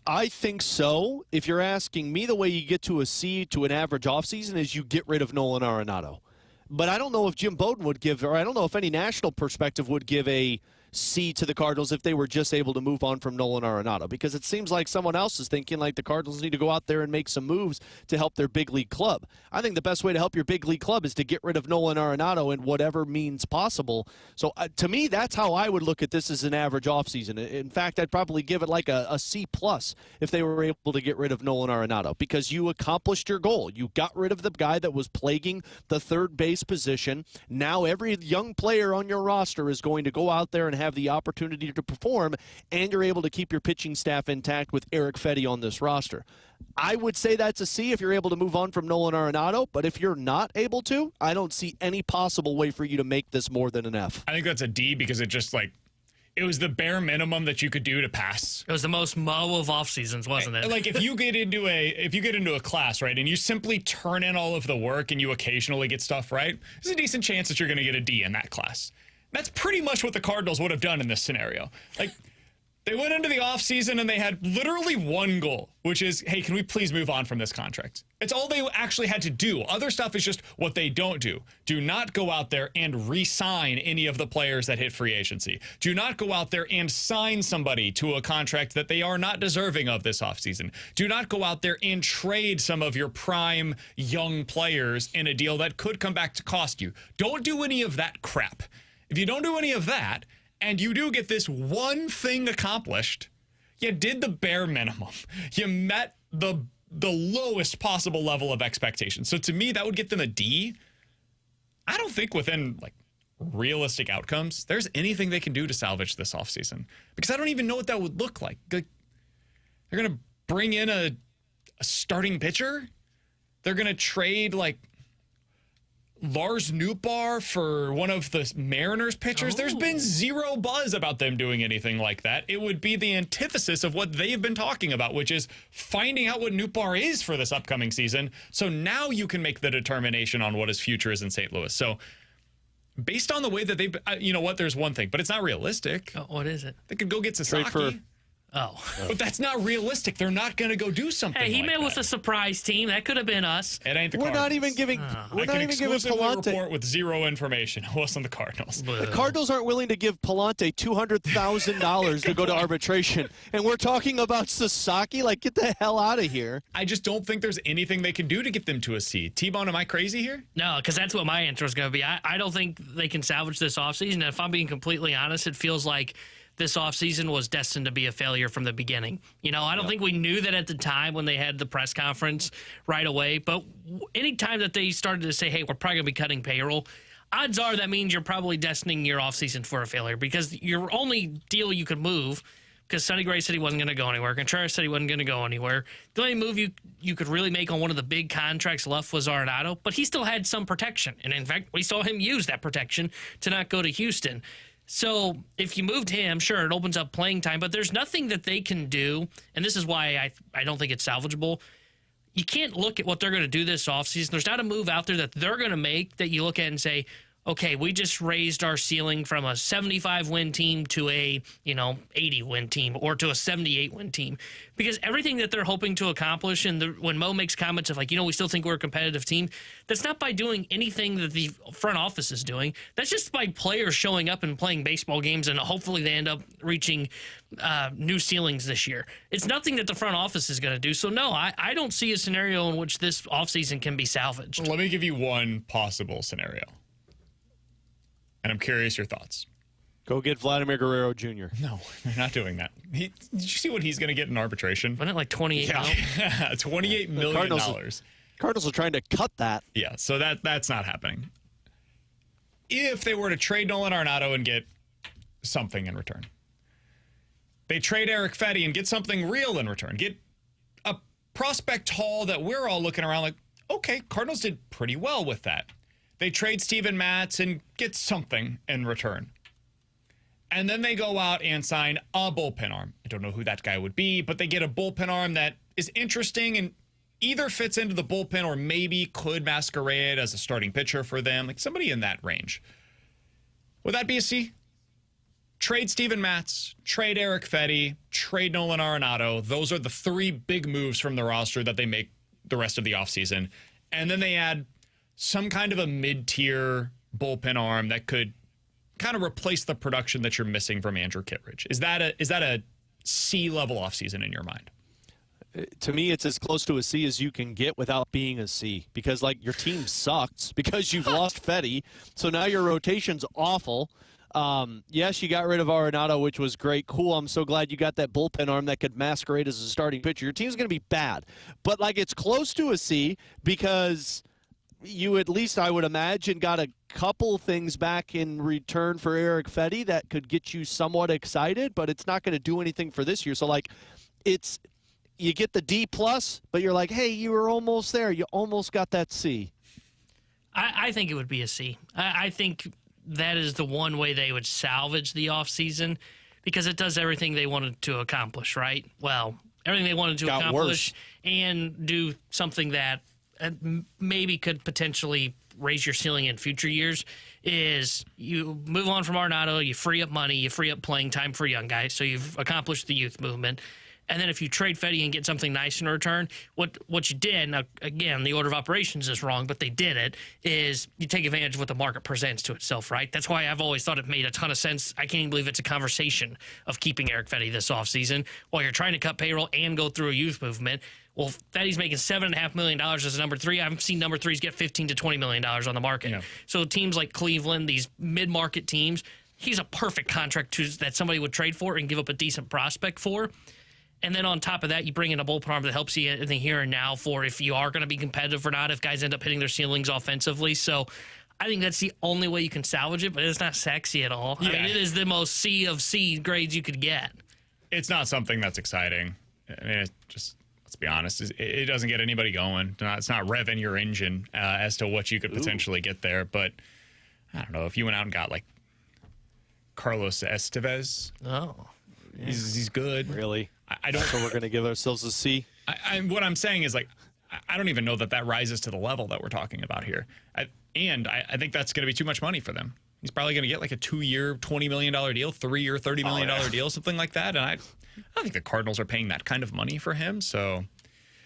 I think so. If you're asking me, the way you get to a C to an average offseason is you get rid of Nolan Arenado. But I don't know if Jim Bowden would give, or I don't know if any national perspective would give a C to the Cardinals if they were just able to move on from Nolan Arenado, because it seems like someone else is thinking like the Cardinals need to go out there and make some moves to help their big league club. I think the best way to help your big league club is to get rid of Nolan Arenado in whatever means possible. So to me, that's how I would look at this as an average offseason. In fact, I'd probably give it like a C+ if they were able to get rid of Nolan Arenado, because you accomplished your goal. You got rid of the guy that was plaguing the third base position. Now every young player on your roster is going to go out there and have the opportunity to perform, and you're able to keep your pitching staff intact with Eric Fedde on this roster. I would say that's a C if you're able to move on from Nolan Arenado, but if you're not able to, I don't see any possible way for you to make this more than an F.
I think that's a D, because it just it was the bare minimum that you could do to pass.
It was the most mow of off seasons, wasn't it?
Like if you get into a class, right, and you simply turn in all of the work and you occasionally get stuff right, there's a decent chance that you're going to get a D in that class. That's pretty much what the Cardinals would have done in this scenario. Like, they went into the offseason and they had literally one goal, which is, hey, can we please move on from this contract? It's all they actually had to do. Other stuff is just what they don't do. Do not go out there and re-sign any of the players that hit free agency. Do not go out there and sign somebody to a contract that they are not deserving of this offseason. Do not go out there and trade some of your prime young players in a deal that could come back to cost you. Don't do any of that crap. If you don't do any of that, and you do get this one thing accomplished, you did the bare minimum. You met the lowest possible level of expectation. So to me, that would get them a D. I don't think within realistic outcomes, there's anything they can do to salvage this offseason, because I don't even know what that would look like. They're going to bring in a starting pitcher. They're going to trade Lars Nootbaar for one of the Mariners pitchers. There's been zero buzz about them doing anything like that. It would be the antithesis of what they've been talking about, which is finding out what Nootbaar is for this upcoming season. So now you can make the determination on what his future is in St. Louis. So based on the way that they've, you know what, there's one thing, but it's not realistic.
What is it?
They could go get Sasaki. But that's not realistic. They're not going to go do something.
Hey, he
met
with a surprise team. That could have been us.
It ain't the
We're
Cardinals.
not even giving. We're not even giving Palante.
Report with zero information. It wasn't the Cardinals.
The Cardinals aren't willing to give Palante $200,000 to go to arbitration, and we're talking about Sasaki. Get the hell out of here.
I just don't think there's anything they can do to get them to a C. T-Bone, am I crazy here?
No, because that's what my answer is going to be. I don't think they can salvage this offseason. And if I'm being completely honest, it feels like this offseason was destined to be a failure from the beginning. I don't think we knew that at the time when they had the press conference right away. But anytime that they started to say, hey, we're probably going to be cutting payroll, odds are that means you're probably destining your offseason for a failure, because your only deal you could move, because Sonny Gray said he wasn't going to go anywhere, Contreras said he wasn't going to go anywhere. The only move you could really make on one of the big contracts left was Arenado, but he still had some protection. And in fact, we saw him use that protection to not go to Houston. So if you moved him, sure, it opens up playing time, but there's nothing that they can do, and this is why I don't think it's salvageable. You can't look at what they're going to do this offseason. There's not a move out there that they're going to make that you look at and say, okay, we just raised our ceiling from a 75-win team to a 80-win team or to a 78-win team. Because everything that they're hoping to accomplish, and when Mo makes comments of we still think we're a competitive team, that's not by doing anything that the front office is doing. That's just by players showing up and playing baseball games, and hopefully they end up reaching new ceilings this year. It's nothing that the front office is going to do. So, no, I don't see a scenario in which this offseason can be salvaged.
Let me give you one possible scenario. And I'm curious your thoughts.
Go get Vladimir Guerrero Jr.
No, they're not doing that. Did you see what he's going to get in arbitration?
Wasn't it like $28 million?
Yeah, $28 million.
Cardinals are trying to cut that.
Yeah, so that's not happening. If they were to trade Nolan Arenado and get something in return, they trade Eric Fetty and get something real in return, get a prospect haul that we're all looking around like, okay, Cardinals did pretty well with that. They trade Steven Matz and get something in return. And then they go out and sign a bullpen arm. I don't know who that guy would be, but they get a bullpen arm that is interesting and either fits into the bullpen or maybe could masquerade as a starting pitcher for them, like somebody in that range. Would that be a C? Trade Steven Matz, trade Eric Fetty, trade Nolan Arenado. Those are the three big moves from the roster that they make the rest of the offseason. And then they add some kind of a mid-tier bullpen arm that could kind of replace the production that you're missing from Andrew Kittredge. Is that a C-level offseason in your mind?
To me, it's as close to a C as you can get without being a C, because your team sucks because you've lost Fetty, so now your rotation's awful. Yes, you got rid of Arenado, which was great. Cool. I'm so glad you got that bullpen arm that could masquerade as a starting pitcher. Your team's going to be bad, but it's close to a C because you at least, I would imagine, got a couple things back in return for Eric Fetty that could get you somewhat excited, but it's not going to do anything for this year. So, you get the D+, but you're like, hey, you were almost there. You almost got that C.
I think it would be a C. I think that is the one way they would salvage the offseason because it does everything they wanted to accomplish, right? Well, everything they wanted to accomplish and do something that maybe could potentially raise your ceiling in future years is you move on from Arenado, you free up money, you free up playing time for young guys, so you've accomplished the youth movement. And then if you trade Fetty and get something nice in return, what you did, now again, the order of operations is wrong, but they did it, is you take advantage of what the market presents to itself, right? That's why I've always thought it made a ton of sense. I can't even believe it's a conversation of keeping Eric Fetty this offseason while you're trying to cut payroll and go through a youth movement. Well, Fetty's making $7.5 million as a number three. I've seen number threes get $15 to $20 million on the market. Yeah. So teams like Cleveland, these mid-market teams, he's a perfect contract that somebody would trade for and give up a decent prospect for. And then on top of that, you bring in a bullpen arm that helps you in the here and now for if you are going to be competitive or not, if guys end up hitting their ceilings offensively. So I think that's the only way you can salvage it, but it's not sexy at all. Yeah. I mean, it is the most C of C grades you could get.
It's not something that's exciting. I mean, it's just, let's be honest, it doesn't get anybody going. It's not revving your engine as to what you could potentially get there. But I don't know, if you went out and got Carlos Estevez.
Oh.
Yeah. He's good.
Really?
I don't.
So we're going to give ourselves a C?
What I'm saying is, I don't even know that rises to the level that we're talking about here. I think that's going to be too much money for them. He's probably going to get a 2-year, $20 million deal, 3-year, $30 million deal, something like that. And I don't think the Cardinals are paying that kind of money for him. So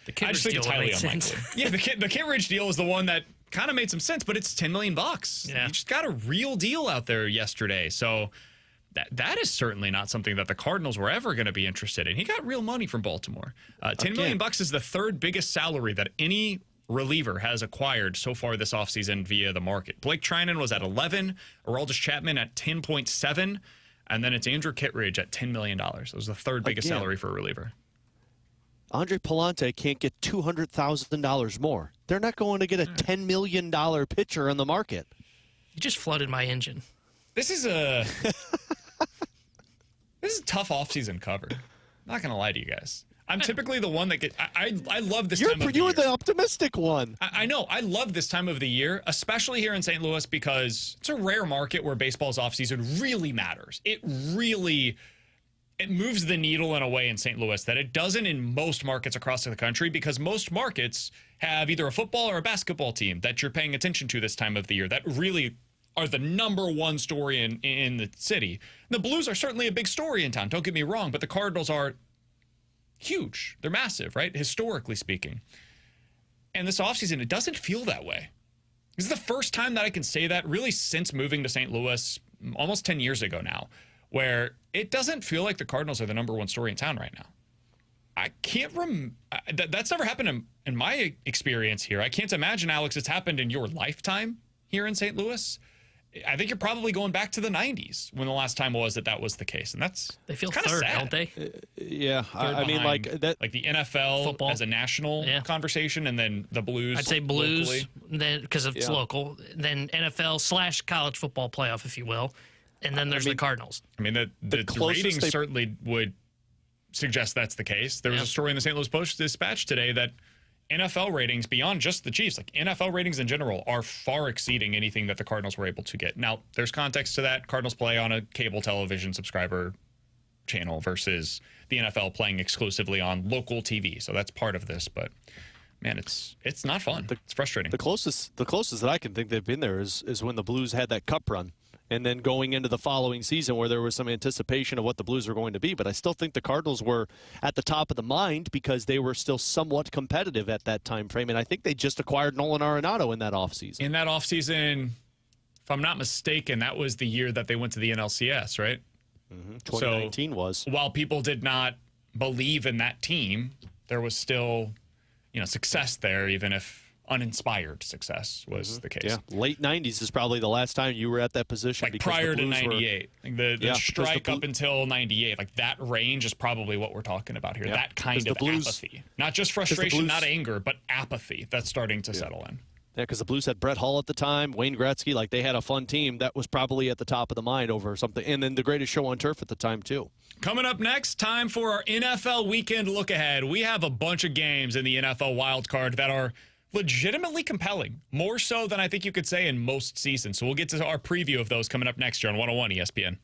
the Kittredge deal makes sense.
Yeah, the Kittredge deal is the one that kind of made some sense, but it's $10 million.
Yeah.
You just got a real deal out there yesterday. So that is certainly not something that the Cardinals were ever going to be interested in. He got real money from Baltimore. $10 million is the third biggest salary that any reliever has acquired so far this offseason via the market. Blake Trinan was at 11, Aroldis Chapman at 10.7, and then it's Andrew Kittredge at $10 million. That was the third biggest salary for a reliever.
Andre Palante can't get $200,000 more. They're not going to get a $10 million pitcher on the market.
You just flooded my engine.
This is a tough offseason cover. I'm not going to lie to you guys. I'm typically the one that I love this
You're
time of the year.
the optimistic one.
I know. I love this time of the year, especially here in St. Louis, because it's a rare market where baseball's offseason really matters. It moves the needle in a way in St. Louis that it doesn't in most markets across the country, because most markets have either a football or a basketball team that you're paying attention to this time of the year that really are the number one story in the city. The Blues are certainly a big story in town, don't get me wrong, but the Cardinals are huge. They're massive, right? Historically speaking. And this offseason, it doesn't feel that way. This is the first time that I can say that really since moving to St. Louis almost 10 years ago now, where it doesn't feel like the Cardinals are the number one story in town right now. I can't that's never happened in my experience here. I can't imagine, Alex, it's happened in your lifetime here in St. Louis. I think you're probably going back to the 90s when the last time was that was the case. And
they feel
kind of
third,
sad.
don't they?
Yeah.
I mean, like that, like the NFL
football
as a national conversation, and then the Blues.
I'd say Blues,
locally.
then because it's local, then NFL / college football playoff, if you will, and then there's the Cardinals.
I mean, the ratings certainly would suggest that's the case. There was a story in the St. Louis Post-Dispatch today that NFL ratings, beyond just the Chiefs, like NFL ratings in general, are far exceeding anything that the Cardinals were able to get. Now, there's context to that. Cardinals play on a cable television subscriber channel versus the NFL playing exclusively on local TV. So that's part of this. But, man, it's not fun. It's frustrating.
The closest that I can think they've been there is when the Blues had that cup run. And then going into the following season where there was some anticipation of what the Blues were going to be. But I still think the Cardinals were at the top of the mind because they were still somewhat competitive at that time frame. And I think they just acquired Nolan Arenado in that offseason.
In that offseason, if I'm not mistaken, that was the year that they went to the NLCS, right?
2019 was.
While people did not believe in that team, there was still, success there, even if uninspired success was the case.
Yeah, late 90s is probably the last time you were at that position.
Like prior to 98. Like the strike up until 98, like that range is probably what we're talking about here. That kind of apathy. Not just frustration, not anger, but apathy that's starting to settle in.
Yeah, because the Blues had Brett Hull at the time, Wayne Gretzky, like they had a fun team. That was probably at the top of the mind over something. And then the greatest show on turf at the time, too.
Coming up next, time for our NFL weekend look ahead. We have a bunch of games in the NFL wild card that are legitimately compelling, more so than I think you could say in most seasons. So we'll get to our preview of those coming up next year on 101 ESPN.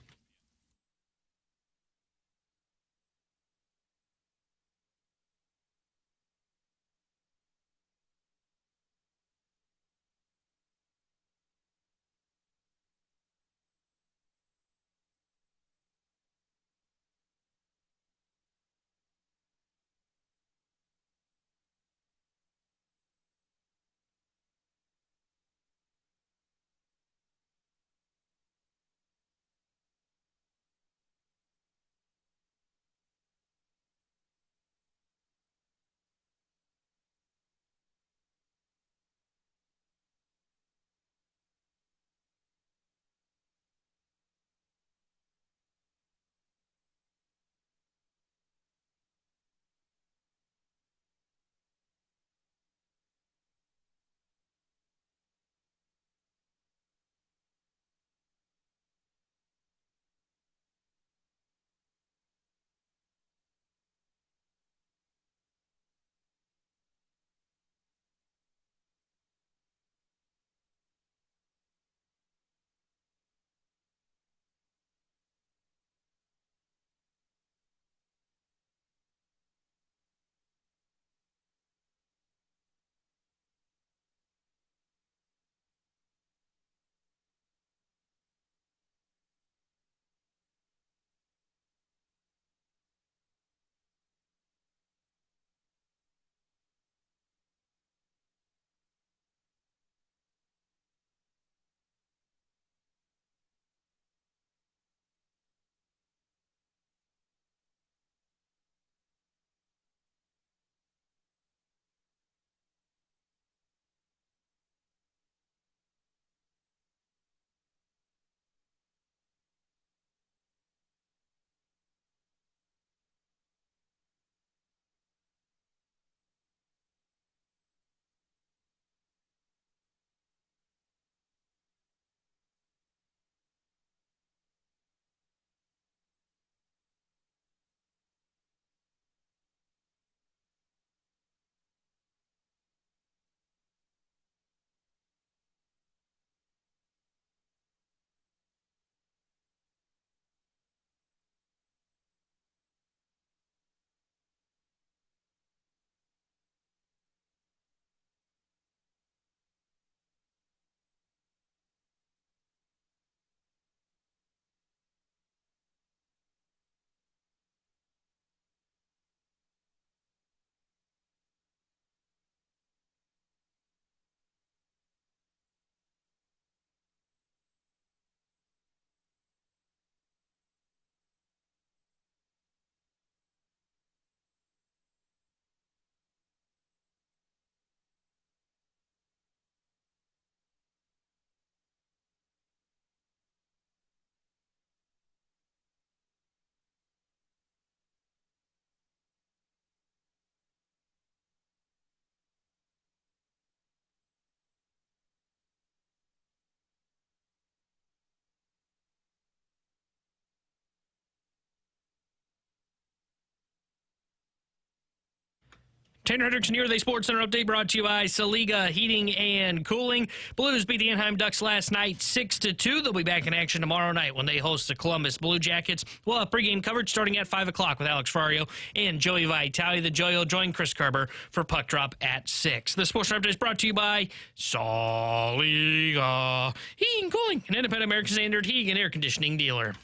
Tanner Hendrickson here with a Sports Center update brought to you by Saliga Heating and Cooling. Blues beat the Anaheim Ducks last night 6-2. They'll be back in action tomorrow night when they host the Columbus Blue Jackets. We'll have pregame coverage starting at 5 o'clock with Alex Ferrario and Joey Vitale. The Joey will join Chris Kerber for Puck Drop at 6. The Sports Center update is brought to you by Saliga Heating and Cooling, an independent American Standard heating and air conditioning dealer.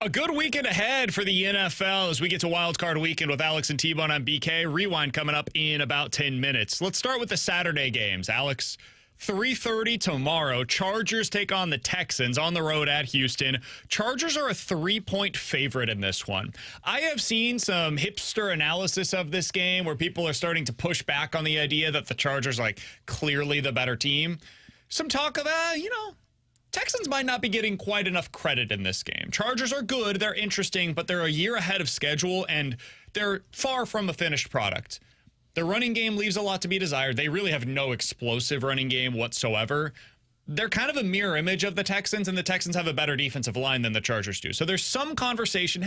A good weekend ahead for the NFL as we get to Wild Card Weekend with Alex and T-Bone on BK. Rewind coming up in about 10 minutes. Let's start with the Saturday games. Alex, 3:30 tomorrow. Chargers take on the Texans on the road at Houston. Chargers are a 3-point favorite in this one. I have seen some hipster analysis of this game where people are starting to push back on the idea that the Chargers are clearly the better team. Some talk of, Texans might not be getting quite enough credit in this game. Chargers are good, they're interesting, but they're a year ahead of schedule, and they're far from a finished product. Their running game leaves a lot to be desired. They really have no explosive running game whatsoever. They're kind of a mirror image of the Texans, and the Texans have a better defensive line than the Chargers do. So there's some conversation,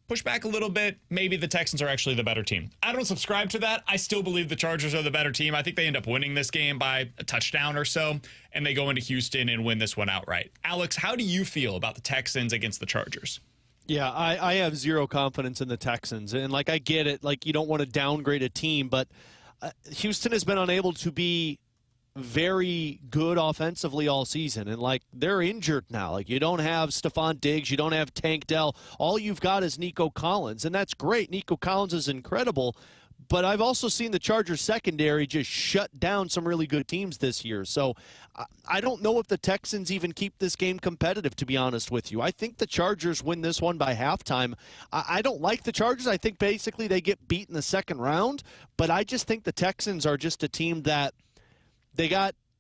push back a little bit, maybe the Texans are actually the better team. I don't subscribe to that. I still believe the Chargers are the better team. I think they end up winning this game by a touchdown or so, and they go into Houston and win this one outright. Alex, how do you feel about the Texans against the Chargers?
Yeah, I have zero confidence in the Texans. And, I get it. You don't want to downgrade a team, but Houston has been unable to be very good offensively all season, and they're injured now. You don't have Stephon Diggs, you don't have Tank Dell. All you've got is Nico Collins, and that's great. Nico Collins is incredible, but I've also seen the Chargers secondary just shut down some really good teams this year. So I don't know if the Texans even keep this game competitive, to be honest with you. I think the Chargers win this one by halftime. I don't like the Chargers. I think basically they get beat in the second round, but I just think the Texans are just a team that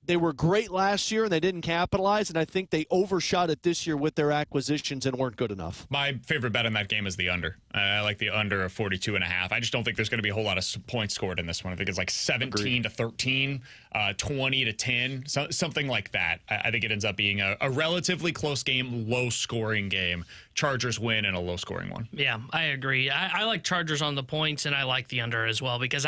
they were great last year and they didn't capitalize, and I think they overshot it this year with their acquisitions and weren't good enough.
My favorite bet in that game is the under. I like the under of 42.5. I just don't think there's going to be a whole lot of points scored in this one. I think it's 17-13, 20-10, something like that. I think it ends up being a relatively close game, low-scoring game. Chargers win in a low-scoring one.
Yeah, I agree. I like Chargers on the points, and I like the under as well because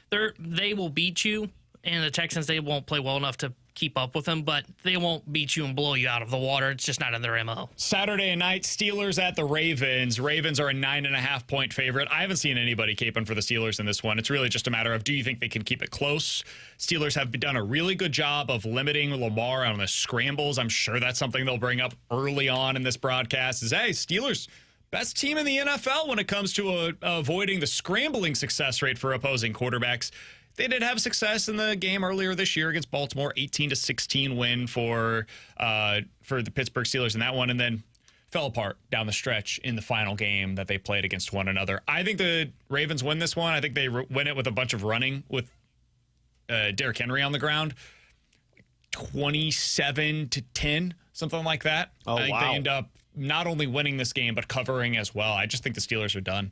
they will beat you. And the Texans, they won't play well enough to keep up with them, but they won't beat you and blow you out of the water. It's just not in their MO.
Saturday night, Steelers at the Ravens. Ravens are a 9.5-point favorite. I haven't seen anybody caping for the Steelers in this one. It's really just a matter of, do you think they can keep it close? Steelers have done a really good job of limiting Lamar on the scrambles. I'm sure that's something they'll bring up early on in this broadcast is, hey, Steelers, best team in the NFL when it comes to avoiding the scrambling success rate for opposing quarterbacks. They did have success in the game earlier this year against Baltimore, 18-16 win for the Pittsburgh Steelers in that one, and then fell apart down the stretch in the final game that they played against one another. I think the Ravens win this one. I think they win it with a bunch of running with Derrick Henry on the ground, 27-10, something like that. I think they end up not only winning this game but covering as well. I just think the Steelers are done.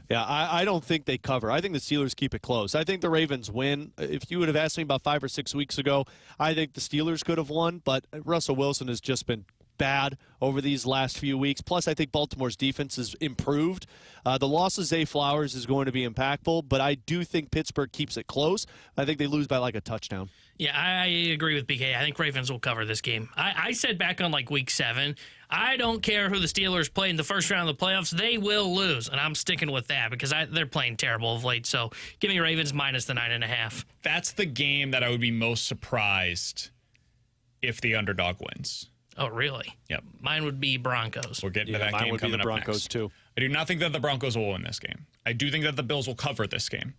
Yeah, I don't think they cover. I think the Steelers keep it close. I think the Ravens win. If you would have asked me about 5 or 6 weeks ago, I think the Steelers could have won, but Russell Wilson has just been bad over these last few weeks. Plus, I think Baltimore's defense has improved. The loss of Zay Flowers is going to be impactful, but I do think Pittsburgh keeps it close. I think they lose by a touchdown.
Yeah, I agree with BK. I think Ravens will cover this game. I said back on week 7, I don't care who the Steelers play in the first round of the playoffs. They will lose, and I'm sticking with that because they're playing terrible of late. So give me Ravens minus the 9.5.
That's the game that I would be most surprised if the underdog wins.
Oh, really?
Yep.
Mine would be Broncos.
We're getting to that game coming up
Broncos
next.
Too.
I do not think that the Broncos will win this game. I do think that the Bills will cover this game.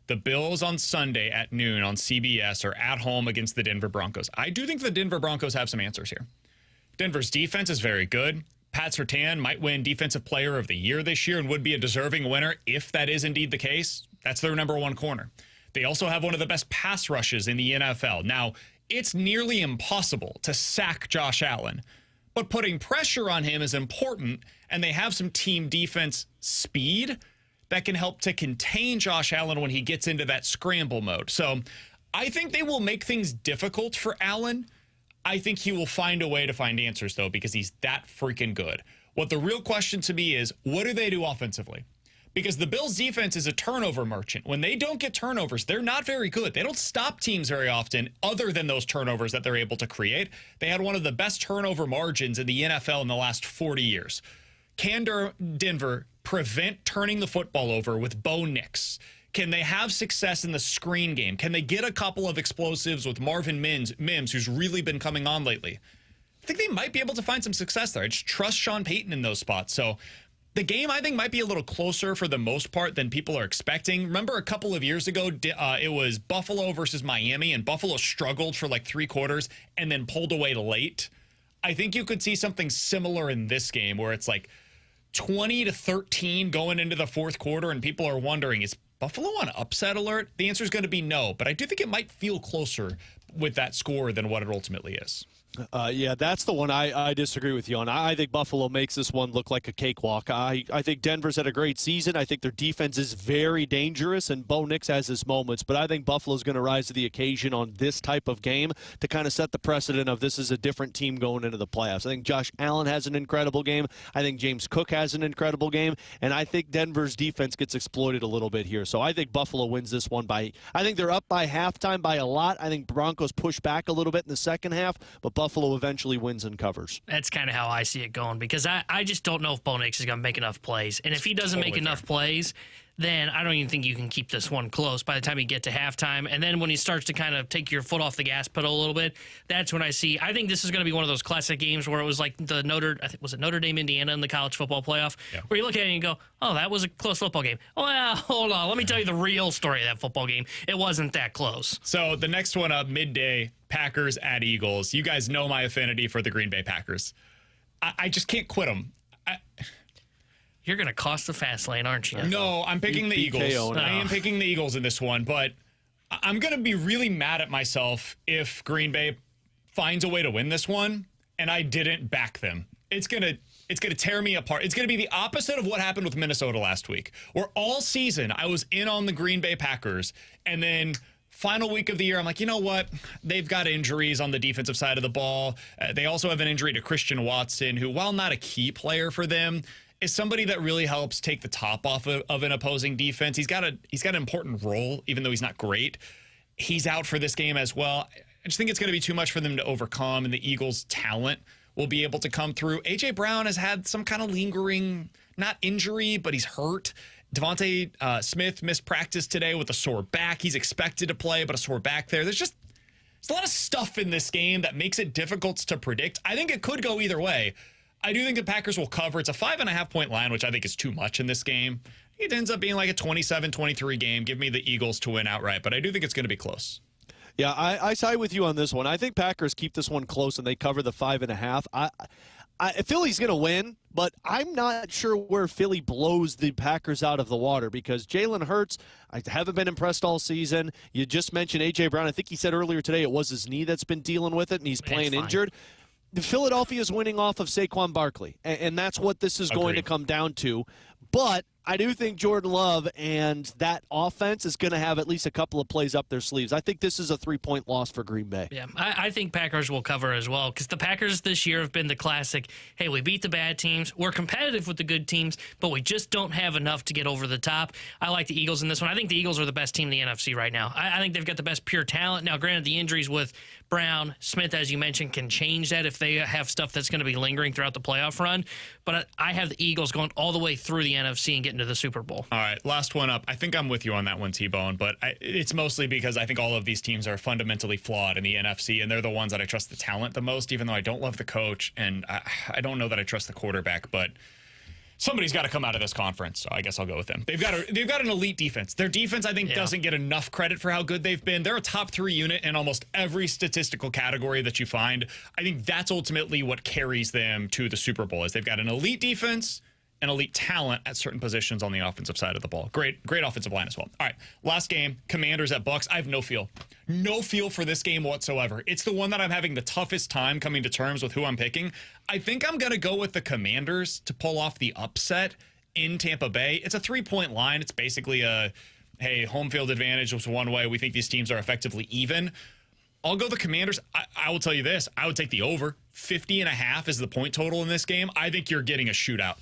The Bills on Sunday at noon on CBS are at home against the Denver Broncos. I do think the Denver Broncos have some answers here. Denver's defense is very good. Pat Surtain might win Defensive Player of the Year this year and would be a deserving winner if that is indeed the case. That's their number one corner. They also have one of the best pass rushes in the NFL. Now, it's nearly impossible to sack Josh Allen, but putting pressure on him is important, and they have some team defense speed that can help to contain Josh Allen when he gets into that scramble mode. So I think they will make things difficult for Allen. I think he will find a way to find answers, though, because he's that freaking good. What the real question to me is, what do they do offensively? Because the Bills' defense is a turnover merchant. When they don't get turnovers, they're not very good. They don't stop teams very often other than those turnovers that they're able to create. They had one of the best turnover margins in the NFL in the last 40 years. Can Denver prevent turning the football over with Bo Nix? Can they have success in the screen game? Can they get a couple of explosives with Marvin Mims, who's really been coming on lately? I think they might be able to find some success there. I just trust Sean Payton in those spots. So the game, I think, might be a little closer for the most part than people are expecting. Remember a couple of years ago, it was Buffalo versus Miami, and Buffalo struggled for like 3 quarters and then pulled away late. I think you could see something similar in this game where it's like 20-13 going into the fourth quarter, and people are wondering, is Buffalo on upset alert? The answer is going to be no, but I do think it might feel closer with that score than what it ultimately is.
Yeah, that's the one I disagree with you on. I think Buffalo makes this one look like a cakewalk. I think Denver's had a great season. I think their defense is very dangerous, and Bo Nix has his moments. But I think Buffalo's going to rise to the occasion on this type of game to kind of set the precedent of this is a different team going into the playoffs. I think Josh Allen has an incredible game. I think James Cook has an incredible game. And I think Denver's defense gets exploited a little bit here. So I think Buffalo wins this one I think they're up by halftime by a lot. I think Broncos push back a little bit in the second half, but Buffalo eventually wins and covers.
That's kind of how I see it going, because I just don't know if Bo Nix is going to make enough plays. And if he doesn't make enough plays, then I don't even think you can keep this one close by the time you get to halftime. And then when he starts to kind of take your foot off the gas pedal a little bit, that's when I think this is going to be one of those classic games where it was like the Notre Dame, Indiana in the college football playoff, where you look at it and you go, oh, that was a close football game. Well, hold on. Let me tell you the real story of that football game. It wasn't that close.
So the next one up, midday, Packers at Eagles. You guys know my affinity for the Green Bay Packers. I just can't quit them.
You're going to cost the fast lane, aren't you?
No, I'm picking the Eagles. I am picking the Eagles in this one, but I'm going to be really mad at myself if Green Bay finds a way to win this one and I didn't back them. It's going to tear me apart. It's going to be the opposite of what happened with Minnesota last week, where all season I was in on the Green Bay Packers, and then final week of the year, I'm like, you know what? They've got injuries on the defensive side of the ball. They also have an injury to Christian Watson, who, while not a key player for them, is somebody that really helps take the top off of an opposing defense. He's got an important role, even though he's not great. He's out for this game as well. I just think it's going to be too much for them to overcome, and the Eagles' talent will be able to come through. A.J. Brown has had some kind of lingering, not injury, but he's hurt. Devontae Smith missed practice today with a sore back. He's expected to play, but a sore back there. There's a lot of stuff in this game that makes it difficult to predict. I think it could go either way. I do think the Packers will cover. It's a 5.5-point line, which I think is too much in this game. It ends up being like a 27-23 game. Give me the Eagles to win outright, but I do think it's going to be close.
Yeah, I side with you on this one. I think Packers keep this one close and they cover the 5.5. Philly's going to win, but I'm not sure where Philly blows the Packers out of the water, because Jalen Hurts, I haven't been impressed all season. You just mentioned A.J. Brown. I think he said earlier today it was his knee that's been dealing with it, and he's playing injured. Philadelphia is winning off of Saquon Barkley, and that's what this is going to come down to. But I do think Jordan Love and that offense is going to have at least a couple of plays up their sleeves. I think this is a 3-point loss for Green Bay.
Yeah, I think Packers will cover as well, because the Packers this year have been the classic, hey, we beat the bad teams, we're competitive with the good teams, but we just don't have enough to get over the top. I like the Eagles in this one. I think the Eagles are the best team in the NFC right now. I think they've got the best pure talent. Now, granted, the injuries with Brown, Smith, as you mentioned, can change that if they have stuff that's going to be lingering throughout the playoff run. But I have the Eagles going all the way through the NFC and getting to the Super Bowl.
All right, last one up. I think I'm with you on that one, T-Bone, but it's mostly because I think all of these teams are fundamentally flawed in the NFC, and they're the ones that I trust the talent the most, even though I don't love the coach, and I don't know that I trust the quarterback, but somebody's got to come out of this conference, so I guess I'll go with them. They've got an elite defense. Their defense, I think, doesn't get enough credit for how good they've been. They're a top 3 unit in almost every statistical category that you find. I think that's ultimately what carries them to the Super Bowl, is they've got an elite defense and elite talent at certain positions on the offensive side of the ball. Great offensive line as well. All right, last game, Commanders at Bucks. I have no feel for this game whatsoever. It's the one that I'm having the toughest time coming to terms with who I'm picking. I think I'm going to go with the Commanders to pull off the upset in Tampa Bay. It's a 3-point line. It's basically hey, home field advantage was one way. We think these teams are effectively even. I'll go the Commanders. I will tell you this. I would take the over. 50.5 is the point total in this game. I think you're getting a shootout.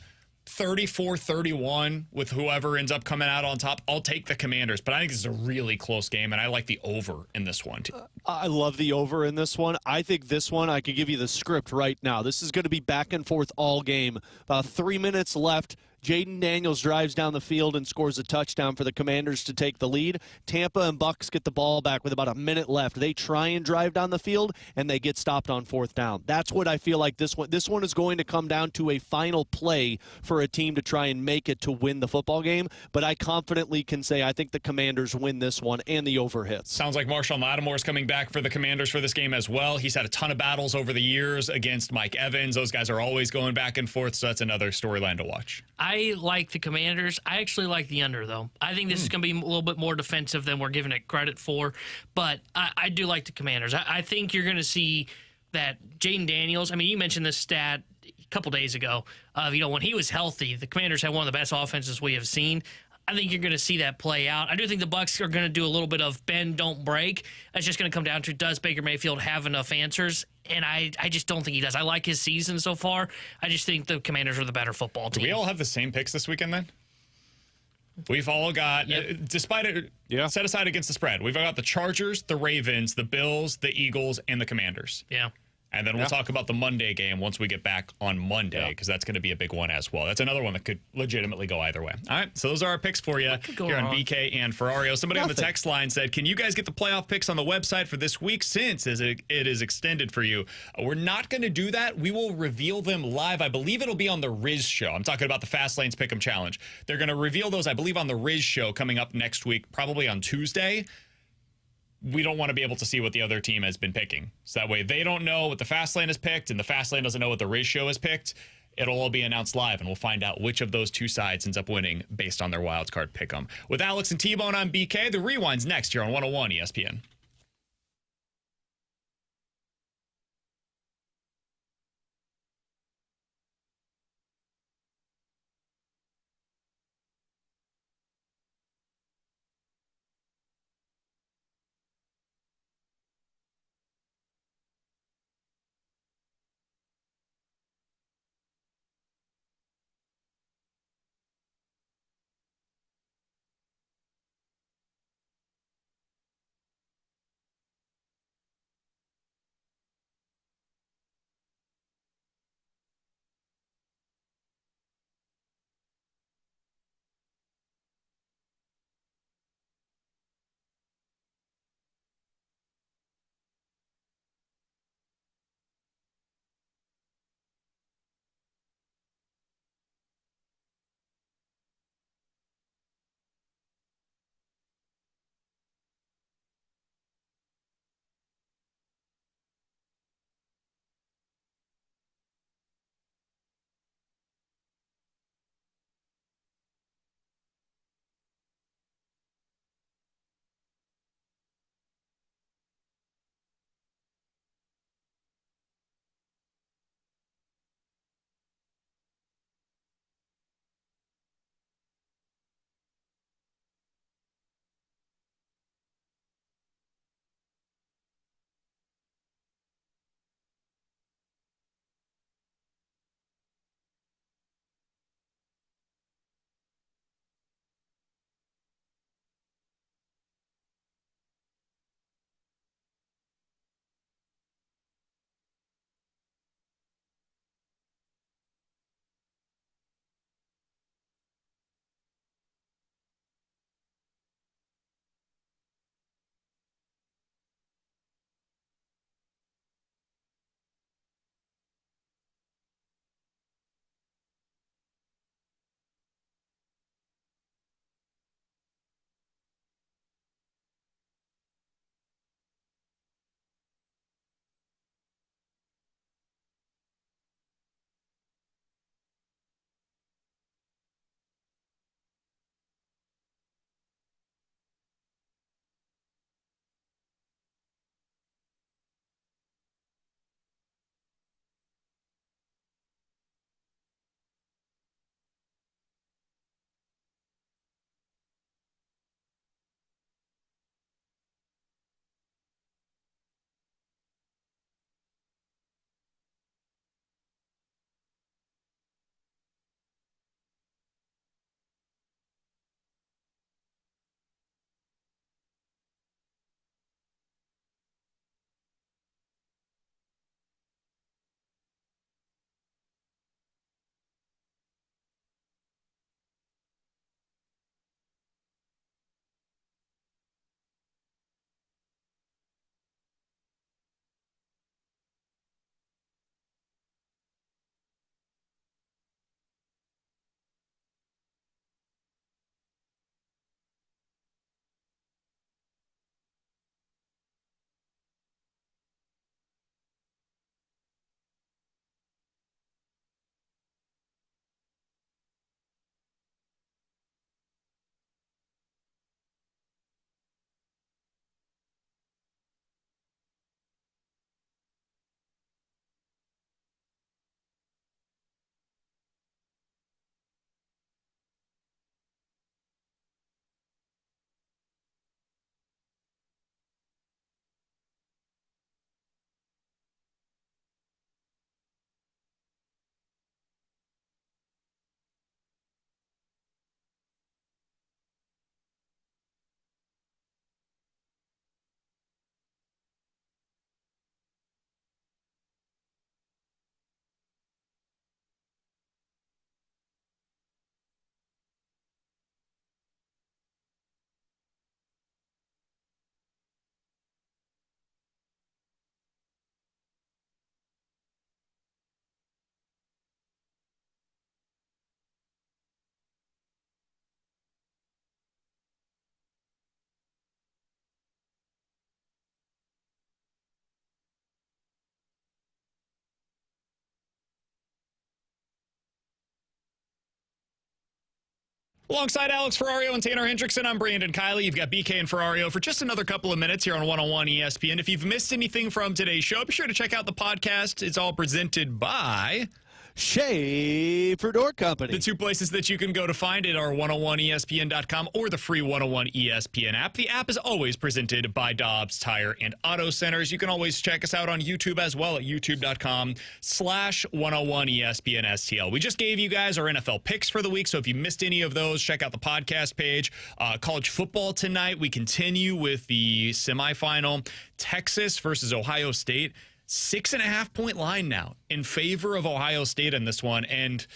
34-31 with whoever ends up coming out on top. I'll take the Commanders, but I think this is a really close game, and I like the over in this one, too.
I love the over in this one. I think this one, I could give you the script right now. This is going to be back and forth all game. About 3 minutes left. Jaden Daniels drives down the field and scores a touchdown for the Commanders to take the lead. Tampa and Bucks get the ball back with about a minute left. They try and drive down the field, and they get stopped on 4th down. That's what I feel like this one. This one is going to come down to a final play for a team to try and make it to win the football game. But I confidently can say I think the Commanders win this one, and the over hits.
Sounds like Marshawn Lattimore is coming back for the Commanders for this game as well. He's had a ton of battles over the years against Mike Evans. Those guys are always going back and forth, so that's another storyline to watch.
I like the Commanders. I actually like the under, though. I think this is going to be a little bit more defensive than we're giving it credit for, but I do like the Commanders. I think you're going to see that Jaden Daniels, I mean, you mentioned this stat a couple days ago. When he was healthy, the Commanders had one of the best offenses we have seen. I think you're going to see that play out. I do think the Bucs are going to do a little bit of bend, don't break. It's just going to come down to, does Baker Mayfield have enough answers? And I just don't think he does. I like his season so far. I just think the Commanders are the better football team.
Do we all have the same picks this weekend then? We've all got, despite it, set aside against the spread, we've got the Chargers, the Ravens, the Bills, the Eagles, and the Commanders.
Yeah.
And then we'll talk about the Monday game once we get back on Monday, because that's going to be a big one as well. That's another one that could legitimately go either way. All right, so those are our picks for you here on BK and Ferrario. Somebody on the text line said, can you guys get the playoff picks on the website for this week since it is extended for you? We're not going to do that. We will reveal them live. I believe it'll be on the Riz show. I'm talking about the Fast Lanes Pick'em Challenge. They're going to reveal those, I believe, on the Riz show coming up next week, probably on Tuesday. We don't want to be able to see what the other team has been picking. So that way they don't know what the Fast Lane has picked and the Fast Lane doesn't know what the Riz show has picked. It'll all be announced live, and we'll find out which of those two sides ends up winning based on their wild card pick'em. With Alex and T-Bone on BK, the Rewind's next here on 101 ESPN. Alongside Alex Ferrario and Tanner Hendrickson, I'm Brandon Kiley. You've got BK and Ferrario for just another couple of minutes here on 101 ESPN. If you've missed anything from today's show, be sure to check out the podcast. It's all presented by
Schaefer Door Company.
The two places that you can go to find it are 101ESPN.com or the free 101 ESPN app. The app is always presented by Dobbs Tire and Auto Centers. You can always check us out on YouTube as well at youtube.com/101ESPN STL. We just gave you guys our NFL picks for the week, so if you missed any of those, check out the podcast page. College football tonight, we continue with the semifinal. Texas versus Ohio State. 6.5-point line now in favor of Ohio State in this one. And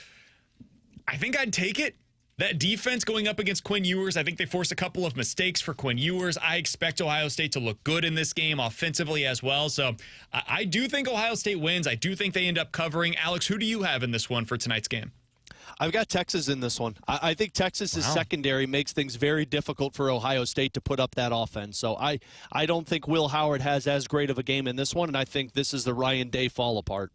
I think I'd take it. That defense going up against Quinn Ewers, I think they forced a couple of mistakes for Quinn Ewers. I expect Ohio State to look good in this game offensively as well. So I do think Ohio State wins. I do think they end up covering. Alex, who do you have in this one for tonight's game?
I've got Texas in this one. I think Texas's secondary makes things very difficult for Ohio State to put up that offense. So I don't think Will Howard has as great of a game in this one, and I think this is the Ryan Day fall apart.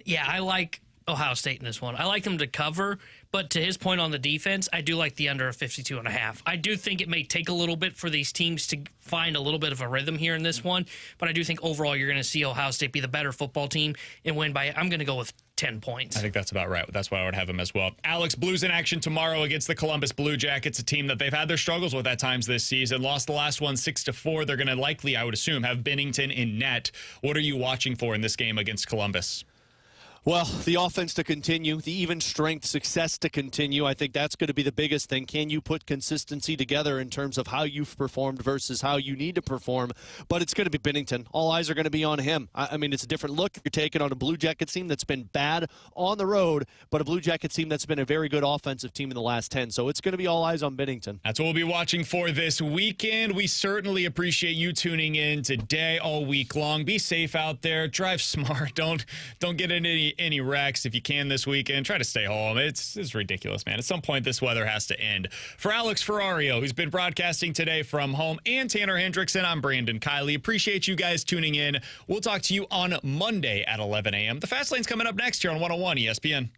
Yeah, I like Ohio State in this one. I like them to cover, but to his point on the defense, I do like the under 52.5. I do think it may take a little bit for these teams to find a little bit of a rhythm here in this one, but I do think overall you're going to see Ohio State be the better football team and win by, I'm going to go with 10 points.
I think that's about right. That's why I would have him as well. Alex, Blues in action tomorrow against the Columbus Blue Jackets, a team that they've had their struggles with at times this season. Lost the last one 6-4. They're going to likely, I would assume, have Binnington in net. What are you watching for in this game against Columbus?
Well, the offense to continue, the even strength success to continue. I think that's going to be the biggest thing. Can you put consistency together in terms of how you've performed versus how you need to perform? But it's going to be Binnington. All eyes are going to be on him. I mean, it's a different look you're taking on a Blue Jackets team that's been bad on the road, but a Blue Jackets team that's been a very good offensive team in the last 10. So it's going to be all eyes on Binnington.
That's what we'll be watching for this weekend. We certainly appreciate you tuning in today all week long. Be safe out there. Drive smart. Don't get into any wrecks. If you can this weekend, try to stay home. It's ridiculous, man. At some point, this weather has to end. For Alex Ferrario, who's been broadcasting today from home, and Tanner Hendrickson, I'm Brandon Kiley. Appreciate you guys tuning in. We'll talk to you on Monday at 11 a.m. The Fast Lane's coming up next here on 101 ESPN.